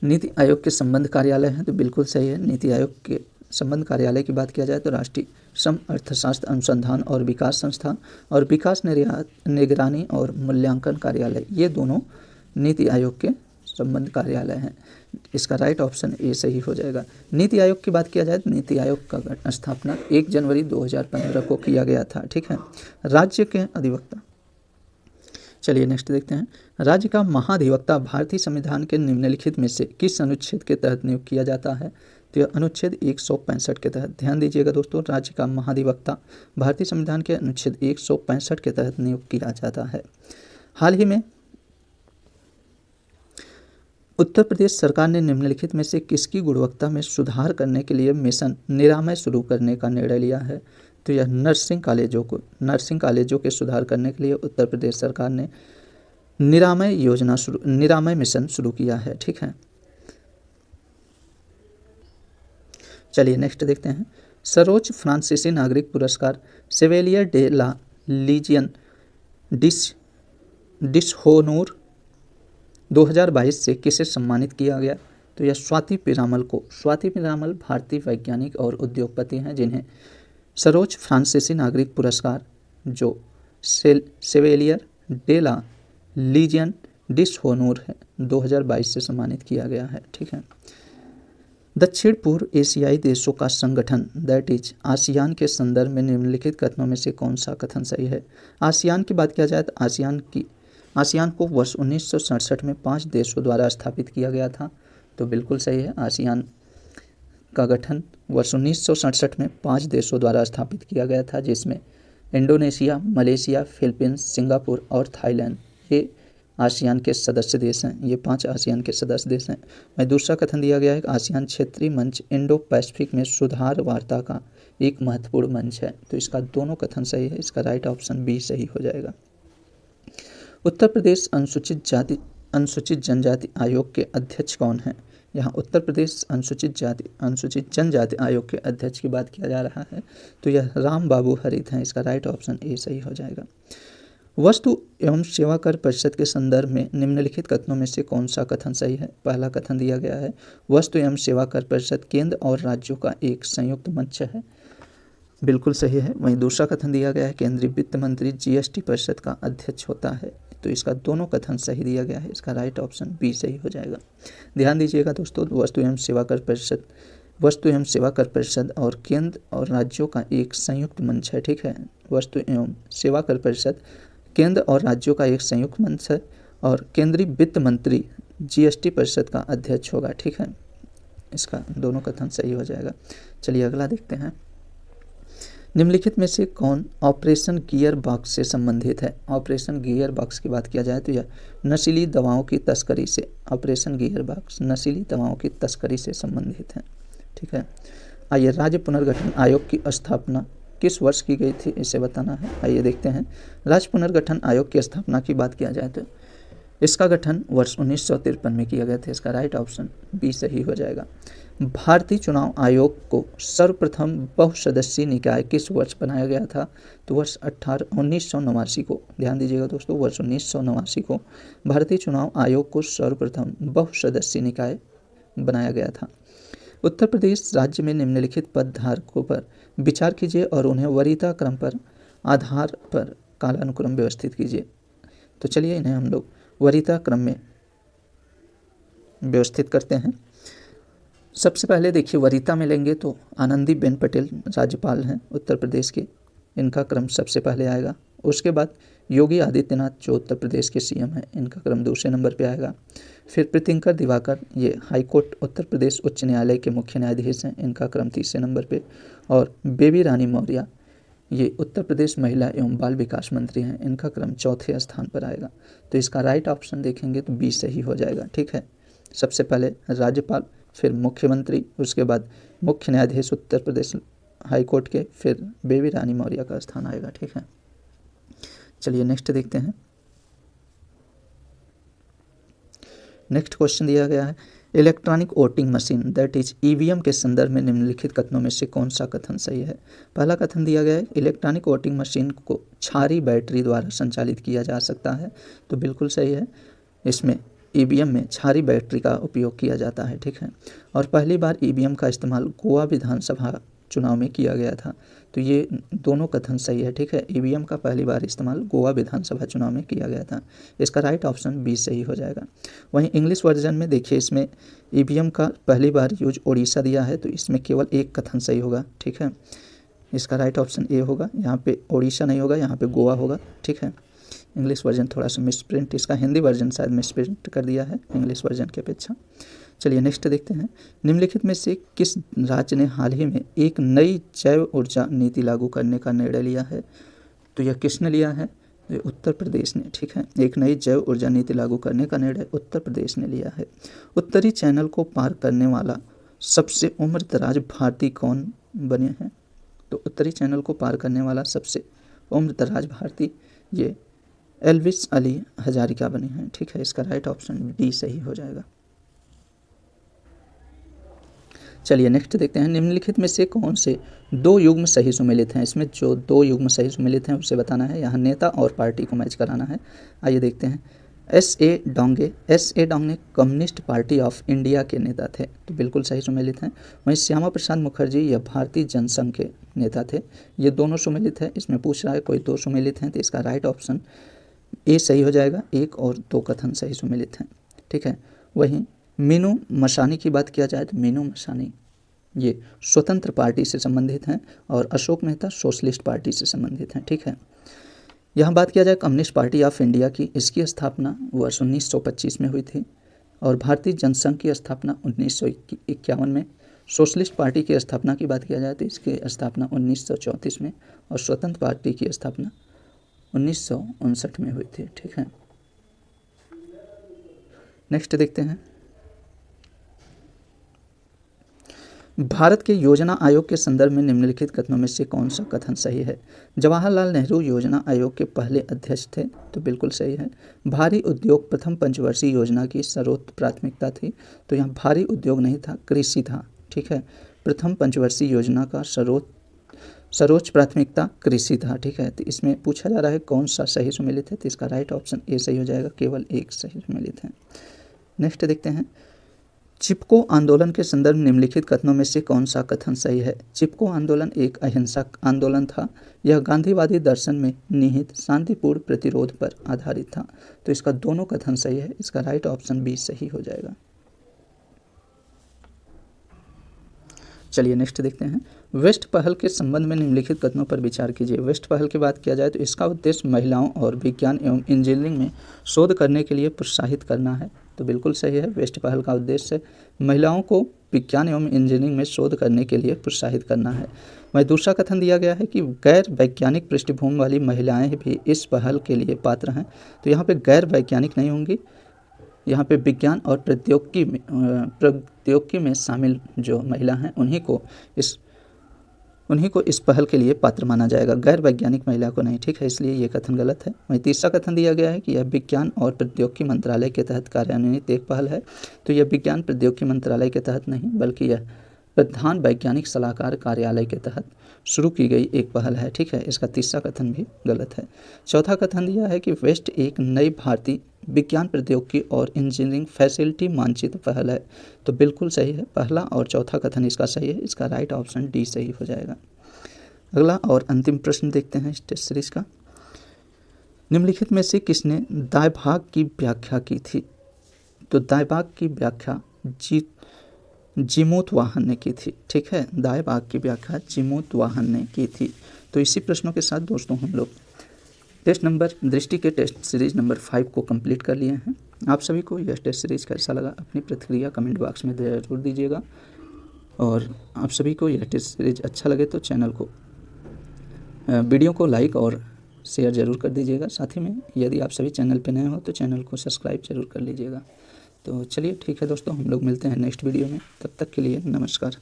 नीति आयोग के संबद्ध कार्यालय हैं, तो बिल्कुल सही है। नीति आयोग के संबंध कार्यालय की बात किया जाए तो राष्ट्रीय श्रम अर्थशास्त्र अनुसंधान और विकास संस्थान और विकास निगरानी और मूल्यांकन कार्यालय, ये दोनों नीति आयोग के संबंध कार्यालय हैं। इसका राइट ऑप्शन ए सही हो जाएगा। नीति आयोग की बात किया जाए तो नीति आयोग का स्थापना 1 जनवरी 2015 को किया गया था। ठीक है। राज्य के अधिवक्ता, चलिए नेक्स्ट देखते हैं। राज्य का महाधिवक्ता भारतीय संविधान के निम्नलिखित में से किस अनुच्छेद के तहत नियुक्त किया जाता है? तो यह अनुच्छेद 165 के तहत। ध्यान दीजिएगा दोस्तों, राज्य का महाधिवक्ता भारतीय संविधान के अनुच्छेद 165 के तहत नियुक्त किया जाता है। हाल ही में उत्तर प्रदेश सरकार ने निम्नलिखित में से किसकी गुणवत्ता में सुधार करने के लिए मिशन निरामय शुरू करने का निर्णय लिया है? तो यह नर्सिंग कॉलेजों के सुधार करने के लिए उत्तर प्रदेश सरकार ने निरामय मिशन शुरू किया है। ठीक है। चलिए नेक्स्ट देखते हैं। सर्वोच्च फ्रांसीसी नागरिक पुरस्कार सेवेलियर डे ला लीजियन डिसहोनोर 2022 से किसे सम्मानित किया गया? तो यह स्वाति पिरामल भारतीय वैज्ञानिक और उद्योगपति हैं जिन्हें सर्वोच्च फ्रांसीसी नागरिक पुरस्कार जो सेवेलियर डे ला लीजियन डिसहोनोर है 2022 से सम्मानित किया गया है। ठीक है। दक्षिण पूर्व एशियाई देशों का संगठन दैट इज आसियान के संदर्भ में निम्नलिखित कथनों में से कौन सा कथन सही है? आसियान की बात किया जाए तो आसियान को वर्ष 1967 में 5 देशों द्वारा स्थापित किया गया था। तो बिल्कुल सही है। आसियान का गठन वर्ष 1967 में 5 देशों द्वारा स्थापित किया गया था, जिसमें इंडोनेशिया, मलेशिया, फिलीपींस, सिंगापुर और थाईलैंड ये आसियान के सदस्य देश हैं। ये 5 आसियान के सदस्य देश हैं। वहीं दूसरा कथन दिया गया है कि आसियान क्षेत्रीय मंच इंडो पैसिफिक में सुधार वार्ता का एक महत्वपूर्ण मंच है। तो इसका दोनों कथन सही है। इसका राइट ऑप्शन बी सही हो जाएगा। उत्तर प्रदेश अनुसूचित जनजाति आयोग के अध्यक्ष कौन हैं? यहाँ उत्तर प्रदेश अनुसूचित जनजाति आयोग के अध्यक्ष की बात किया जा रहा है। तो यह राम बाबू हरित हैं। इसका राइट ऑप्शन ए सही हो जाएगा। वस्तु एवं सेवा कर परिषद के संदर्भ में निम्नलिखित कथनों में से कौन सा कथन सही है? पहला कथन दिया गया है वस्तु एवं सेवा कर परिषद केंद्र और राज्यों का एक संयुक्त मंच है। बिल्कुल सही है। वहीं दूसरा कथन दिया गया है केंद्रीय वित्त मंत्री जीएसटी परिषद का अध्यक्ष होता है। तो इसका दोनों कथन सही दिया गया है। इसका राइट ऑप्शन बी सही हो जाएगा। ध्यान दीजिएगा दोस्तों, वस्तु एवं सेवा कर परिषद और केंद्र और राज्यों का एक संयुक्त मंच है। ठीक है। वस्तु एवं सेवा कर परिषद केंद्र और राज्यों का एक संयुक्त मंच है और केंद्रीय वित्त मंत्री जीएसटी परिषद का अध्यक्ष होगा। ठीक है। इसका दोनों कथन सही हो जाएगा। चलिए अगला देखते हैं। निम्नलिखित में से कौन ऑपरेशन गियर बॉक्स से संबंधित है? ऑपरेशन गियर बॉक्स की बात किया जाए तो यह नशीली दवाओं की तस्करी से संबंधित है। ठीक है। आइए, राज्य पुनर्गठन आयोग की स्थापना किस वर्ष की गई थी, इसे बताना है। आइए देखते हैं। राज्य पुनर्गठन आयोग की स्थापना की बात किया जाए तो इसका गठन वर्ष 1953 में किया गया था। इसका राइट ऑप्शन बी सही हो जाएगा। भारतीय चुनाव आयोग को सर्वप्रथम बहुसदस्यीय निकाय किस वर्ष बनाया गया था? तो वर्ष 1989 को। ध्यान दीजिएगा दोस्तों, वर्ष 1989 को भारतीय चुनाव आयोग को सर्वप्रथम बहुसदस्यीय निकाय बनाया गया था। उत्तर प्रदेश राज्य में निम्नलिखित पद धारकों पर विचार कीजिए और उन्हें वरीयता क्रम पर आधार पर कालानुक्रम व्यवस्थित कीजिए। तो चलिए इन्हें हम लोग वरीयता क्रम में व्यवस्थित करते हैं। सबसे पहले देखिए, वरीयता में लेंगे तो आनंदीबेन पटेल राज्यपाल हैं उत्तर प्रदेश के, इनका क्रम सबसे पहले आएगा। उसके बाद योगी आदित्यनाथ जो उत्तर प्रदेश के सीएम हैं, इनका क्रम दूसरे नंबर पे आएगा। फिर प्रीतिंकर दिवाकर, ये हाईकोर्ट उत्तर प्रदेश उच्च न्यायालय के मुख्य न्यायाधीश हैं, इनका क्रम तीसरे नंबर पे। और बेबी रानी मौर्य, ये उत्तर प्रदेश महिला एवं बाल विकास मंत्री हैं, इनका क्रम चौथे स्थान पर आएगा। तो इसका राइट ऑप्शन देखेंगे तो बी सही हो जाएगा। ठीक है। सबसे पहले राज्यपाल, फिर मुख्यमंत्री, उसके बाद मुख्य न्यायाधीश उत्तर प्रदेश हाईकोर्ट के, फिर बेबी रानी मौर्य का स्थान आएगा। ठीक है। चलिए नेक्स्ट देखते हैं। नेक्स्ट क्वेश्चन दिया गया है, electronic voting machine that is EVM के संदर्भ में निम्नलिखित कथनों में से कौन सा कथन सही है? पहला कथन दिया गया है इलेक्ट्रॉनिक वोटिंग मशीन को क्षारीय बैटरी द्वारा संचालित किया जा सकता है। तो बिल्कुल सही है। इसमें ईवीएम में क्षारीय बैटरी का उपयोग किया जाता है। ठीक है। और पहली बार ईवीएम का इस्तेमाल गोवा विधानसभा चुनाव में किया गया था। तो ये दोनों कथन सही है, ठीक है। ईवीएम का पहली बार इस्तेमाल गोवा विधानसभा चुनाव में किया गया था। इसका राइट ऑप्शन बी सही हो जाएगा। वहीं इंग्लिश वर्जन में देखिए, इसमें ईवीएम का पहली बार यूज उड़ीसा दिया है, तो इसमें केवल एक कथन सही होगा, ठीक है। इसका राइट ऑप्शन ए होगा, यहाँ पे उड़ीसा नहीं होगा, यहाँ पे गोवा होगा, ठीक है। इंग्लिश वर्जन थोड़ा सा मिसप्रिंट, इसका हिंदी वर्जन शायद मिसप्रिंट कर दिया है इंग्लिश वर्जन की अपेक्षा। चलिए नेक्स्ट देखते हैं। निम्नलिखित में से किस राज्य ने हाल ही में एक नई जैव ऊर्जा नीति लागू करने का निर्णय लिया है? तो यह किसने लिया है? ये उत्तर प्रदेश ने, ठीक है। एक नई जैव ऊर्जा नीति लागू करने का निर्णय उत्तर प्रदेश ने लिया है। उत्तरी चैनल को पार करने वाला सबसे उम्रदराज भारतीय कौन बने हैं? तो उत्तरी चैनल को पार करने वाला सबसे उम्रदराज भारतीय ये एल्विस अली हजारिका बने हैं, ठीक है। इसका राइट ऑप्शन डी सही हो जाएगा। चलिए नेक्स्ट देखते हैं। निम्नलिखित में से कौन से दो युग्म सही सुमेलित हैं? इसमें जो दो युग्म सही सुमेलित हैं उसे बताना है, यहाँ नेता और पार्टी को मैच कराना है। आइए देखते हैं। S.A. Dange communist party of India के नेता थे, तो बिल्कुल सही सुमेलित हैं। वहीं श्यामा प्रसाद मुखर्जी यह भारतीय जनसंघ के नेता थे, ये दोनों सुमेलित है। इसमें पूछ रहा है कोई दो सुमेलित हैं, तो इसका राइट ऑप्शन ए सही हो जाएगा। एक और दो कथन सही सुमेलित हैं, ठीक है। वहीं मीनू मसानी की बात किया जाए तो मीनू मसानी ये स्वतंत्र पार्टी से संबंधित हैं और अशोक मेहता सोशलिस्ट पार्टी से संबंधित हैं, ठीक है। यहाँ बात किया जाए कम्युनिस्ट पार्टी ऑफ इंडिया की, इसकी स्थापना वर्ष 1925 में हुई थी और भारतीय जनसंघ की स्थापना 1951 में। सोशलिस्ट पार्टी की स्थापना की बात किया जाए तो इसकी स्थापना 1934 में और स्वतंत्र पार्टी की स्थापना 1959 में हुई थी, ठीक है। नेक्स्ट देखते हैं। भारत के योजना आयोग के संदर्भ में निम्नलिखित कथनों में से कौन सा कथन सही है? जवाहरलाल नेहरू योजना आयोग के पहले अध्यक्ष थे, तो बिल्कुल सही है। भारी उद्योग प्रथम पंचवर्षीय योजना की सर्वोच्च प्राथमिकता थी, तो यहाँ भारी उद्योग नहीं था, कृषि था, ठीक है। प्रथम पंचवर्षीय योजना का सर्वोच्च प्राथमिकता कृषि था, ठीक है। तो इसमें पूछा जा रहा है कौन सा सही सुमेलित है, तो इसका राइट ऑप्शन ए सही हो जाएगा, केवल एक सही सुमेलित है। नेक्स्ट देखते हैं। चिपको आंदोलन के संदर्भ में निम्नलिखित कथनों में से कौन सा कथन सही है? चिपको आंदोलन एक अहिंसक आंदोलन था, यह गांधीवादी दर्शन में निहित शांतिपूर्ण प्रतिरोध पर आधारित था, तो इसका दोनों कथन सही है। इसका राइट ऑप्शन बी सही हो जाएगा। चलिए नेक्स्ट देखते हैं। वेस्ट पहल के संबंध में निम्नलिखित कथनों पर विचार कीजिए। वेस्ट पहल की बात किया जाए तो इसका उद्देश्य महिलाओं और विज्ञान एवं इंजीनियरिंग में शोध करने के लिए प्रोत्साहित करना है, तो बिल्कुल सही है। वेस्ट पहल का उद्देश्य महिलाओं को विज्ञान एवं इंजीनियरिंग में शोध करने के लिए प्रोत्साहित करना है। वहीं दूसरा कथन दिया गया है कि गैर वैज्ञानिक पृष्ठभूमि वाली महिलाएं भी इस पहल के लिए पात्र हैं, तो यहाँ पे गैर वैज्ञानिक नहीं होंगी, यहाँ पे विज्ञान और प्रौद्योगिकी में शामिल जो महिला हैं उन्हीं को इस पहल के लिए पात्र माना जाएगा, गैर वैज्ञानिक महिला को नहीं, ठीक है। इसलिए ये कथन गलत है। वहीं तीसरा कथन दिया गया है कि यह विज्ञान और प्रौद्योगिकी मंत्रालय के तहत कार्यान्वित एक पहल है, तो यह विज्ञान प्रौद्योगिकी मंत्रालय के तहत नहीं बल्कि यह प्रधान वैज्ञानिक सलाहकार कार्यालय के तहत शुरू की गई एक पहल है, ठीक है। इसका तीसरा कथन भी गलत है। चौथा कथन दिया है कि वेस्ट एक नई भारतीय विज्ञान प्रौद्योगिकी और इंजीनियरिंग फैसिलिटी मानचित्र पहल है, तो बिल्कुल सही है। पहला और चौथा कथन इसका सही है। इसका राइट ऑप्शन डी सही हो जाएगा। अगला और अंतिम प्रश्न देखते हैं इस टेस्ट सीरीज का। निम्नलिखित में से किसने दाएं भाग की व्याख्या की थी? तो दाएं भाग की व्याख्या जिमोतवाहन ने की थी, ठीक है। दाएं भाग की व्याख्या जिमोतवाहन ने की थी। तो इसी प्रश्नों के साथ दोस्तों हम लोग टेस्ट नंबर दृष्टि के टेस्ट सीरीज नंबर 5 को कंप्लीट कर लिए हैं। आप सभी को यह टेस्ट सीरीज कैसा लगा अपनी प्रतिक्रिया कमेंट बॉक्स में ज़रूर दीजिएगा, और आप सभी को यह टेस्ट सीरीज अच्छा लगे तो चैनल को वीडियो को लाइक और शेयर ज़रूर कर दीजिएगा। साथ ही में यदि आप सभी चैनल पर नए हो तो चैनल को सब्सक्राइब ज़रूर कर लीजिएगा। तो चलिए ठीक है दोस्तों, हम लोग मिलते हैं नेक्स्ट वीडियो में। तब तक के लिए नमस्कार।